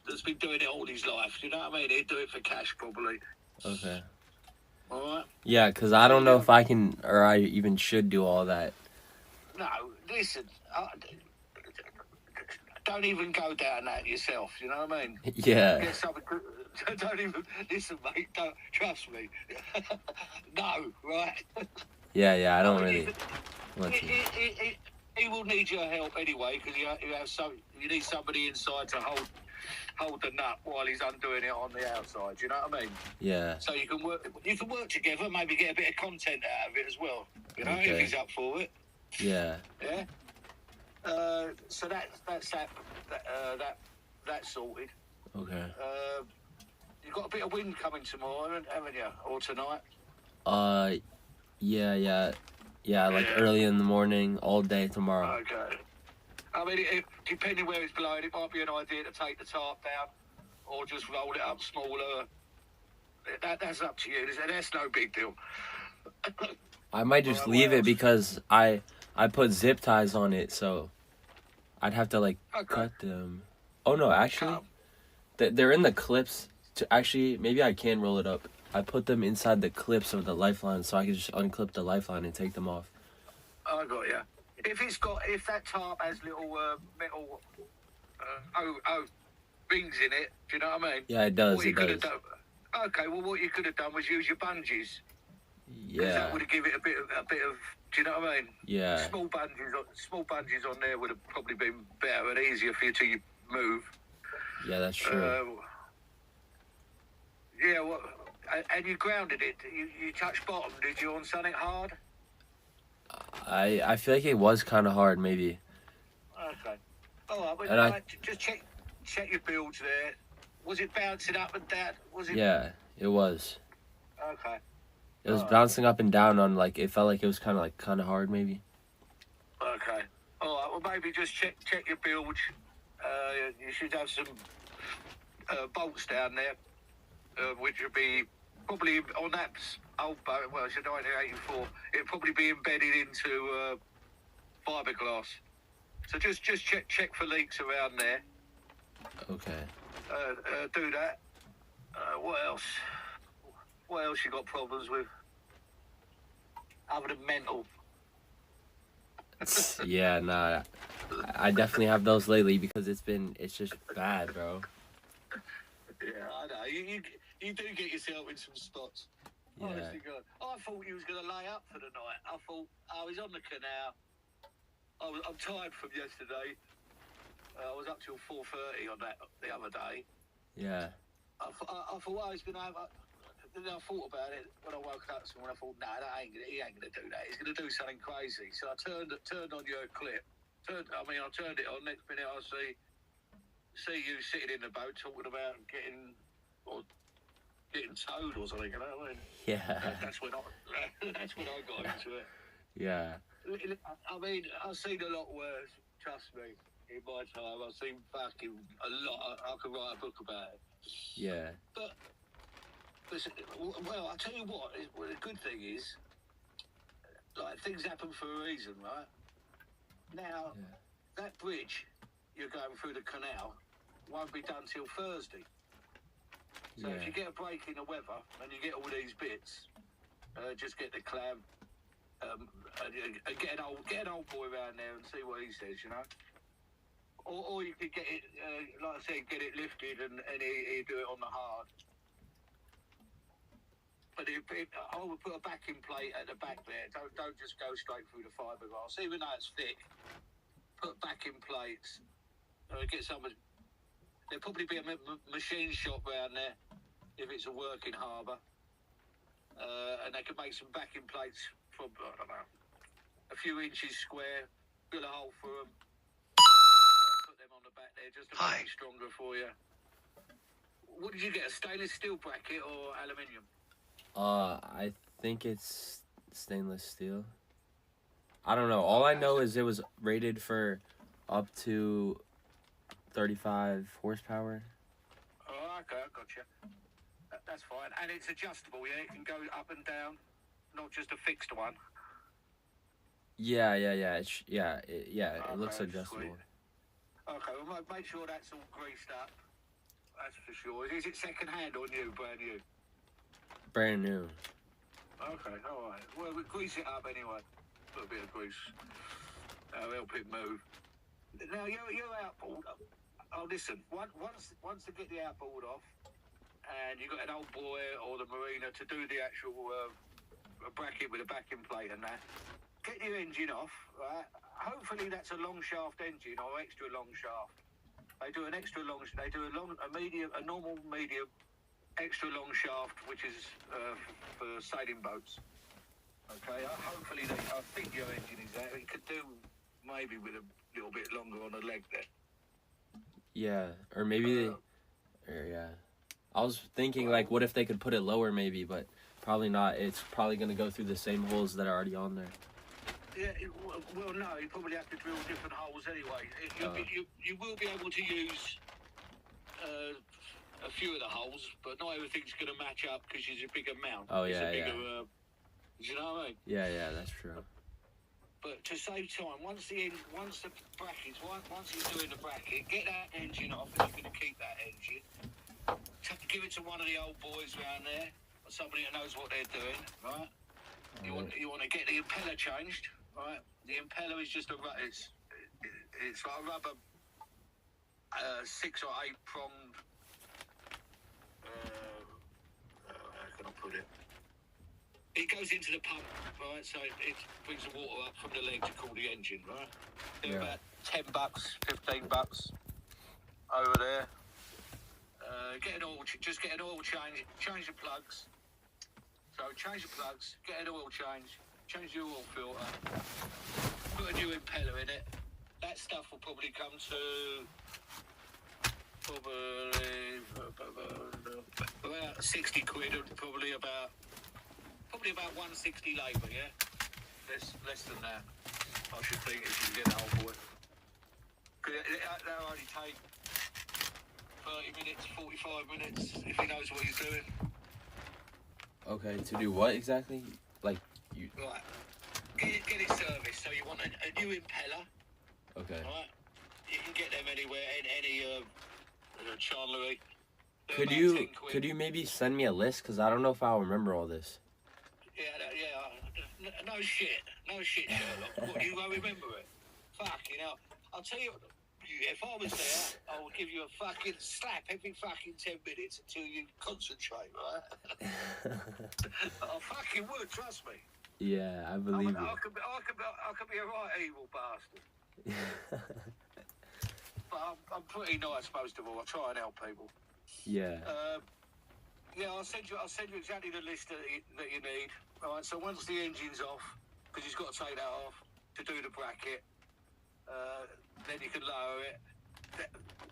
that's been doing it all his life. You know what I mean? He'd do it for cash probably. Okay. All right. Yeah, because I don't know if I can, or I even should do all that. No, listen. Don't even go down that yourself. You know what I mean? Yeah. Get something. Don't even listen, mate. Don't trust me. No, right? Yeah. I don't really want to. He will need your help anyway, because you need somebody inside to hold the nut while he's undoing it on the outside. You know what I mean? Yeah. So you can work together, maybe get a bit of content out of it as well. You know, if he's up for it. Yeah. Yeah. So that's sorted. Okay. You've got a bit of wind coming tomorrow, haven't you? Or tonight? Yeah, like early in the morning, all day tomorrow. Okay. I mean, depending where it's blowing, it might be an idea to take the tarp down, or just roll it up smaller. That's up to you. That's no big deal. I might just leave it because I put zip ties on it, so I'd have to cut them. Oh no, actually, they're in the clips. Actually, maybe I can roll it up. I put them inside the clips of the lifeline, so I can just unclip the lifeline and take them off. I got you. If that tarp has little metal rings in it, do you know what I mean? Yeah, it does. It does. Okay, well, what you could have done was use your bungees. Yeah. That would have given it a bit of. Do you know what I mean? Yeah. Small bungees on there would have probably been better and easier for you to move. Yeah, that's true. Yeah, well, and you grounded it. You touched bottom, did you, on something hard? I feel like it was kind of hard, maybe. Okay. All right, And just check your bilge there. Was it bouncing up and down? Was it? Yeah, it was. Okay. It was bouncing up and down on it felt like it was kind of hard, maybe. Okay. All right. Well, maybe just check your bilge. You should have some bolts down there, which would be probably on that old boat. Well, it's a 1984. It'd probably be embedded into fiberglass. So just check for leaks around there. Okay. Do that. What else? What else you got problems with? Other than mental. Yeah, nah. I definitely have those lately because it's just bad, bro. Yeah, I know. You do get yourself in some spots. Yeah. Honestly, God. I thought you was going to lay up for the night. I thought, he's on the canal. I'm tired from yesterday. I was up till 4:30 on that the other day. Yeah. I thought, he's going to have... Then I thought about it when I woke up this morning. I thought, he ain't gonna do that. He's gonna do something crazy. So I turned on your clip. I turned it on. Next minute, I see you sitting in the boat talking about getting towed or something. You know what I mean? Yeah. That's when I got into it. Yeah. I mean, I've seen a lot worse. Trust me. In my time, I've seen fucking a lot. I could write a book about it. Yeah. But Listen, well, I'll tell you what, the good thing is, like, things happen for a reason, right? Now, that bridge you're going through the canal won't be done till Thursday. So if you get a break in the weather and you get all these bits, just get the clam, and get an old boy around there and see what he says, you know. Or you could get it, like I said, get it lifted and he do it on the hard. But I would put a backing plate at the back there. Don't just go straight through the fiberglass, even though it's thick. Put backing plates. Get someone. There'll probably be a machine shop around there if it's a working harbour, and they can make some backing plates from, I don't know, a few inches square, drill a hole through them, put them on the back there just to make it stronger for you. What did you get? A stainless steel bracket or aluminium? I think it's stainless steel. I don't know. All I know is it was rated for up to 35 horsepower. Oh, okay, I gotcha. That's fine. And it's adjustable, yeah? It can go up and down, not just a fixed one. Yeah. It looks adjustable. Sweet. Okay, well, make sure that's all greased up. That's for sure. Is it second hand or new, brand new? Brand new. Okay, all right. Well, we grease it up anyway. Put a bit of grease. Help it move. Now, your outboard. Oh, listen. Once they get the outboard off, and you've got an old boy or the marina to do the actual bracket with a backing plate and that, get your engine off, right? Hopefully that's a long shaft engine or extra long shaft. They do an extra long. They do a normal medium, extra long shaft, which is for sailing boats. Okay. Hopefully, I think your engine is there. It could do maybe with a little bit longer on the leg there. Yeah, or maybe I was thinking, like, what if they could put it lower maybe, but probably not. It's probably going to go through the same holes that are already on there. Yeah, well, no, you probably have to drill different holes anyway. You will be able to use a few of the holes, but not everything's going to match up because it's a bigger mount. Oh, it's yeah, a bigger, do you know what I mean? Yeah, that's true. But to save time, once the brackets, once you're doing the bracket, get that engine off, and you're going to keep that engine. Give it to one of the old boys around there, or somebody that knows what they're doing, right? You want to get the impeller changed, right? The impeller is just it's like a rubber 6 or 8 pronged. How can I put it? It goes into the pump, right? So it brings the water up from the leg to cool the engine, right? They're about $10, $15 over there. Just get an oil change. Change the plugs. So change the plugs. Get an oil change. Change the oil filter. Put a new impeller in it. That stuff will probably come to about 60 quid. Probably about 160 labour. Yeah, less than that. I should think if you get an old boy. They'll only take 30 minutes, 45 minutes, if he knows what he's doing. Okay, to do what exactly? Like, you... Right. Get it serviced. So you want a new impeller. Okay. Right. You can get them anywhere, in any chandlery. Could you maybe send me a list? Because I don't know if I'll remember all this. Yeah. No shit, Sherlock. What, you won't remember it? Fuck, I'll tell you, if I was there, I would give you a fucking slap every fucking 10 minutes until you concentrate, right? I fucking would, trust me. Yeah, I believe you. I could be a right evil bastard. But I'm pretty nice most of all. I try and help people. Yeah. I'll send you exactly the list that you need. All right. So once the engine's off, because he's got to take that off to do the bracket, then you can lower it.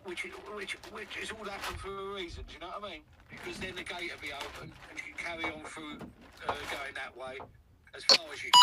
Which is all happened for a reason. Do you know what I mean? Because then the gate will be open and you can carry on through going that way as far as you can.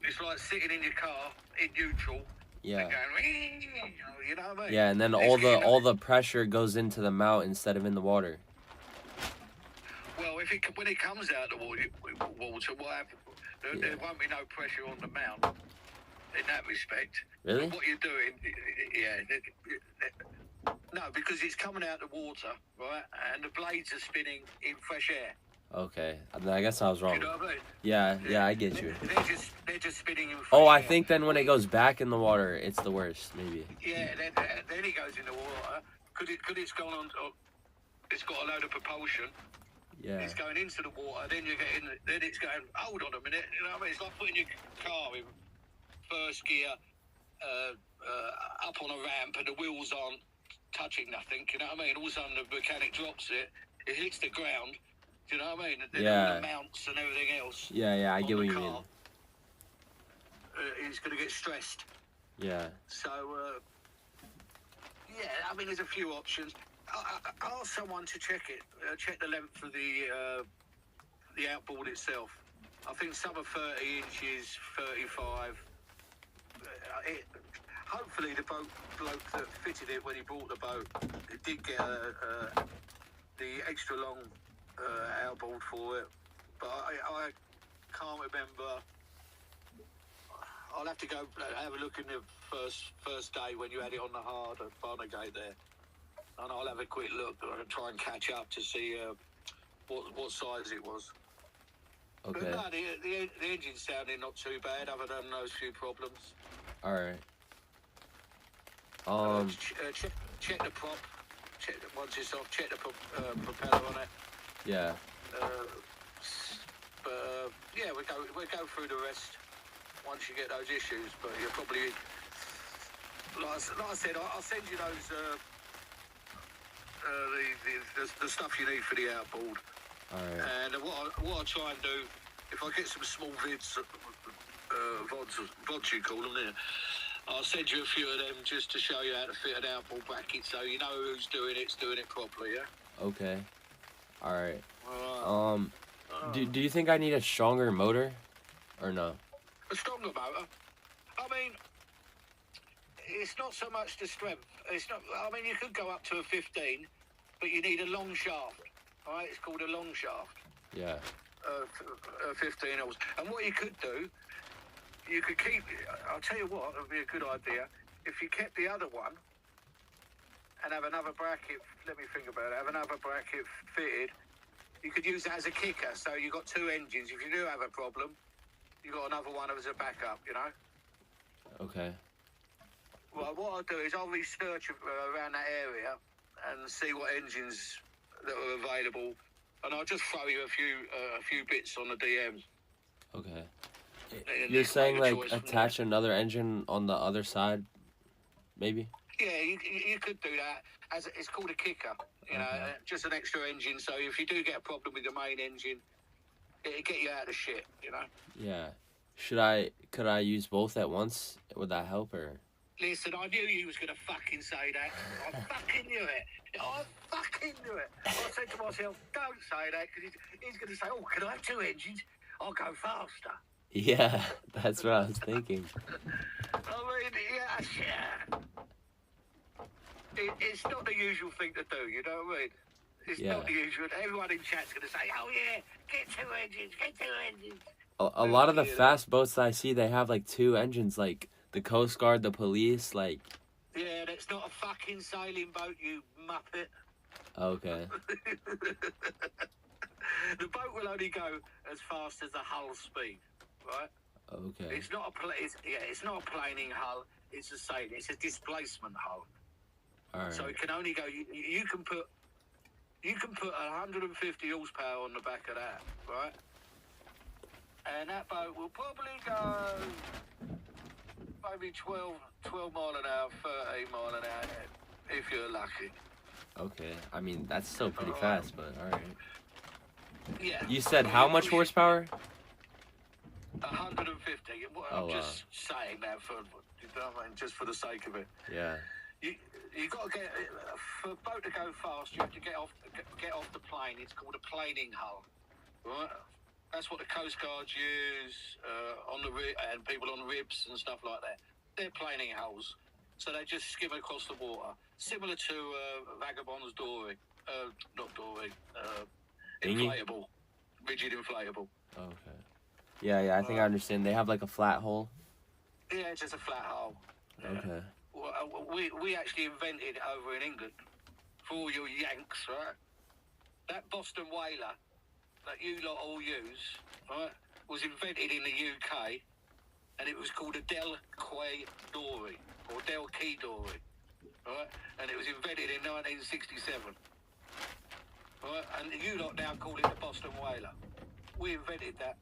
it's like sitting in your car in neutral. Yeah. And going, you know what I mean? Yeah, and then all the pressure goes into the mount instead of in the water. Well, when it comes out the water, what happens? There won't be no pressure on the mount in that respect. Really? But what you're doing, no, because it's coming out the water, right? And the blades are spinning in fresh air. Okay, I guess I was wrong. You know what I mean? Yeah, I get you. They're just spinning in fresh Oh, I air. think then when it goes back in the water, it's the worst, maybe. Yeah, then it goes in the water. Could it's gone on? It's got a load of propulsion. Yeah. It's going into the water. Then it's going. Hold on a minute. You know what I mean? It's like putting your car in first gear up on a ramp, and the wheels aren't touching nothing. You know what I mean? All of a sudden, the mechanic drops it. It hits the ground. Do you know what I mean? And then all the mounts and everything else. Yeah, I get what you mean. He's going to get stressed. Yeah. So, yeah, I mean, there's a few options. Ask someone to check it. Check the length of the outboard itself. I think some are 30 inches, 35. Hopefully, the bloke that fitted it when he bought the boat did get the extra long outboard for it. But I can't remember. I'll have to go have a look in the first day when you had it on the hard at Barnegate there. And I'll have a quick look and try and catch up to see what size it was. Okay. But no, the engine's sounding not too bad, other than those few problems. All right. Check the prop. Once it's off, check the propeller on it. Yeah. Yeah, we go through the rest once you get those issues. But you're probably, like I said, I'll send you those. The stuff you need for the outboard. Alright. And what I'll try and do, if I get some small vids, Vods you call them there, I'll send you a few of them just to show you how to fit an outboard bracket so you know who's doing it properly, yeah? Okay. Alright. Do you think I need a stronger motor? Or no? A stronger motor? I mean, it's not so much the strength. It's not. I mean, you could go up to a 15, but you need a long shaft. All right, it's called a long shaft. Yeah. 15 holes. And what you could do, you could keep. I'll tell you what, it would be a good idea if you kept the other one and have another bracket. Let me think about it. Have another bracket fitted. You could use that as a kicker. So you've got two engines. If you do have a problem, you've got another one as a backup. You know. Okay. Well, what I'll do is I'll research around that area and see what engines that are available, and I'll just throw you a few bits on the DMs. Okay. And You're make saying a like choice from attach another engine on the other side, maybe? there. Yeah, you could do that. It's called a kicker. You know, just an extra engine. So if you do get a problem with the main engine, it'll get you out of shit. You know. Yeah. Could I use both at once? Would that help or? Listen, I knew you was going to fucking say that. I fucking knew it. I fucking knew it. I said to myself, don't say that, because he's going to say, oh, can I have two engines? I'll go faster. Yeah, that's what I was thinking. I mean, yeah. It's not the usual thing to do, you know what I mean? It's not the usual. Everyone in chat's going to say, oh, yeah, get two engines. A lot of the fast boats that I see, they have like two engines, like the Coast Guard, the police, like... Yeah, that's not a fucking sailing boat, you muppet. Okay. The boat will only go as fast as the hull speed, right? Okay. It's not it's not a planing hull. It's a sailing. It's a displacement hull. All right. So it can only go. You can put 150 horsepower on the back of that, right? And that boat will probably go maybe 12 mile an hour, 13 mile an hour, if you're lucky. Okay. I mean, that's still pretty fast, but all right. Yeah. You said how much horsepower? 150. I'm just saying that for, you know what I mean, just for the sake of it. Yeah. You got to get, for a boat to go fast, you have to get off the plane. It's called a planing hull, right? That's what the Coast Guards use on the and people on ribs and stuff like that. They're planing holes, so they just skim across the water, similar to Vagabond's dory. Not dory. Inflatable, rigid inflatable. Okay. Yeah, I think I understand. They have like a flat hole. Yeah, it's just a flat hole. Yeah. Okay. Well, we actually invented it over in England for all your Yanks, right? That Boston whaler that you lot all use, right, was invented in the UK, and it was called a Del Quay dory, or Del Quay dory, right? And it was invented in 1967, right? And you lot now call it the Boston whaler. We invented that,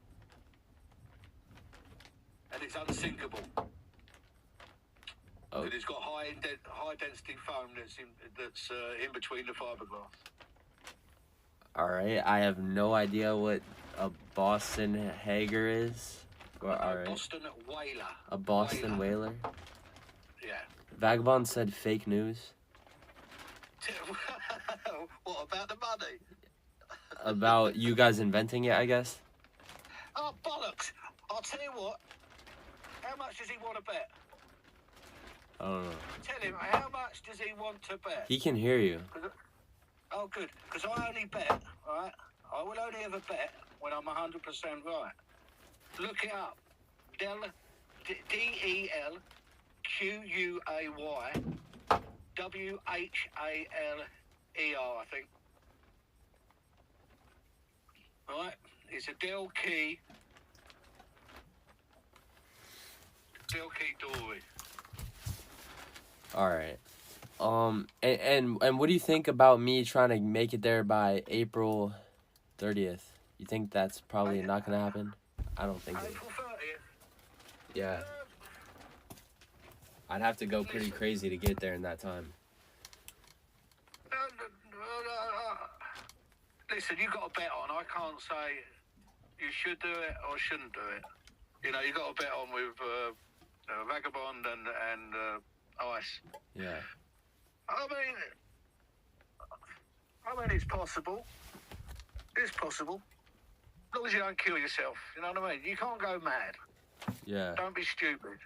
and it's unsinkable. Oh. It's got high density foam that's in between the fiberglass. All right. I have no idea what a Boston Hager is. All right. Boston whaler. A Boston whaler. Yeah. Vagabond said fake news. What about the money? About you guys inventing it, I guess. Oh, bollocks. I'll tell you what. How much does he want to bet? I don't know. Tell him, how much does he want to bet? He can hear you. Oh, good. Because I only bet, right? I will only ever bet when I'm 100% right. Look it up. DELQUAY WHALER, I think. Right? It's a Del Quay dory. All right. And what do you think about me trying to make it there by April 30th? You think that's probably not gonna happen? I don't think. April 30th. Yeah. I'd have to go pretty crazy to get there in that time. Listen, you got to bet on. I can't say you should do it or shouldn't do it. You know, you got to bet on with Vagabond and Ice. Yeah. I mean, it's possible. It's possible. As long as you don't kill yourself. You know what I mean? You can't go mad. Yeah. Don't be stupid.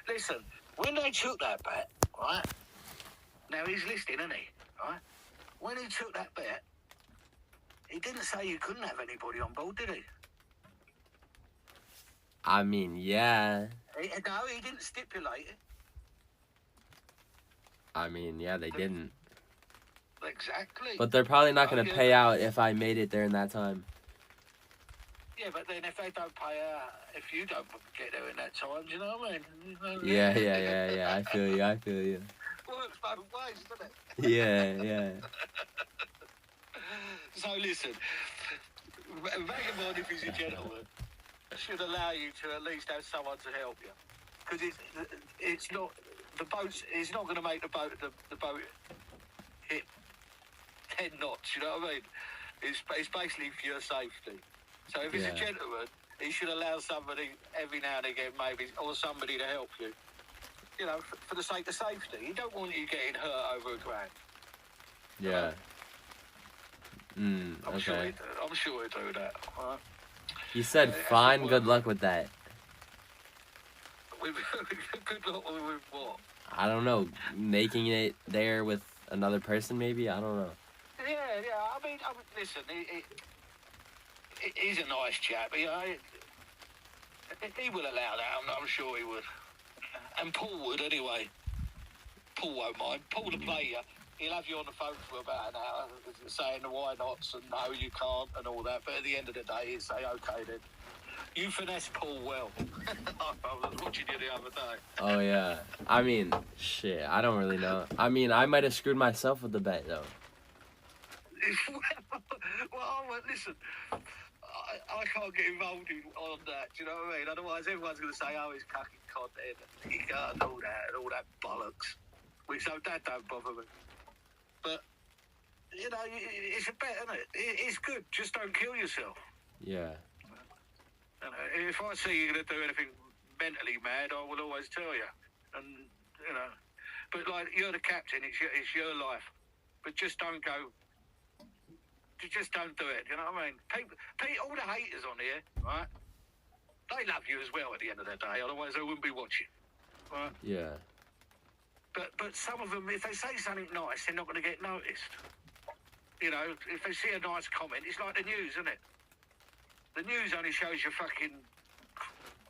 Listen, when they took that bet, right? Now he's listening, isn't he? Right? When he took that bet, he didn't say you couldn't have anybody on board, did he? I mean, yeah. No, he didn't stipulate it. I mean, yeah, they didn't. Exactly. But they're probably not going to pay out if I made it there in that time. Yeah, but then if they don't pay out, if you don't get there in that time, do you know what I mean? Yeah. I feel you. Works both ways, doesn't it? Yeah. So listen, Vagabond, if he's a gentleman, should allow you to at least have someone to help you. Because it's not, the boat's, it's not going to make the boat hit 10 knots, you know what I mean? It's basically for your safety. So if he's a gentleman, he should allow somebody every now and again, maybe, or somebody to help you. You know, for the sake of safety. He don't want you getting hurt over a grand. Yeah. I'm Okay. sure he'd do that. Right? He said, fine, good luck with that. Good luck with what? I don't know. Making it there with another person, maybe? I don't know. Yeah. I mean listen, he's a nice chap. He will allow that. I'm sure he would. And Paul would anyway. Paul won't mind. Paul the player, he'll have you on the phone for about an hour saying the why nots and no, you can't and all that. But at the end of the day, he'll say, okay then. You finesse Paul well. I was watching you the other day. Oh, yeah. I mean, shit, I don't really know. I mean, I might have screwed myself with the bet, though. Well, listen, I can't get involved on that, do you know what I mean? Otherwise, everyone's going to say, oh, he's cucking content, he can't, and all that bollocks. Which that don't bother me. But, you know, it's a bet, isn't it? It's good, just don't kill yourself. Yeah. And if I see you're going to do anything mentally mad, I will always tell you. And, you know, but like, you're the captain, it's your life. But just don't go just don't do it. You know what I mean? People, all the haters on here, right? They love you as well at the end of the day. Otherwise, they wouldn't be watching. Right? Yeah. But some of them, if they say something nice, they're not going to get noticed. You know, if they see a nice comment, it's like the news, isn't it? The news only shows you fucking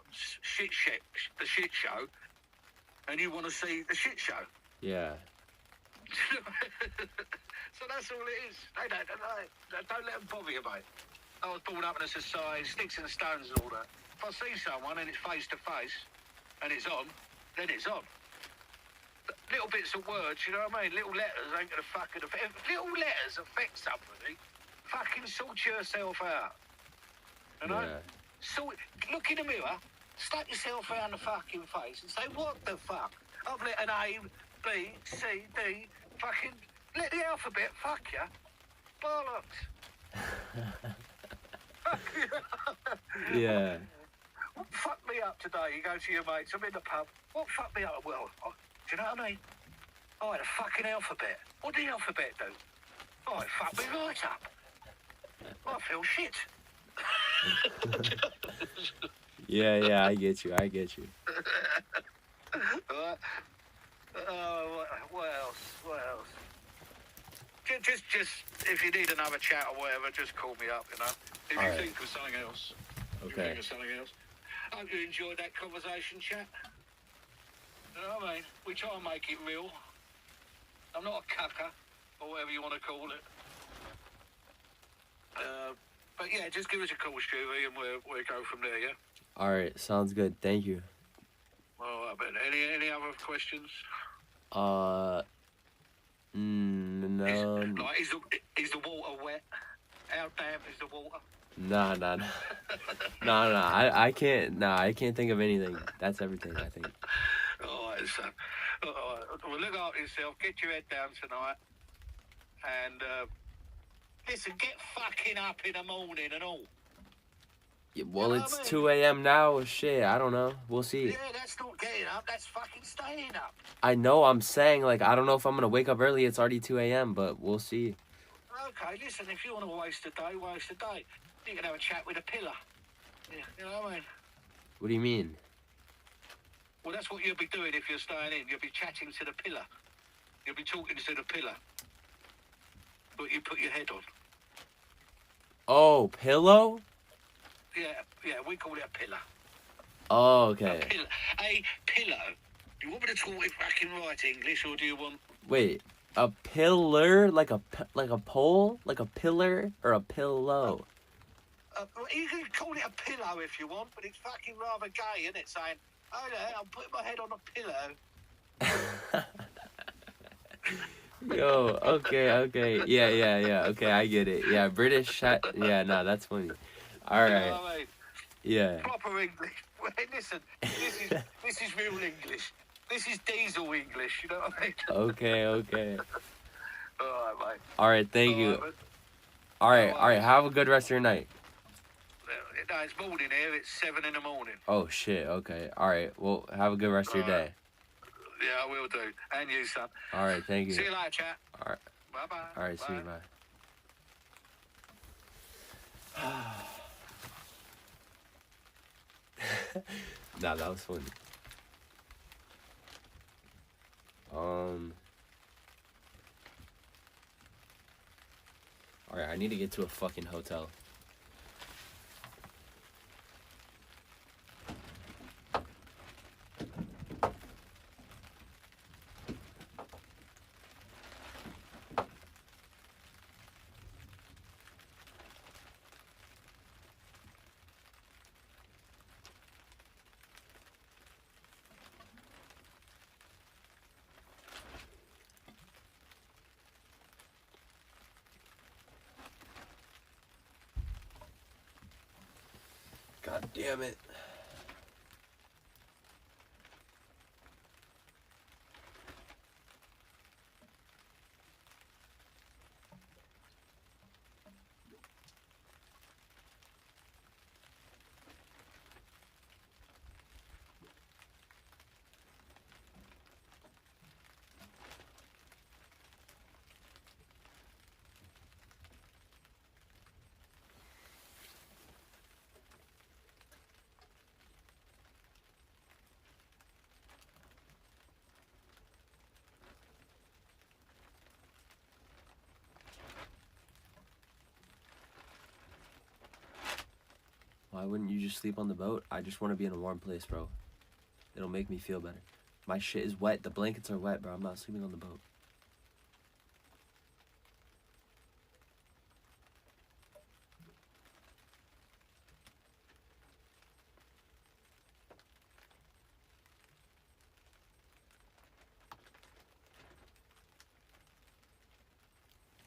the shit show, and you want to see the shit show. Yeah. So that's all it is. They don't let them bother you, mate. I was brought up in a society, sticks and stones and all that. If I see someone and it's face to face, and it's on, then it's on. Little bits of words, you know what I mean? Little letters ain't gonna fucking affect. If little letters affect somebody, fucking sort yourself out. You know? Yeah. Look in the mirror, slap yourself around the fucking face and say, what the fuck? I've let an A, B, C, D, fucking, let the alphabet fuck ya. Bollocks. Yeah. What fucked me up today? You go to your mates, I'm in the pub. What fucked me up? Well, do you know what I mean? I had a fucking alphabet. What did the alphabet do? Oh, it fucked me right up. I feel shit. Yeah, I get you. Right. What else? Just, if you need another chat or whatever, just call me up, you know. If you Alright. think of something else. Okay. I hope you enjoyed that conversation, chat. You know what I mean? We try and make it real. I'm not a cucker, or whatever you want to call it. But yeah, just give us a call, Shoovy, and we'll go from there, yeah? Alright, sounds good. Thank you. All right, Ben. Any other questions? No. Is the water wet? How damp is the water? Nah. I can't think of anything. That's everything, I think. All right, son. All right. Well, look after yourself. Get your head down tonight. And, listen, get fucking up in the morning and all. Yeah, well, You know it's what I mean? 2 a.m. now. Shit, I don't know. We'll see. Yeah, that's not getting up. That's fucking staying up. I know, I'm saying, like, I don't know if I'm gonna wake up early. It's already 2 a.m., but we'll see. Okay, listen, if you want to waste a day, waste a day. You can have a chat with a pillar. Yeah, you know what I mean? What do you mean? Well, that's what you'll be doing if you're staying in. You'll be chatting to the pillar. You'll be talking to the pillar. But you put your head on. Oh, pillow? Yeah, we call it a pillar. Oh, okay. A pillow. Do you want me to talk with fucking right English, or do you want... Wait, a pillar? Like a pole? Like a pillar? Or a pillow? You can call it a pillow if you want, but it's fucking rather gay, isn't it? Saying, oh yeah, I'm putting my head on a pillow. Yo, okay. Yeah. Okay, I get it. Yeah, British. Yeah, no, that's funny. All right. You know what I mean? Yeah. Proper English. Well, listen, this is real English. This is diesel English, you know what I mean? Okay. All right, mate. All right, thank you. Mate. All right. Have a good rest of your night. No, it's morning here. It's 7 in the morning. Oh, shit. Okay. All right. Well, have a good rest of your day. Yeah, I will do. And you, son. All right. Thank you. See you later, chat. All right. Bye-bye. All right. See you. Bye. Nah, that was funny. Alright, I need to get to a fucking hotel. God damn it. Why wouldn't you just sleep on the boat? I just want to be in a warm place, bro. It'll make me feel better. My shit is wet. The blankets are wet, bro. I'm not sleeping on the boat.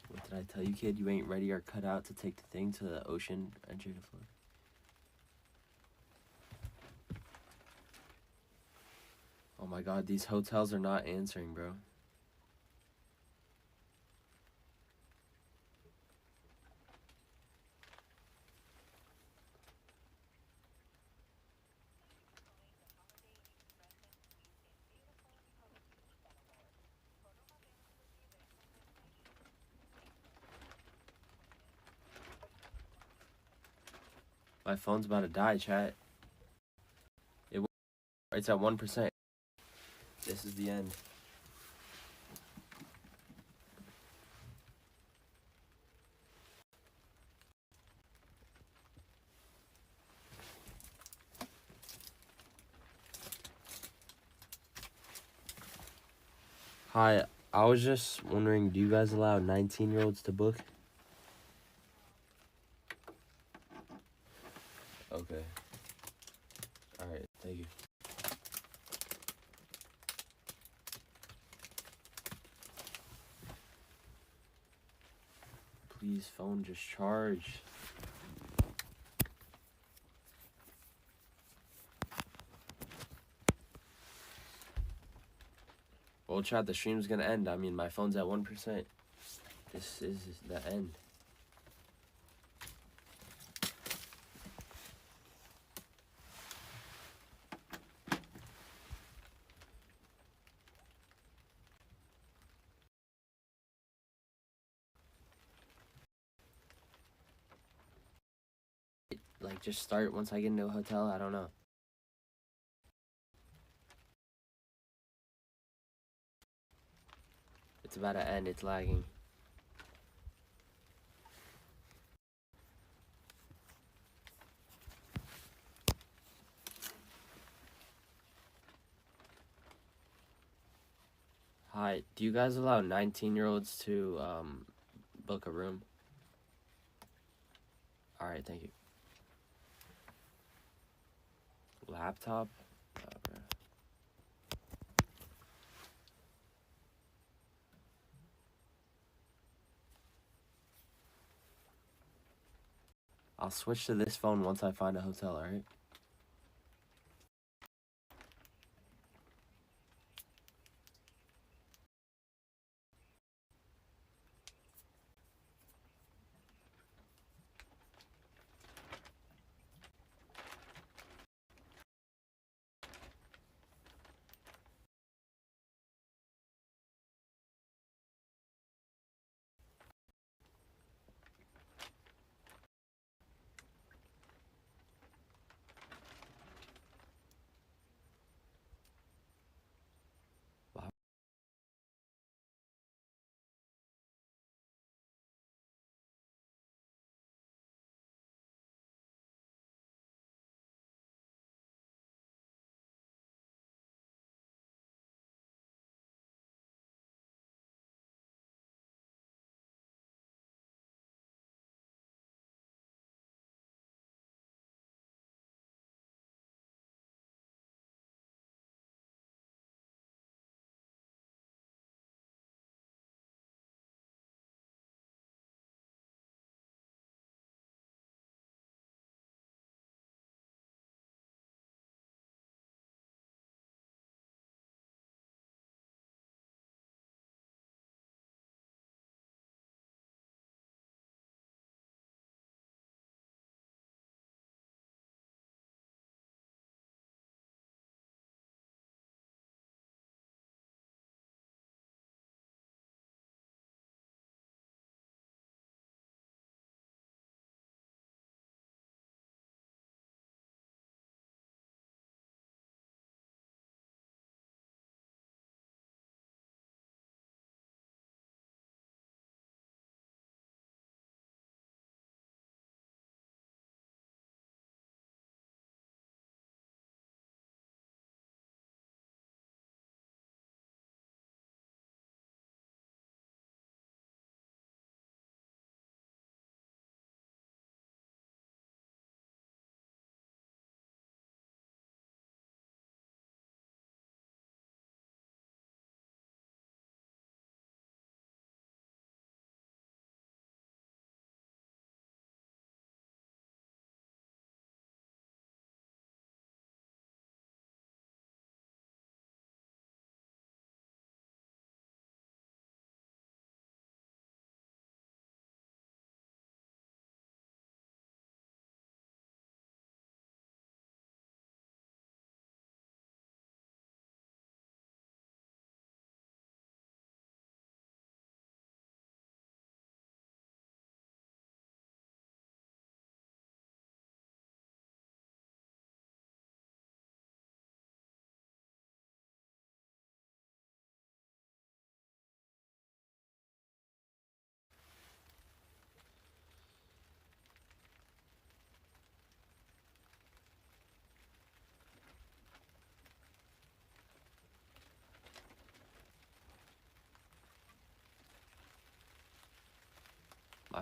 What did I tell you, kid? You ain't ready or cut out to take the thing to the ocean entry to Florida. Oh my god, these hotels are not answering, bro. My phone's about to die, chat. It's at 1%. This is the end. Hi, I was just wondering, do you guys allow 19-year-olds to book? Okay. Alright, thank you. Please, phone, just charge. Well, chat, the stream's gonna end. I mean, my phone's at 1%. This is the end. Like, just start once I get into a hotel. I don't know. It's about to end. It's lagging. Hi, do you guys allow 19-year-olds to book a room? Alright, thank you. Laptop? Okay. I'll switch to this phone once I find a hotel, alright?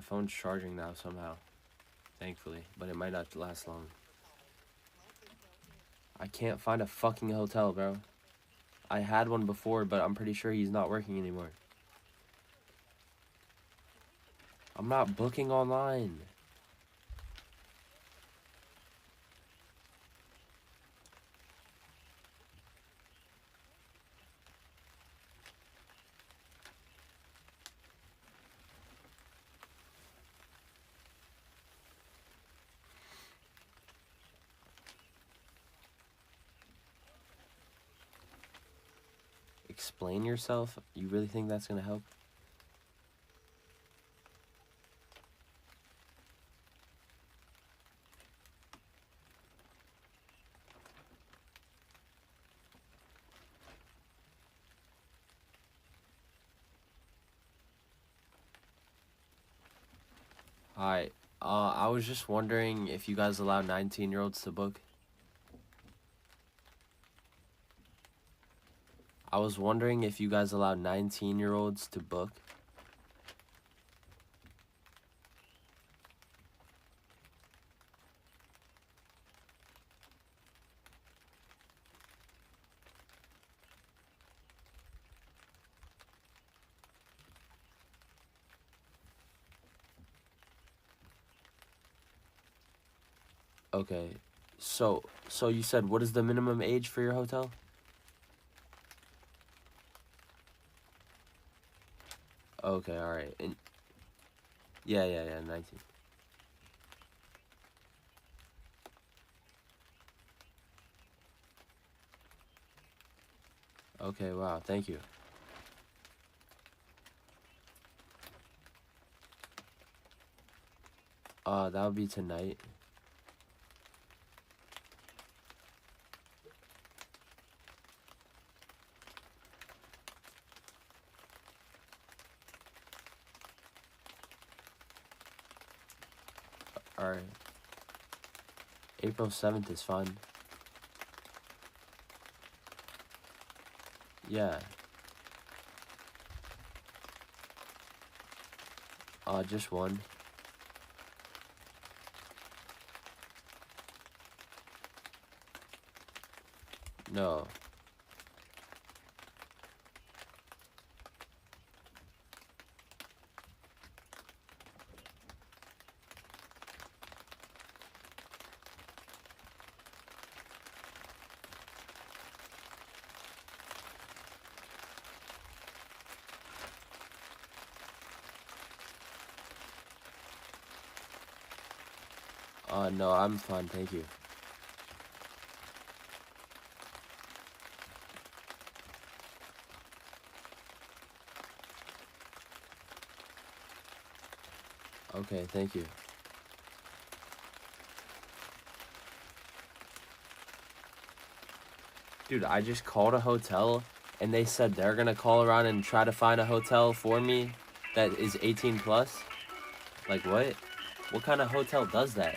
My phone's charging now somehow. Thankfully. But it might not last long. I can't find a fucking hotel, bro. I had one before, but I'm pretty sure he's not working anymore. I'm not booking online. Explain yourself? You really think that's gonna help? Hi. I was just wondering if you guys allow 19-year-olds to book. I was wondering if you guys allow 19-year-olds to book. Okay. So you said what is the minimum age for your hotel? Okay, all right. And yeah, 19. Okay, wow, thank you. That would be tonight. All right. April 7th is fine. Yeah. Just one. No. No, I'm fine, thank you. Okay, thank you. Dude, I just called a hotel and they said they're gonna call around and try to find a hotel for me that is 18 plus. Like what? What kind of hotel does that?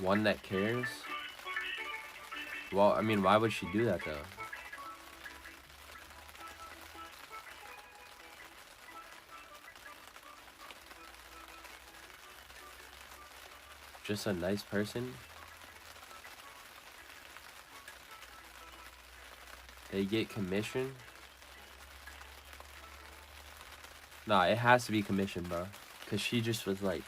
One that cares? Well, I mean, why would she do that though? Just a nice person? They get commission? Nah, it has to be commission, bro. Cause she just was like,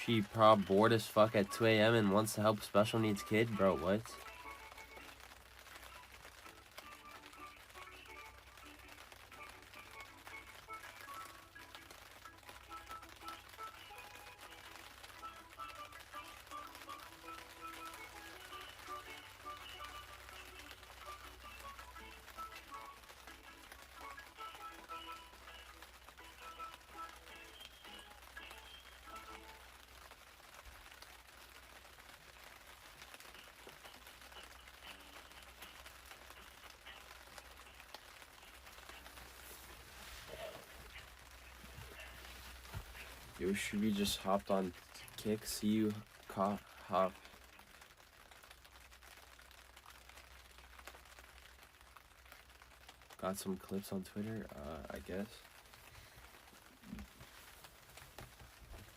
she prob bored as fuck at 2 a.m. and wants to help special needs kid? Bro, what? Yo, Shoovy just hopped on Kick. See you, hop. Got some clips on Twitter, I guess.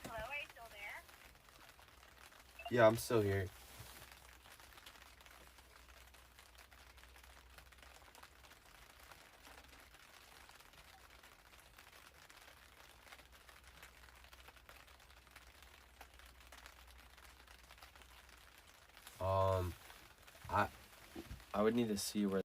Hello, are you still there? Yeah, I'm still here. I would need to see where.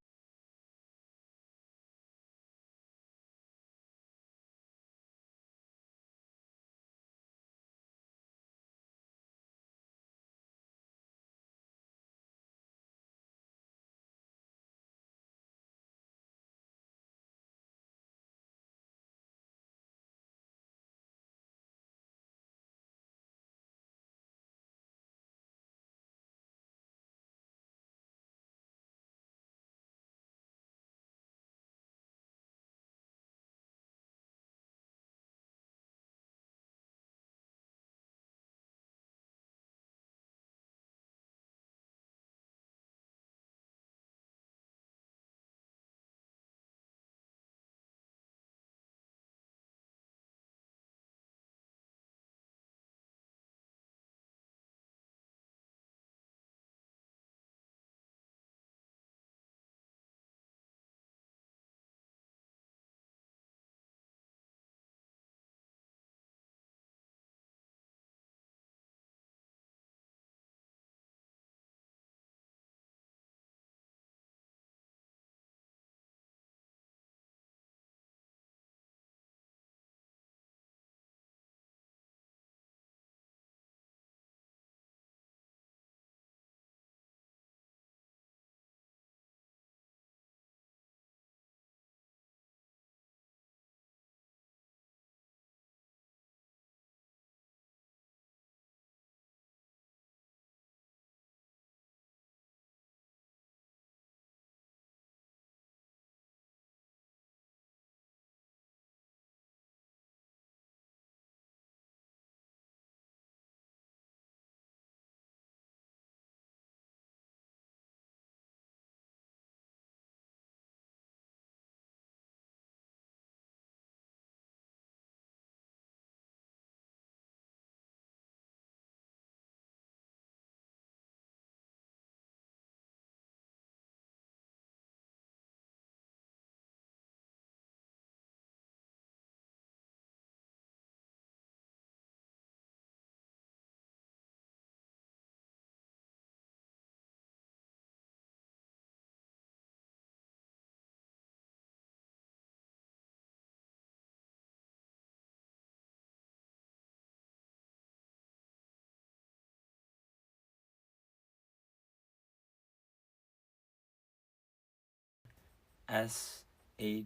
SHA.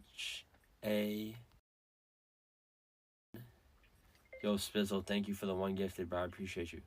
Yo, Spizzle, thank you for the one gifted, bro. I appreciate you.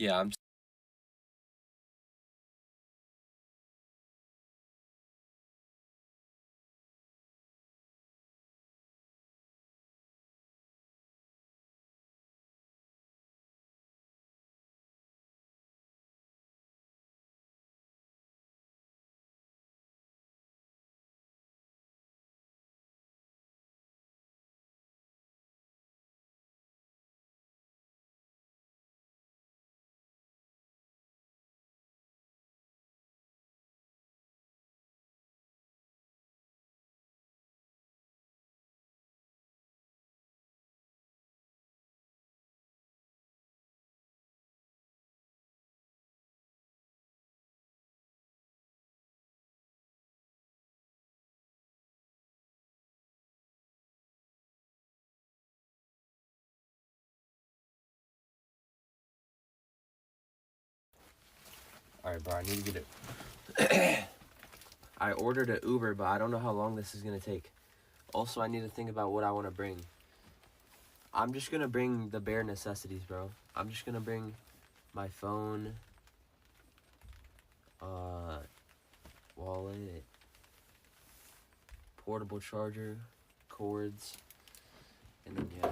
Yeah, I'm. All right, bro. I need to get it. I ordered an Uber, but I don't know how long this is gonna take. Also, I need to think about what I want to bring. I'm just gonna bring the bare necessities, bro. I'm just gonna bring my phone, wallet, portable charger, cords, and then yeah.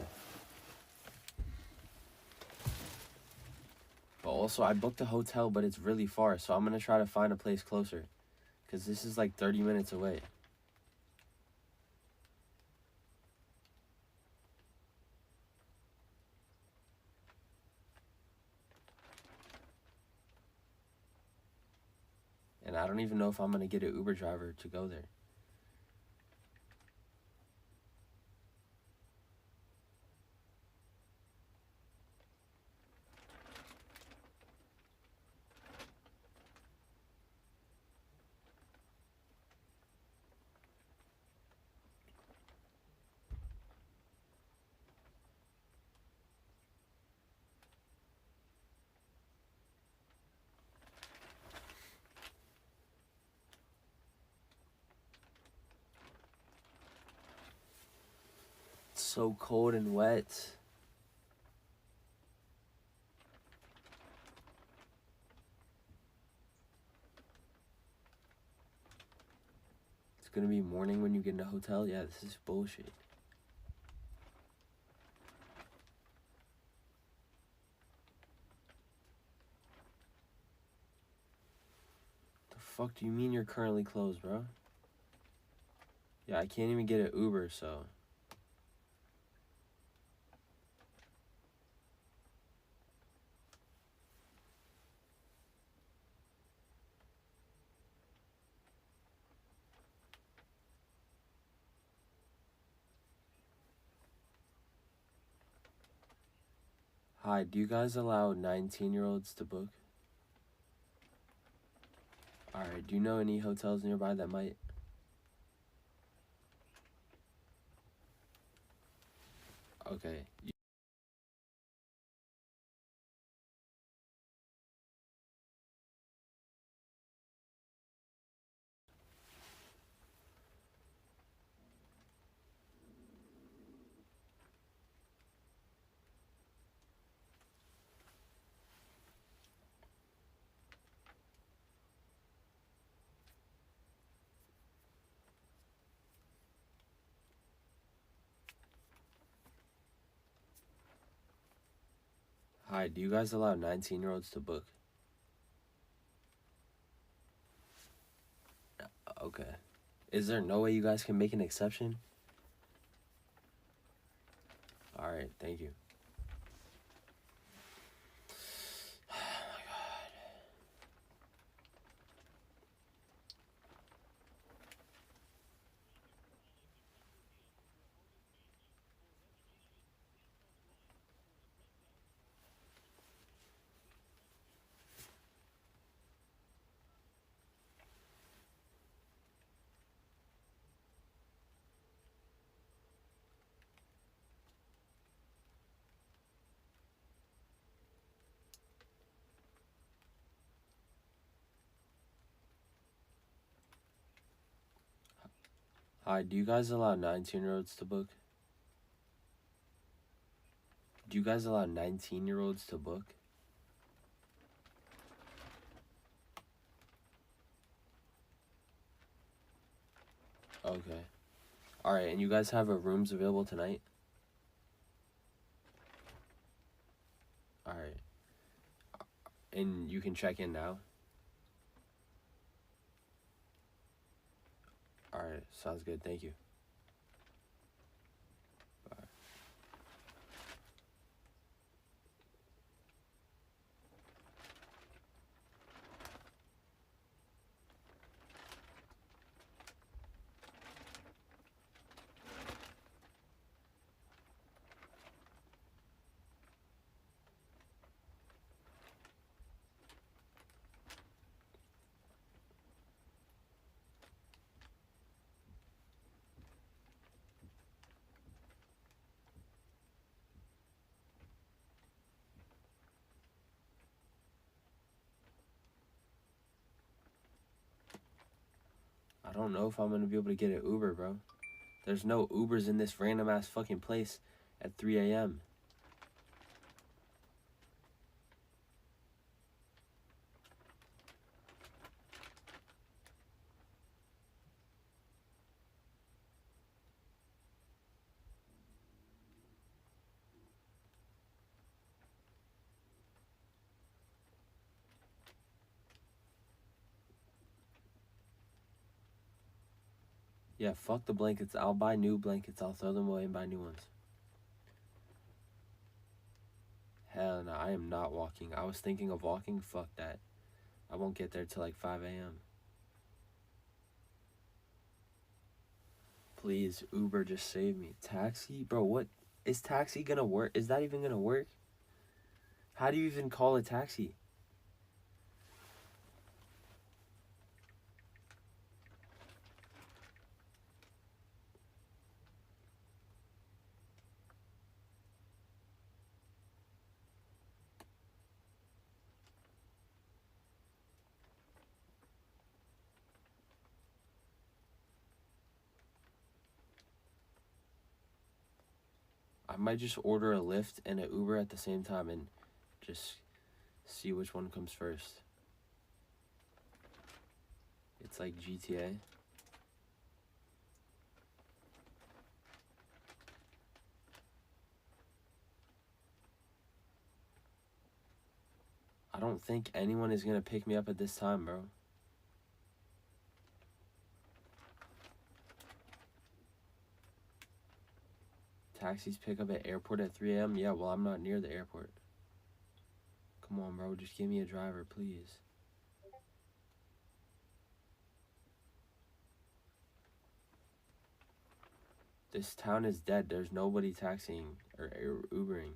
But also, I booked a hotel, but it's really far, so I'm gonna try to find a place closer, cause this is like 30 minutes away. And I don't even know if I'm gonna get an Uber driver to go there. It's so cold and wet. It's gonna be morning when you get in a hotel? Yeah, this is bullshit. The fuck do you mean you're currently closed, bro? Yeah, I can't even get an Uber, so. Hi, do you guys allow 19-year-olds to book? Alright, do you know any hotels nearby that might? Okay. Hi, do you guys allow 19-year-olds to book? Okay. Is there no way you guys can make an exception? Alright, thank you. Oh my god. Hi, do you guys allow 19-year-olds to book? Do you guys allow 19-year-olds to book? Okay. Alright, and you guys have rooms available tonight? Alright. And you can check in now? Alright, sounds good. Thank you. Bye. I don't know if I'm gonna be able to get an Uber, bro. There's no Ubers in this random ass fucking place at 3 a.m. Yeah, fuck the blankets. I'll buy new blankets. I'll throw them away and buy new ones. Hell no, I am not walking. I was thinking of walking. Fuck that. I won't get there till like 5 a.m. Please, Uber, just save me. Taxi? Bro, what? Is taxi gonna work? Is that even gonna work? How do you even call a taxi? I might just order a Lyft and an Uber at the same time and just see which one comes first. It's like GTA. I don't think anyone is gonna pick me up at this time, bro. Taxis pick up at airport at 3 a.m. Yeah, well, I'm not near the airport. Come on, bro. Just give me a driver, please. This town is dead. There's nobody taxiing or Ubering.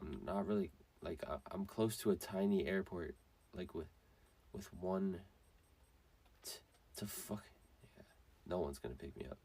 I'm not really, like, I'm close to a tiny airport. Like, with one to fuck. Yeah, no one's gonna pick me up.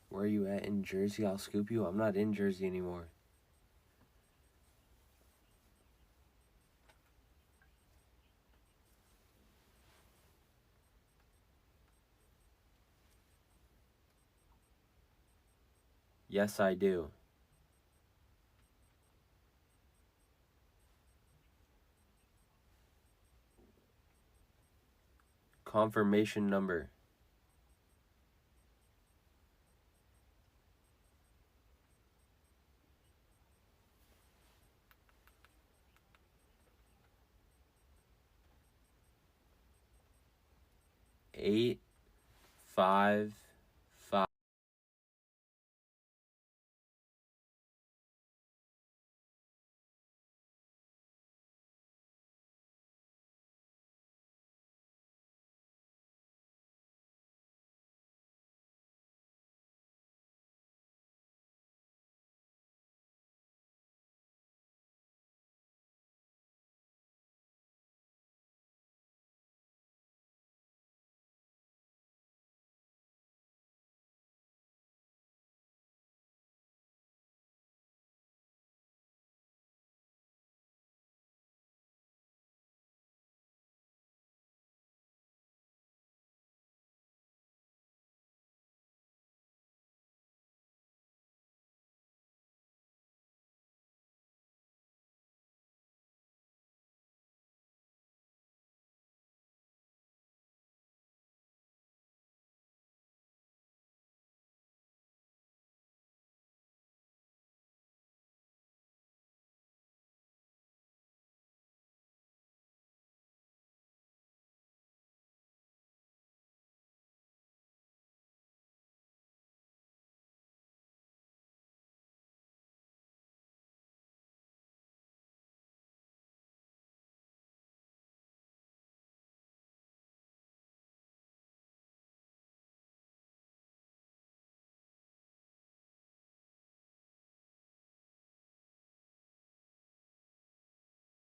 Where are you at? In Jersey? I'll scoop you. I'm not in Jersey anymore. Yes, I do. Confirmation number. Eight, 5, 5.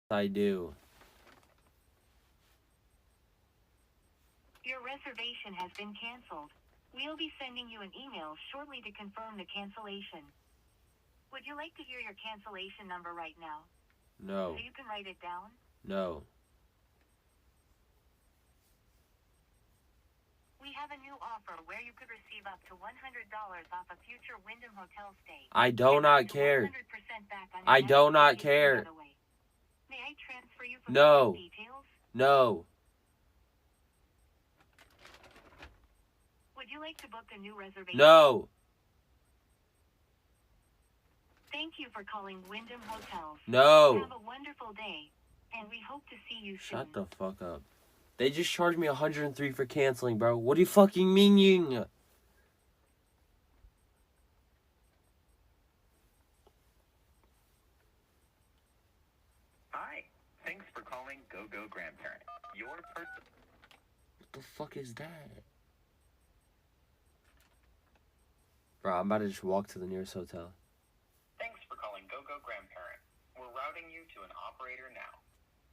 I do. Your reservation has been canceled. We'll be sending you an email shortly to confirm the cancellation. Would you like to hear your cancellation number right now? No. So you can write it down? No. We have a new offer where you could receive up to $100 off a future Wyndham Hotel stay. I do not care. 100% back on your I next do not vacation care. getaway. May I transfer you for No. further details? No. Would you like to book a new reservation? No. Thank you for calling Wyndham Hotels. No. Have a wonderful day, and we hope to see you soon. Shut the fuck up. They just charged me 103 for canceling, bro. What do you fucking mean? Hi. Thanks for calling GoGo Grandparent. Your person. What the fuck is that? Bro, I'm about to just walk to the nearest hotel. Thanks for calling GoGo Grandparent. We're routing you to an operator now.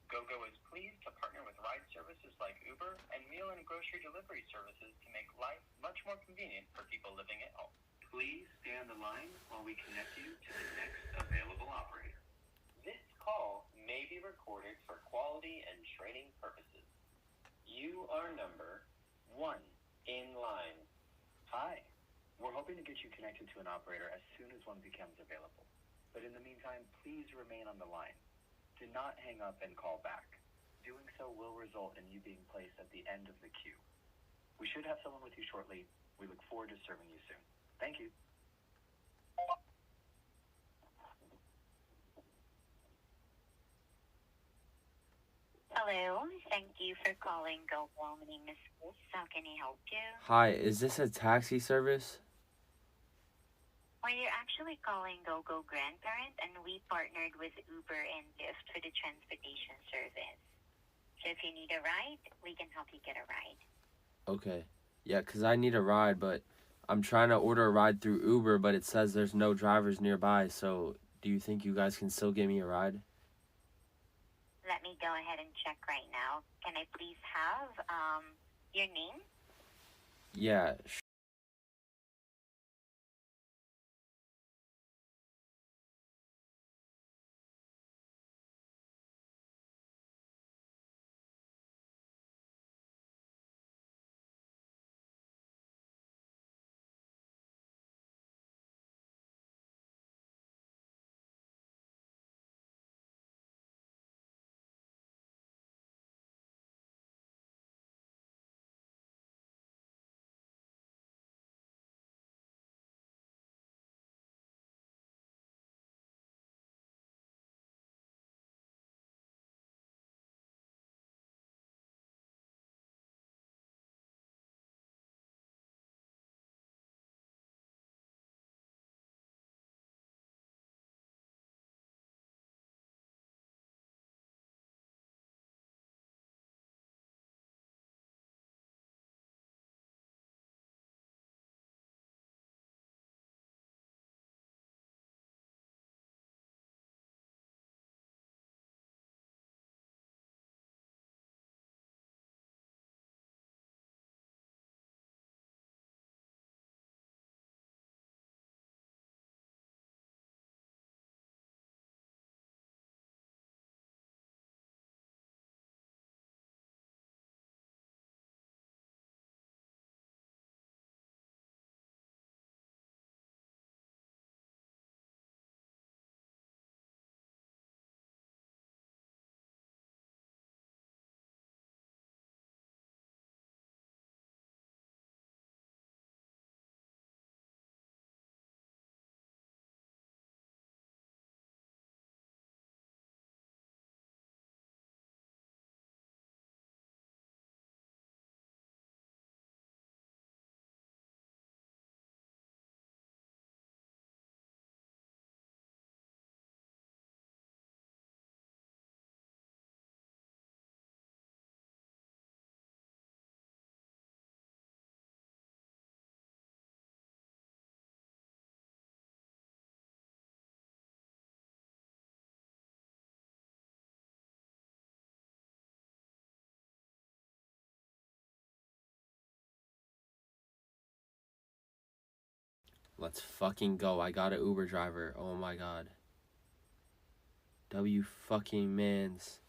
GoGo is pleased to partner with ride services like Uber and meal and grocery delivery services to make life much more convenient for people living at home. Please stay on the line while we connect you to the next available operator. This call may be recorded for quality and training purposes. You are number 1 in line. Hi. We're hoping to get you connected to an operator as soon as one becomes available. But in the meantime, please remain on the line. Do not hang up and call back. Doing so will result in you being placed at the end of the queue. We should have someone with you shortly. We look forward to serving you soon. Thank you. Hello, thank you for calling GoGo. My name is Liz. How can I help you? Hi, is this a taxi service? Well, you're actually calling GoGo Grandparent, and we partnered with Uber and Lyft for the transportation service. So if you need a ride, we can help you get a ride. Okay. Yeah, 'cause I need a ride, but I'm trying to order a ride through Uber, but it says there's no drivers nearby, so do you think you guys can still give me a ride? Let me go ahead and check right now. Can I please have your name? Yeah, Let's fucking go. I got an Uber driver. Oh my god. W fucking mans.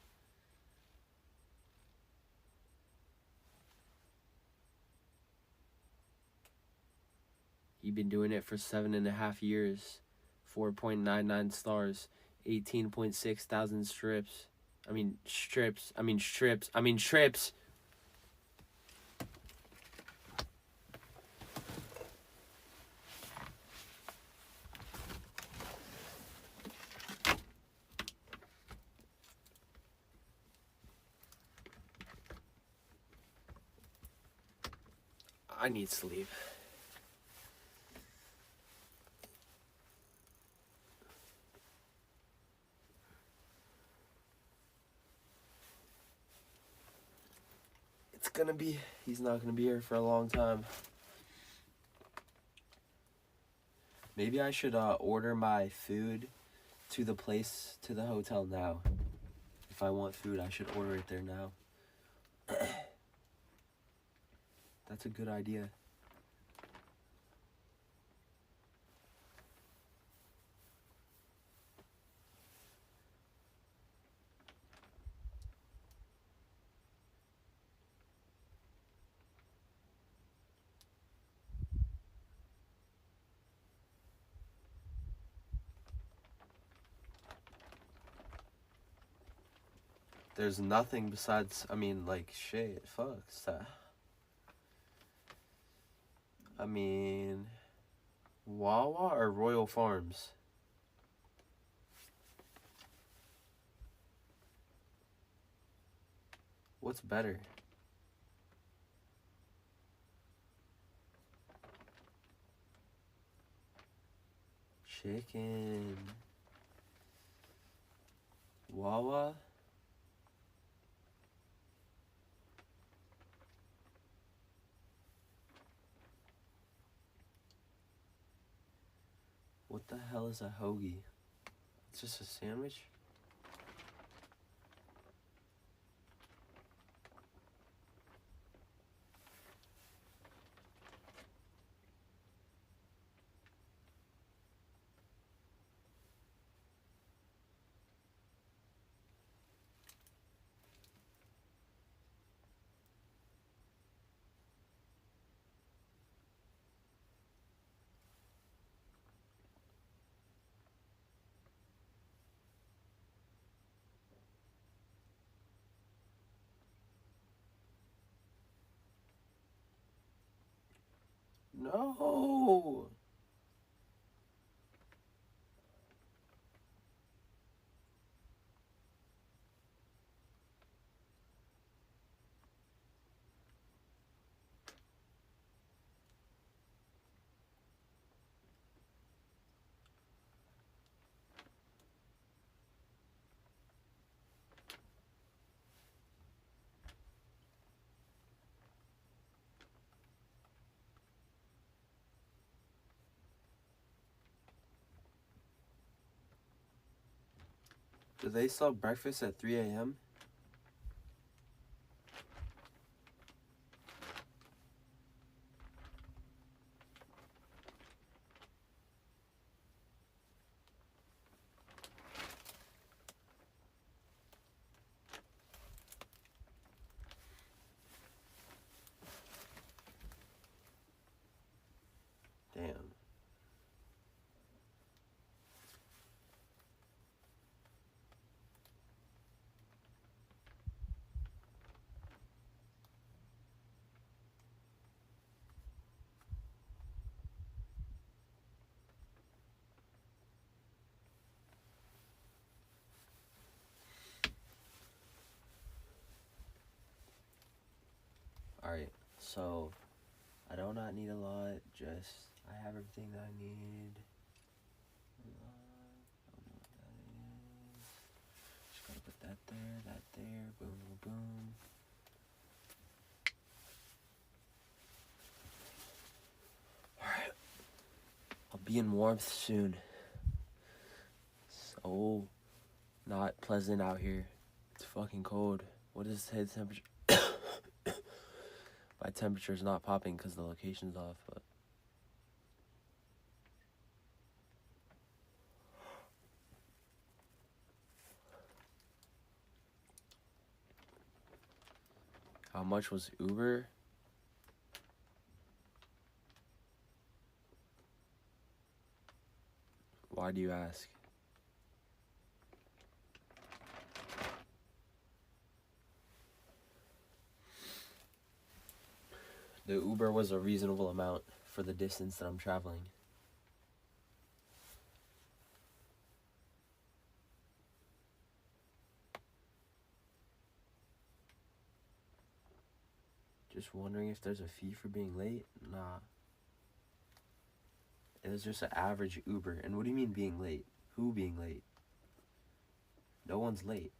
You've been doing it for 7.5 years. 4.99 stars. 18.6 thousand strips. Strips. I need sleep. He's not gonna be here for a long time. Maybe I should order my food to the hotel now. If I want food, I should order it there now. That's a good idea. There's nothing besides, shit, fuck. Wawa or Royal Farms? What's better? Chicken. Wawa? What the hell is a hoagie? It's just a sandwich? No. Do they sell breakfast at 3 a.m.? Damn. Alright, so I do not need a lot, just I have everything that I need. Don't know what that is. Just gotta put that there, boom, boom, boom. Alright, I'll be in warmth soon. So not pleasant out here. It's fucking cold. What is today's temperature? My temperature's not popping because the location's off, but How much was Uber? Why do you ask? The Uber was a reasonable amount for the distance that I'm traveling. Just wondering if there's a fee for being late? Nah. It was just an average Uber. And what do you mean being late? Who being late? No one's late.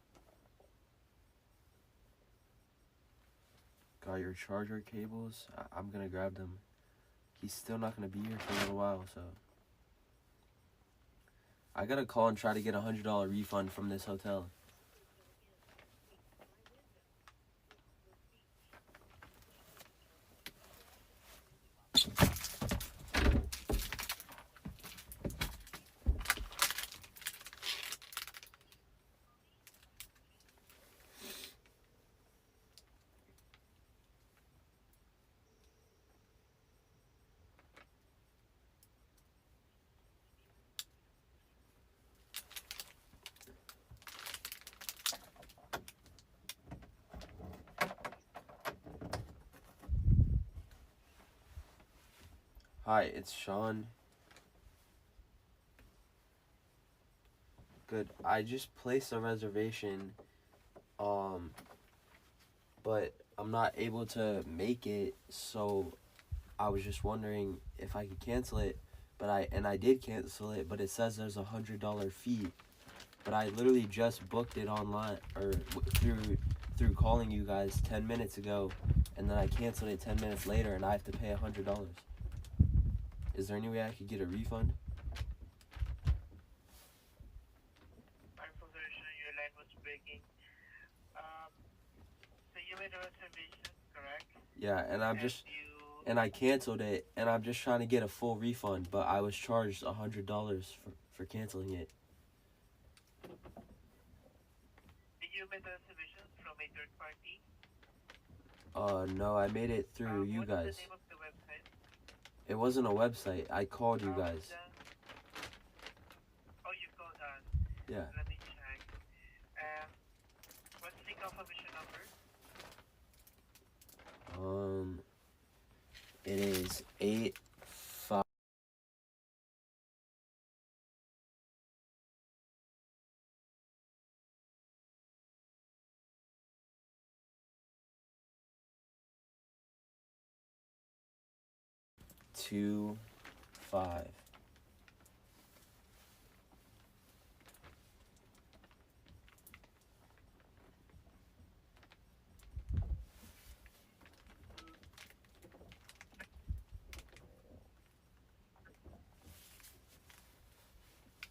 Got your charger cables? I'm gonna grab them. He's still not gonna be here for a little while, so. I gotta call and try to get a $100 refund from this hotel. Hi, it's Sean. Good. I just placed a reservation, but I'm not able to make it, so I was just wondering if I could cancel it. But I did cancel it, but it says there's a $100 fee. But I literally just booked it online or through calling you guys 10 minutes ago, and then I canceled it 10 minutes later, and I have to pay $100. Is there any way I could get a refund? I'm so sorry, Sean, your line was breaking. So you made a reservation, correct? Yeah, and I canceled it, and I'm just trying to get a full refund, but I was charged $100 for canceling it. Did you make the reservation from a third party? No, I made it through you guys. What's the name of the website? It wasn't a website. I called you guys. Oh, you called us. Yeah. Let me check. What's the confirmation number? It is 85. Two, 5.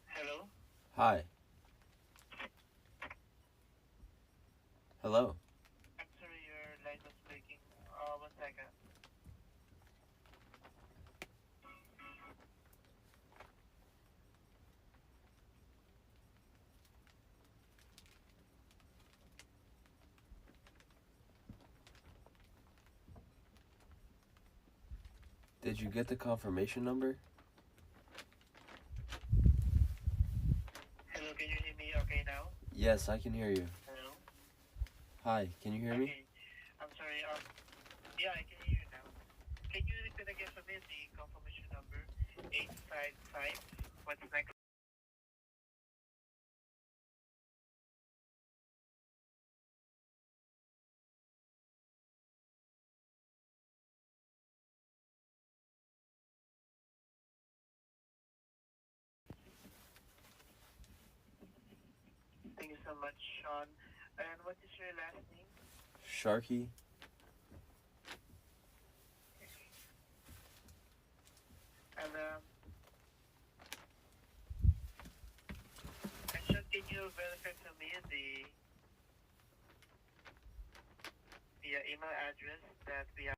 Hello? Hi. Hello. I'm sorry, your line was breaking. 1 second. Did you get the confirmation number? Hello, can you hear me okay now? Yes, I can hear you. Hello? Hi, can you hear me? Okay. I'm sorry, yeah, I can hear you now. Can you repeat again for me the confirmation number? 855. What's next? Thank you so much, Sean. And what is your last name? Sharky? And Sean, can you verify for me the email address that we have?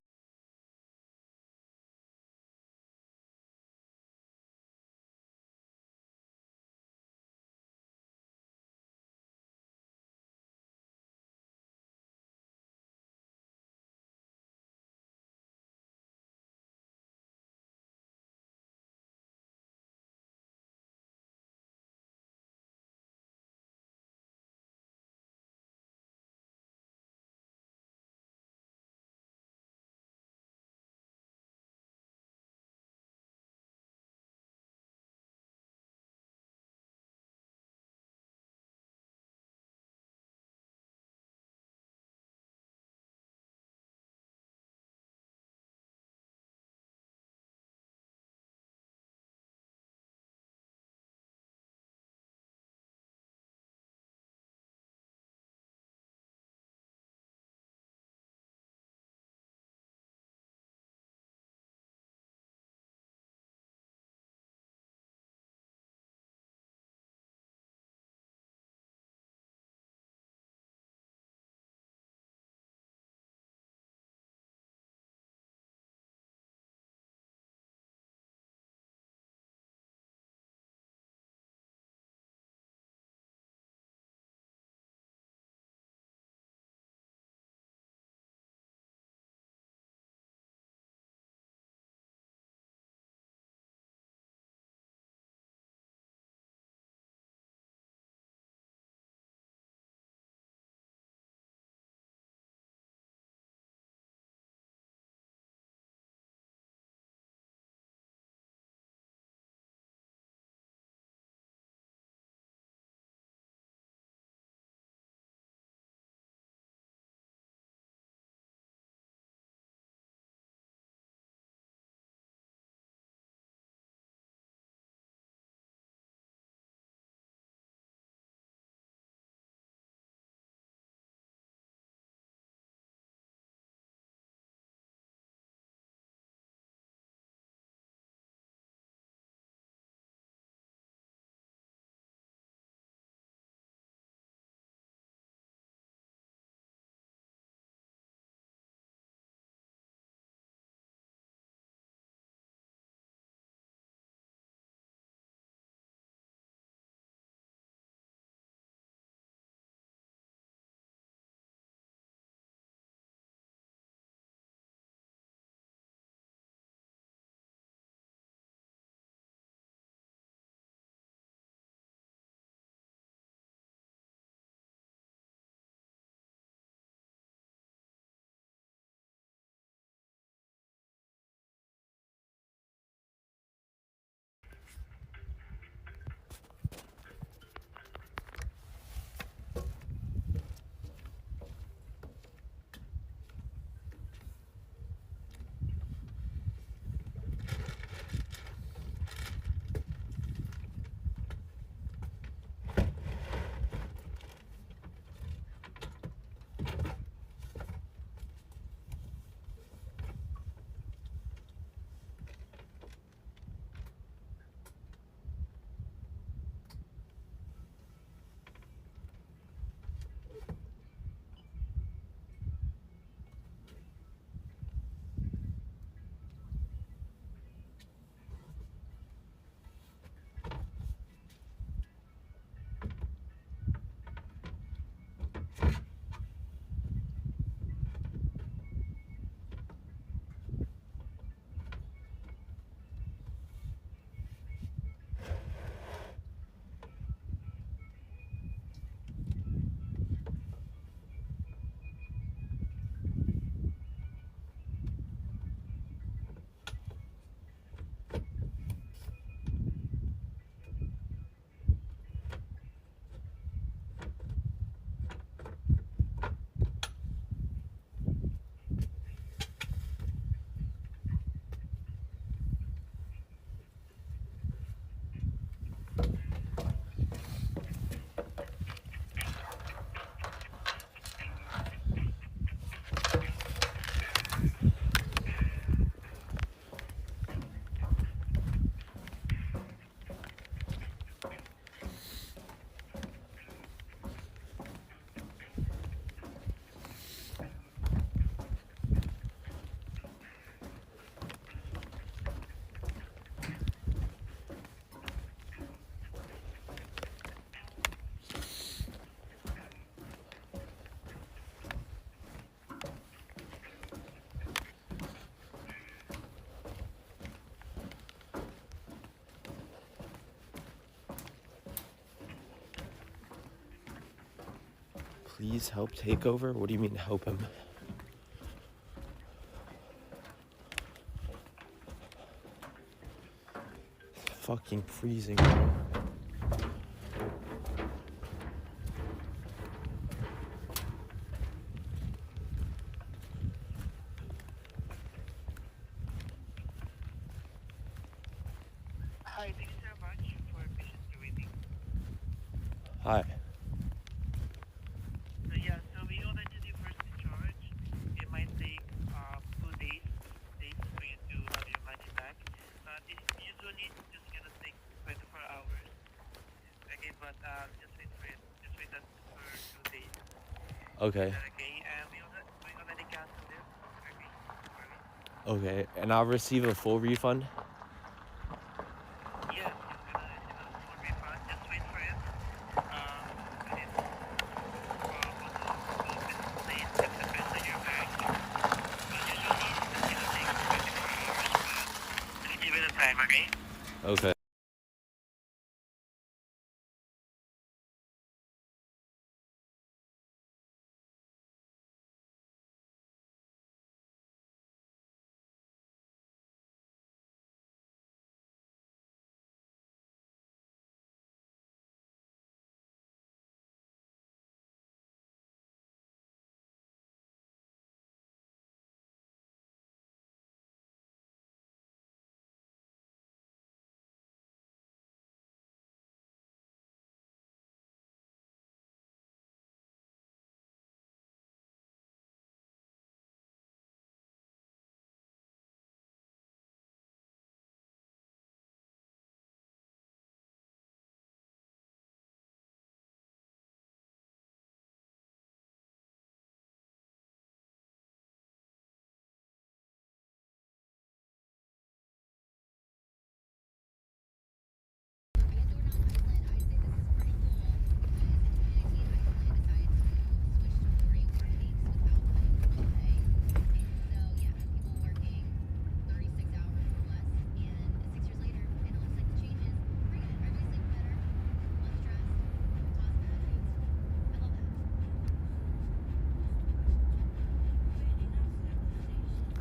please help Takeover? What do you mean help him? It's fucking freezing, bro. Hi, thank you so much for patiently waiting. Hi. So yeah, so we know that the first discharge, it might take 2 days for you to have your money back. But it's usually just gonna take 24 hours. Okay, but just wait for it. Just wait that for 2 days. Okay. Okay, and we already canceled it. Okay, don't worry. Okay, and I'll receive a full refund? Yes, you're gonna receive a full refund. Just wait for it. It's display it depends on your bank. But usually it's just gonna take 24 hours. But just give it a time, okay? Okay.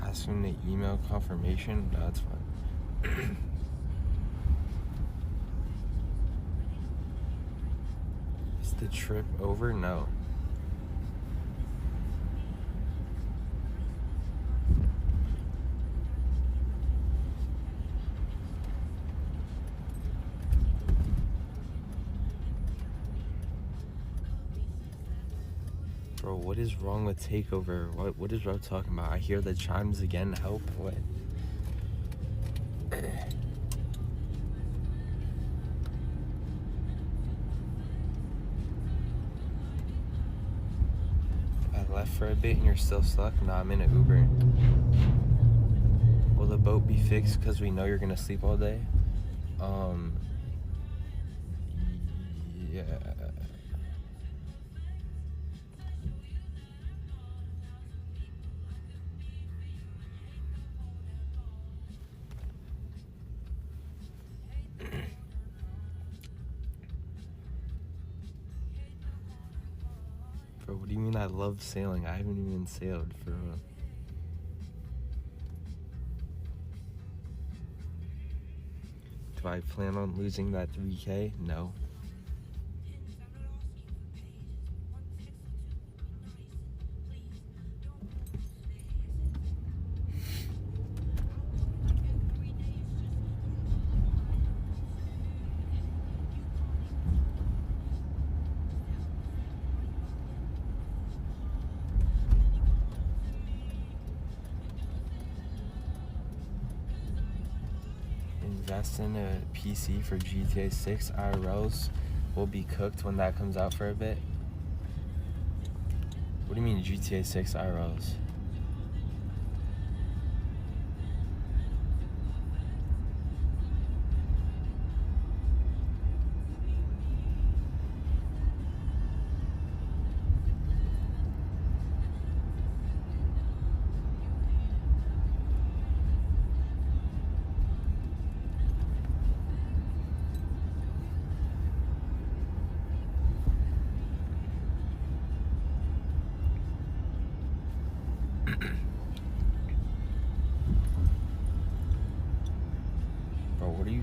Asking the email confirmation? No, that's fine. Is the trip over? No. Bro, what is wrong with Takeover? What is Rob talking about? I hear the chimes again. Help? What? I left for a bit and you're still stuck? No, I'm in an Uber. Will the boat be fixed because we know you're gonna sleep all day? Yeah. Bro, what do you mean I love sailing? I haven't even sailed for real. Do I plan on losing that 3K? No. Invest in a PC for GTA 6 IRLs will be cooked when that comes out for a bit. What do you mean GTA 6 IRLs?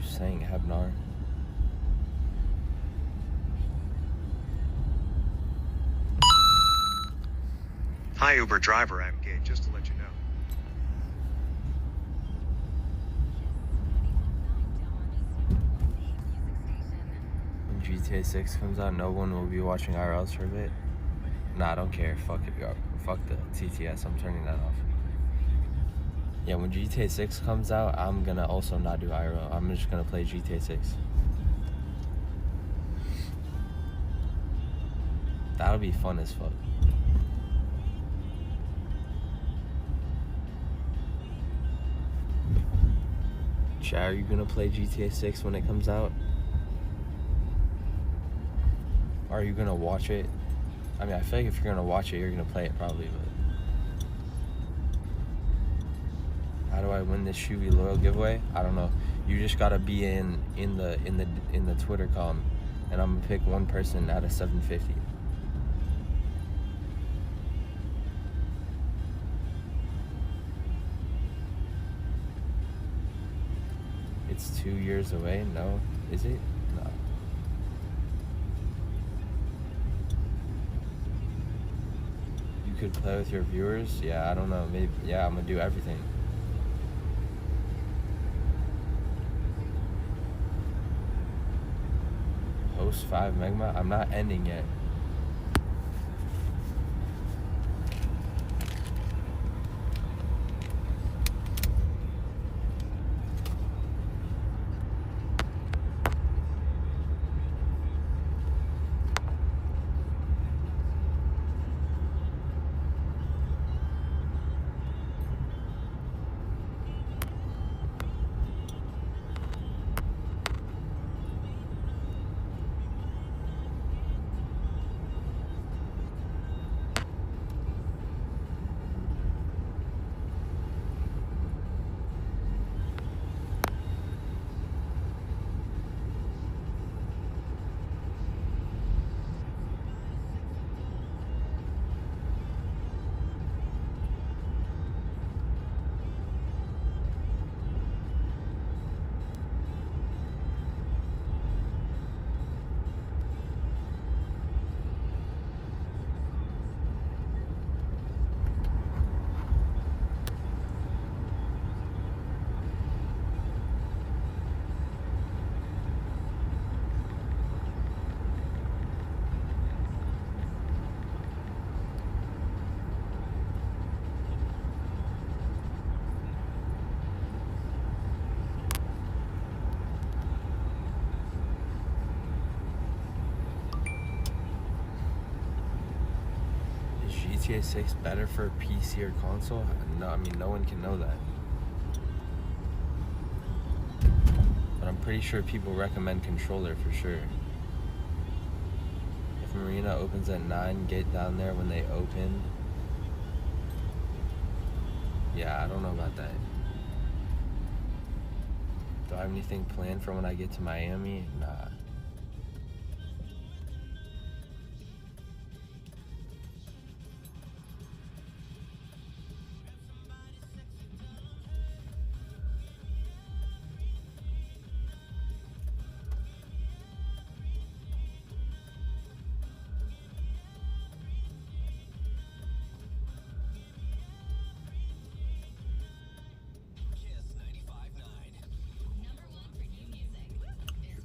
saying, Hebnar? Hi, Uber driver. I'm Gage, just to let you know. When GTA 6 comes out, no one will be watching IRLs for a bit. Nah, I don't care. Fuck it. Fuck the TTS. I'm turning that off. Yeah, when GTA 6 comes out, I'm gonna also not do IRL. I'm just gonna play GTA 6. That'll be fun as fuck. Chat, are you gonna play GTA 6 when it comes out? Are you gonna watch it? I mean, I feel like if you're gonna watch it, you're gonna play it probably, but... How do I win this Shoovy loyal giveaway? I don't know. You just gotta be in the Twitter column, and I'm gonna pick one person out of 750. It's 2 years away? No. Is it? No. You could play with your viewers? Yeah, I don't know. Maybe. Yeah, I'm gonna do everything. Host 5 Megma? I'm not ending yet. GTA 6 better for PC or console? No, I mean, no one can know that. But I'm pretty sure people recommend controller for sure. If Marina opens at 9, get down there when they open. Yeah, I don't know about that. Do I have anything planned for when I get to Miami? Nah.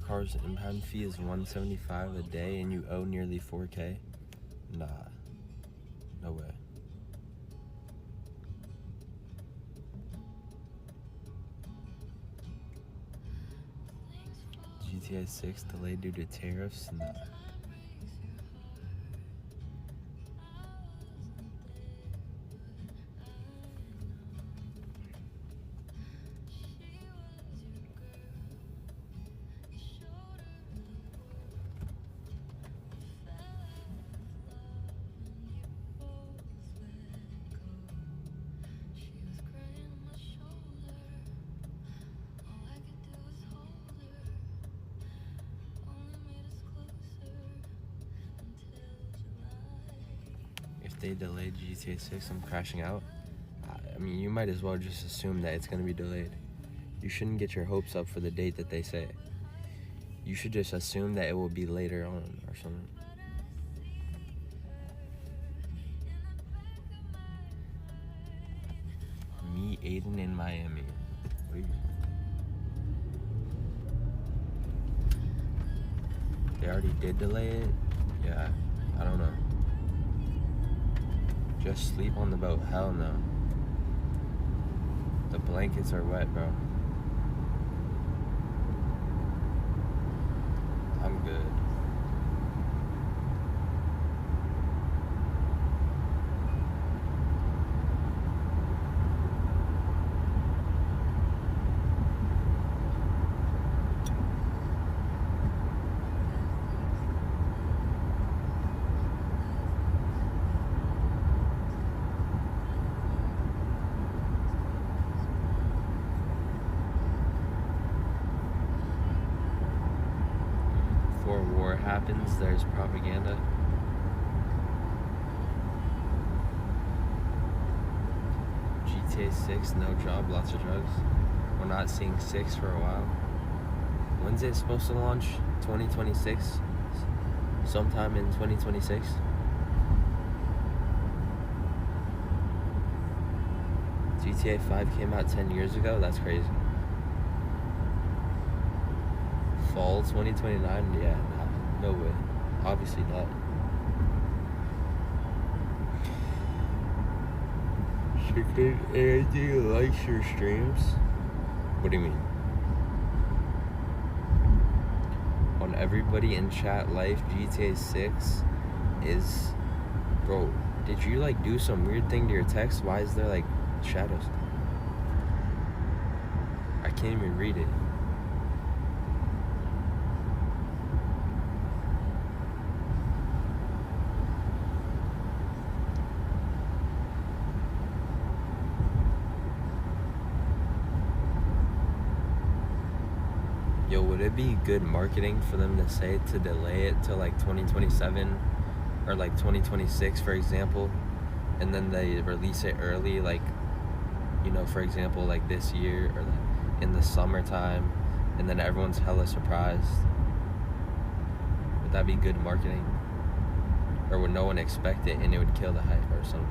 Car's impound fee is $175 a day and you owe nearly 4K? Nah. No way. GTA 6 delayed due to tariffs? Nah. If they delayed GTA 6, I'm crashing out. I mean, you might as well just assume that it's going to be delayed. You shouldn't get your hopes up for the date that they say. You should just assume that it will be later on or something. Meet Aiden in Miami. What are you... They already did delay it? Yeah, I don't know. Just sleep on the boat. Hell no. The blankets are wet, bro. I'm good. Before war happens, there's propaganda. GTA 6, no job, lots of drugs. We're not seeing 6 for a while. When's it supposed to launch? 2026? Sometime in 2026? GTA 5 came out 10 years ago? That's crazy. Fall 2029? Yeah, no way. Obviously not. Chicken AID likes your streams? What do you mean? On everybody in chat life, GTA 6 is... Bro, did you like do some weird thing to your text? Why is there like shadows? I can't even read it. Yo, would it be good marketing for them to say to delay it to like 2027 or like 2026, for example, and then they release it early, like, you know, for example, like this year or like in the summertime, and then everyone's hella surprised? Would that be good marketing? Or would no one expect it and it would kill the hype or something?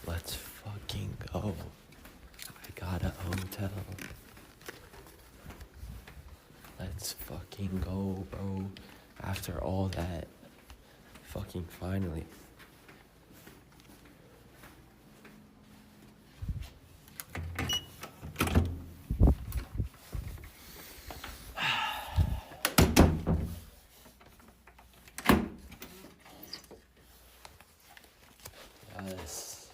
Let's fucking go. I got a hotel. Let's fucking go, bro. After all that. Fucking finally. Yes.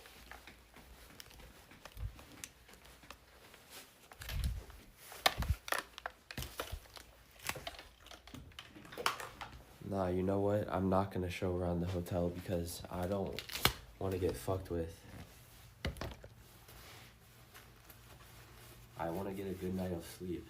Nah, you know what? I'm not gonna show around the hotel because I don't want to get fucked with. I want to get a good night of sleep.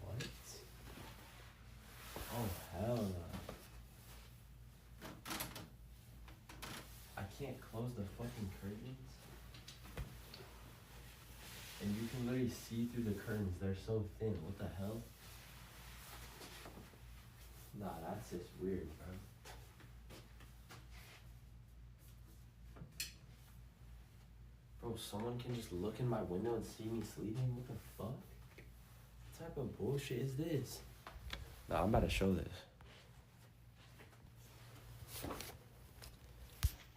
What? Oh, hell no. I can't close the fucking curtains. And you can literally see through the curtains. They're so thin. What the hell? Nah, that's just weird, bro. Bro, someone can just look in my window and see me sleeping? What the fuck? What type of bullshit is this? Nah, I'm about to show this.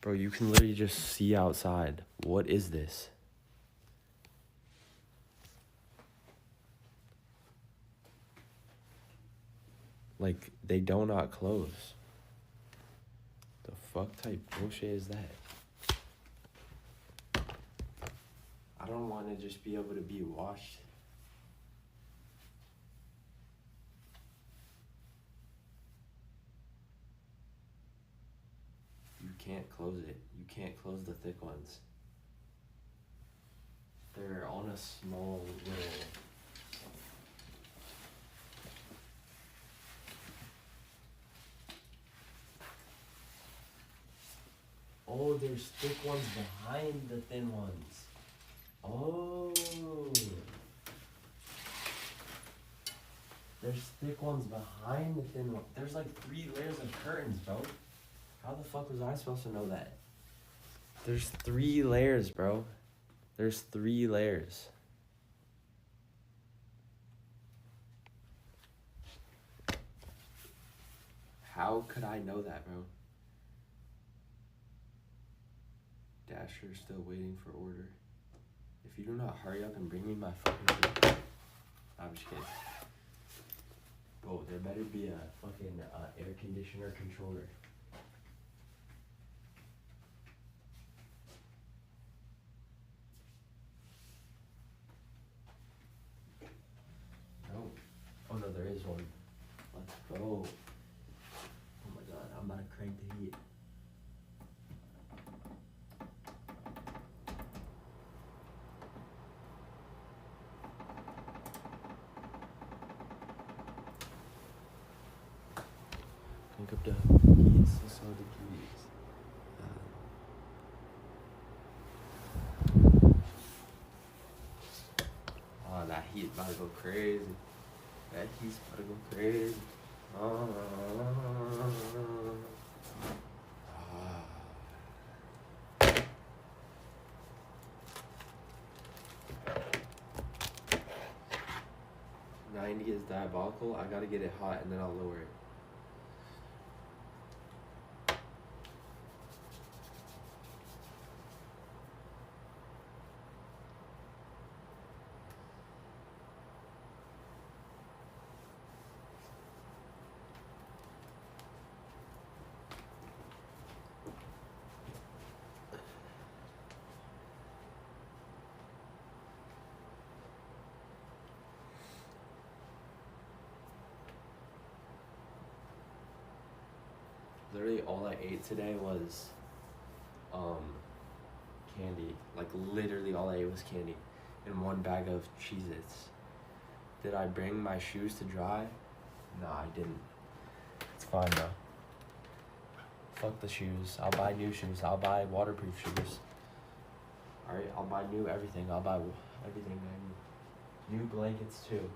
Bro, you can literally just see outside. What is this? Like, they do not close. The fuck type bullshit is that? I don't want to just be able to be washed. You can't close it. You can't close the thick ones. They're on a small little... Oh, there's thick ones behind the thin ones. Oh. There's thick ones behind the thin ones. There's like 3 layers of curtains, bro. How the fuck was I supposed to know that? There's 3 layers, bro. There's 3 layers. How could I know that, bro? Dasher still waiting for order. If you do not hurry up and bring me my fucking food. I'm just kidding. Bro, there better be a fucking air conditioner controller. No. Oh no, there is one. Let's go. Oh my god, I'm about to crank the heat. Crank up the heat 600 degrees. Oh, that heat about to go crazy. That heat's about to go crazy. Oh. 90 is diabolical. I gotta get it hot and then I'll lower it. Literally all I ate today was candy. Like literally all I ate was candy and one bag of Cheez-Its. Did I bring my shoes to dry? No, I didn't. It's fine though. Fuck the shoes. I'll buy new shoes. I'll buy waterproof shoes. Alright, I'll buy new everything. I'll buy everything I need. New blankets too.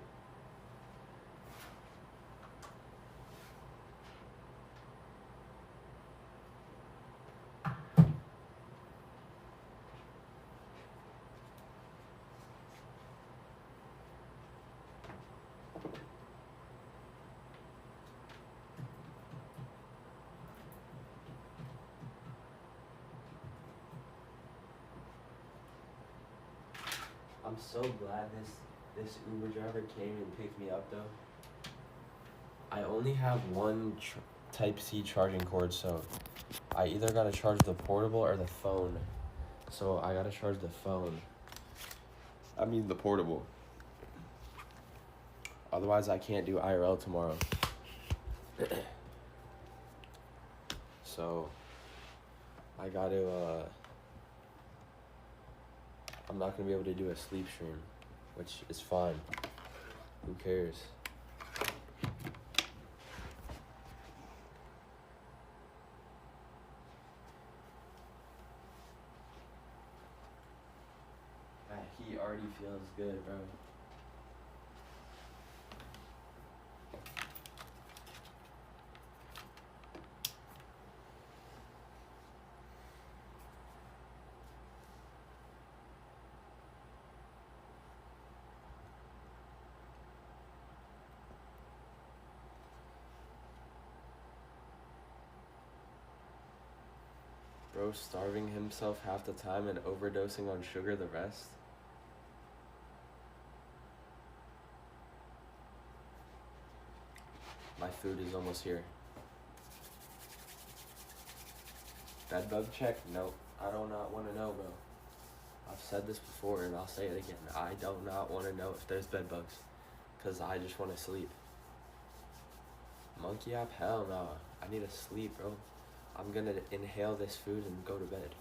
I'm so glad this Uber driver came and picked me up though. I only have one Type-C charging cord, so I either gotta charge the portable or the phone. So I gotta charge the phone. I mean the portable. Otherwise I can't do IRL tomorrow. So I gotta I'm not gonna be able to do a sleep stream, which is fine. Who cares? That heat already feels good, bro. Bro starving himself half the time and overdosing on sugar the rest. My food is almost here. Bed bug check? Nope. I do not want to know, bro. I've said this before and I'll say it again. I do not want to know if there's bed bugs. Because I just want to sleep. Monkey app? Hell no. I need to sleep, bro. I'm gonna inhale this food and go to bed.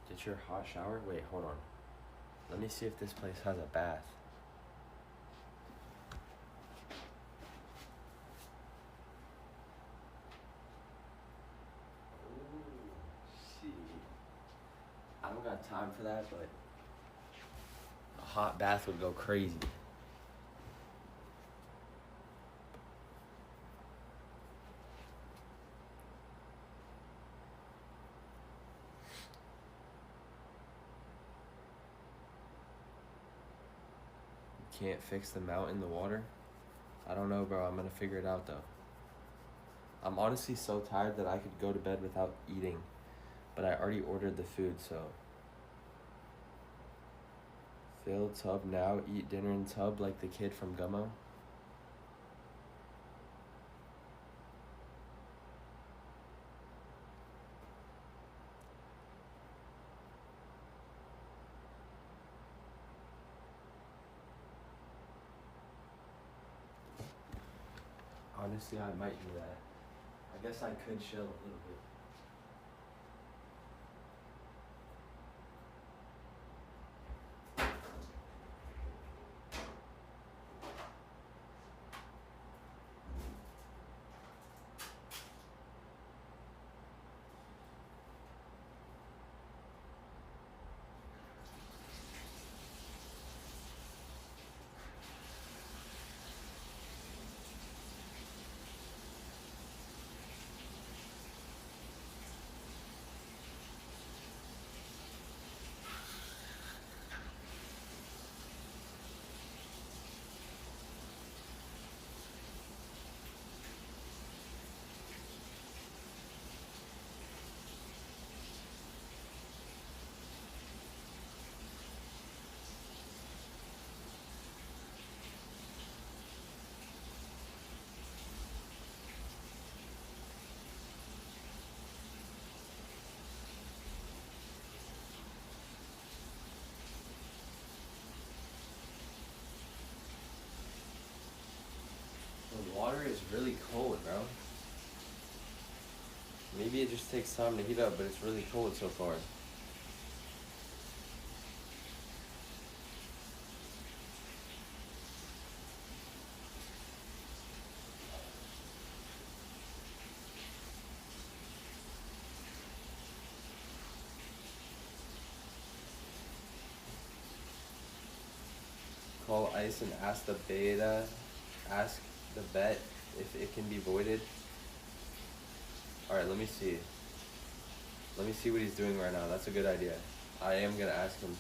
Get your hot shower? Wait, hold on. Let me see if this place has a bath. Ooh, shit. I don't got time for that, but a hot bath would go crazy. Can't fix the mount in the water? I don't know, bro. I'm gonna figure it out though. I'm honestly so tired that I could go to bed without eating, but I already ordered the food, so. Fill tub now, eat dinner in tub like the kid from Gummo. Honestly, I might do that. I guess I could chill a little bit. cold, bro. Maybe it just takes time to heat up, but it's really cold so far. Call ICE and ask the vet if it can be voided. Alright, let me see. Let me see what he's doing right now. That's a good idea. I am gonna ask him.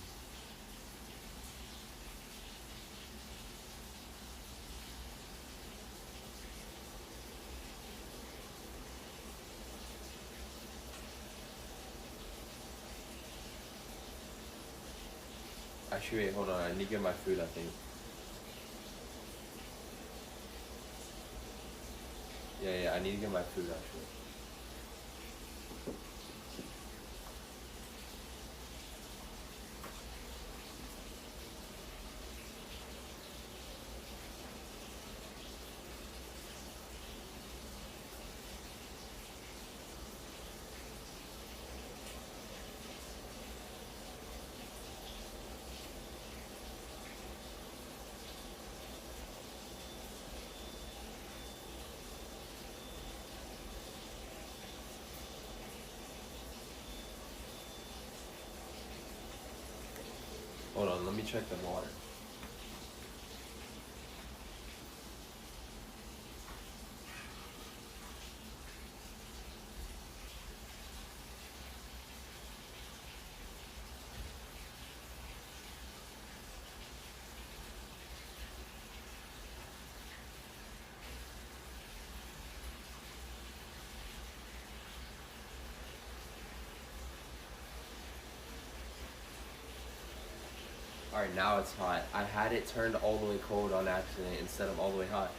Actually, wait, hold on. I need to get my food, I think. Yeah, I need to get my food, actually. Hold on, let me check the water. Alright, now it's hot. I had it turned all the way cold on accident instead of all the way hot.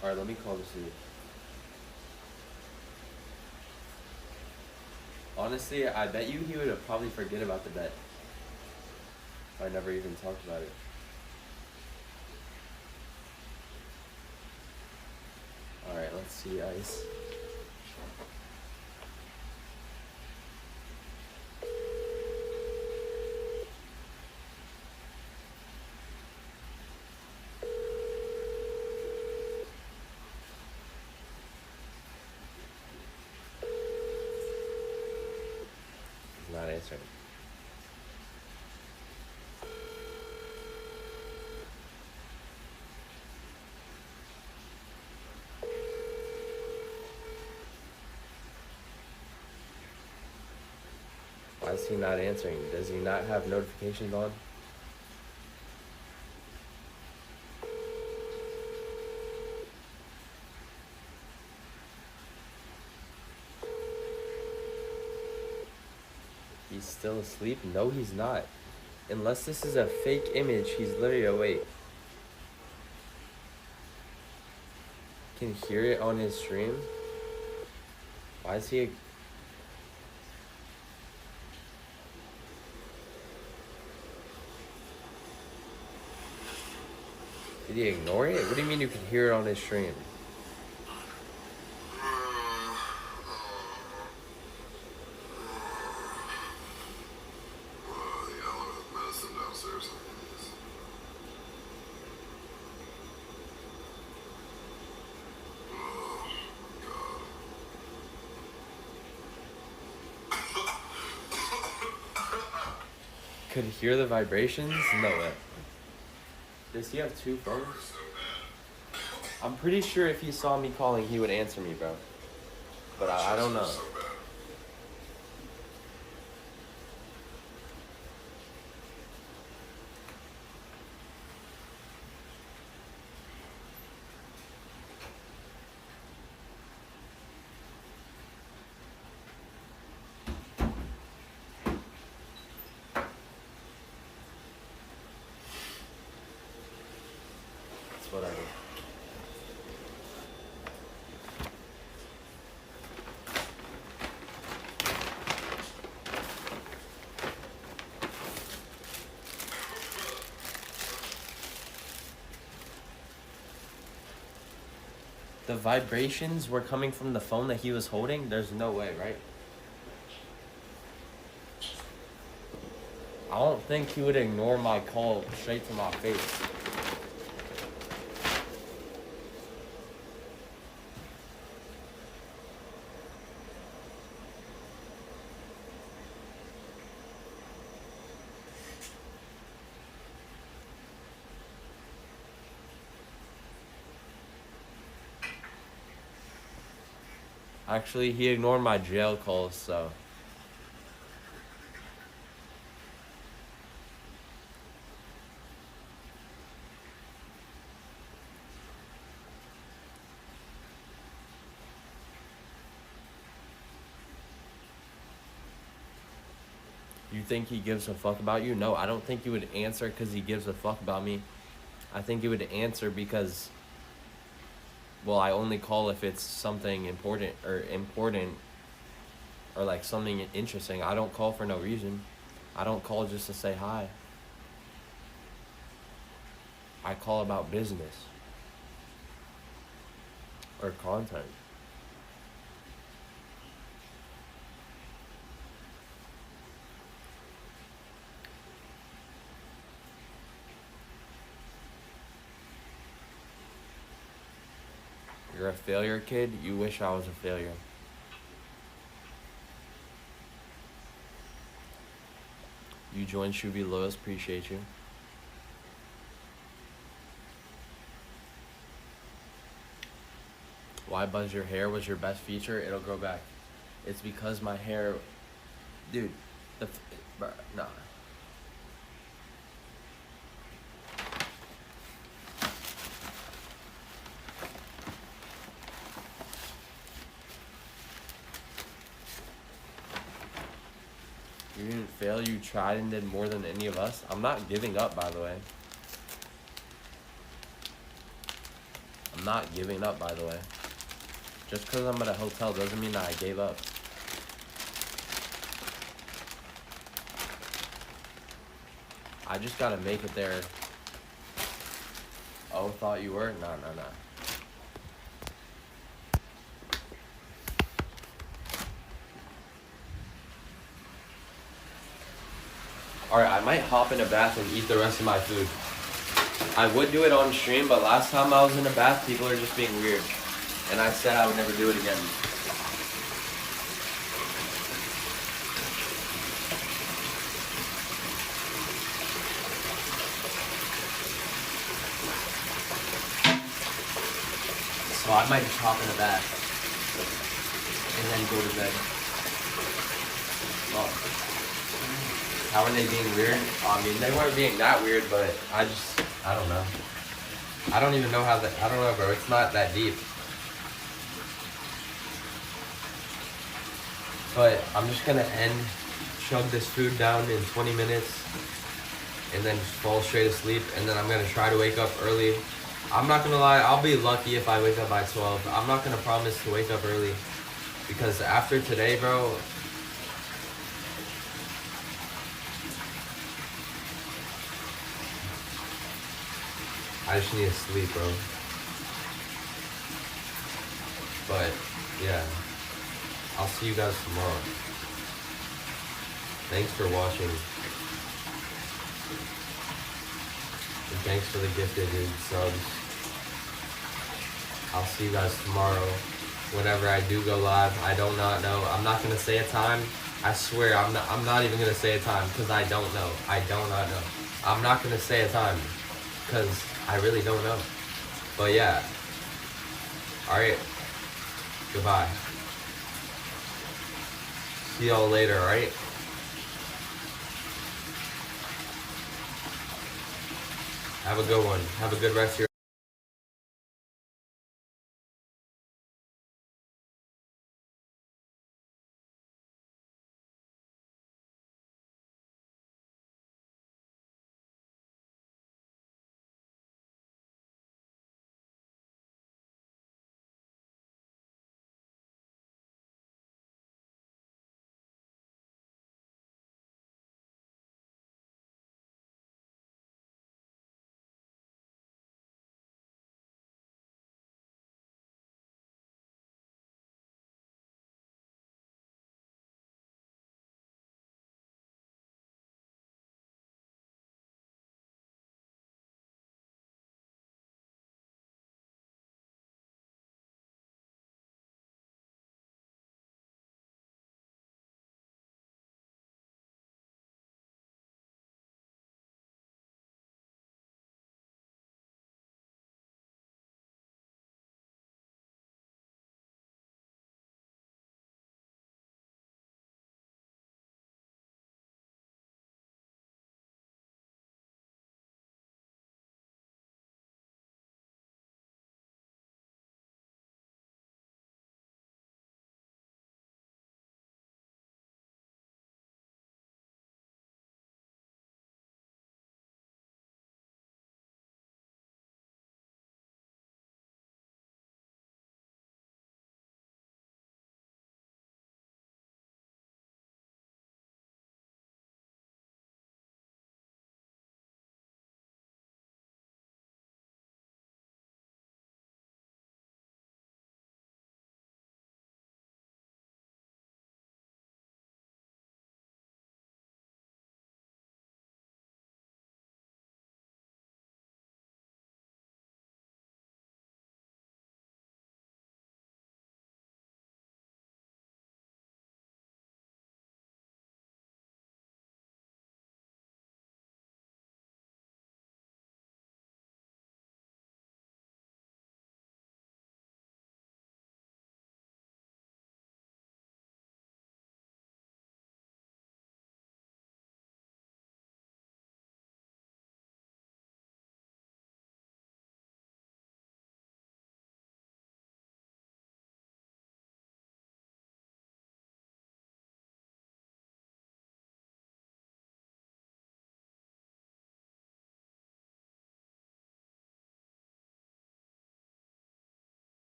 Alright, let me call the dude. Honestly, I bet you he would probably forget about the bet. I never even talked about it. Alright, let's see, ICE. Not answering. Why is he not answering? Does he not have notifications on? He's still asleep? No, he's not. Unless this is a fake image, he's literally awake. Can hear it on his stream? Why is he... Did he ignore it? What do you mean you can hear it on his stream? Could hear the vibrations? No way. Does he have two phones? I'm pretty sure if he saw me calling, he would answer me, bro. But I don't know. Whatever. the vibrations were coming from the phone that he was holding, there's no way, right? I don't think he would ignore my call straight to my face. Actually, he ignored my jail calls, so. You think he gives a fuck about you? No, I don't think he would answer because he gives a fuck about me. I think he would answer because, well, I only call if it's something important or like something interesting. I don't call for no reason. I don't call just to say hi. I call about business or content. You're a failure, kid? You wish I was a failure. You joined Shoovy Loyals, appreciate you. Why buzz your hair was your best feature? It'll grow back. It's because my hair, dude, bruh, nah. You didn't fail, you tried and did more than any of us. I'm not giving up, by the way. I'm not giving up, by the way. Just because I'm at a hotel doesn't mean that I gave up. I just gotta make it there. Oh, thought you were? No. Alright, I might hop in a bath and eat the rest of my food. I would do it on stream, but last time I was in a bath, people are just being weird. And I said I would never do it again. So I might just hop in a bath and then go to bed. Oh. How are they being weird? I mean, they weren't being that weird, but I don't know. I don't even know how I don't know, bro. It's not that deep. But I'm just gonna chug this food down in 20 minutes and then just fall straight asleep, and then I'm gonna try to wake up early. I'm not gonna lie, I'll be lucky if I wake up by 12. I'm not gonna promise to wake up early because after today, bro, I just need to sleep, bro. But, yeah. I'll see you guys tomorrow. Thanks for watching. And thanks for the gifted subs. I'll see you guys tomorrow. Whenever I do go live, I do not know. I'm not going to say a time. I swear, I'm not even going to say a time because I don't know. I do not know. I'm not going to say a time because I really don't know. But yeah. Alright. Goodbye. See y'all later, alright? Have a good one. Have a good rest of your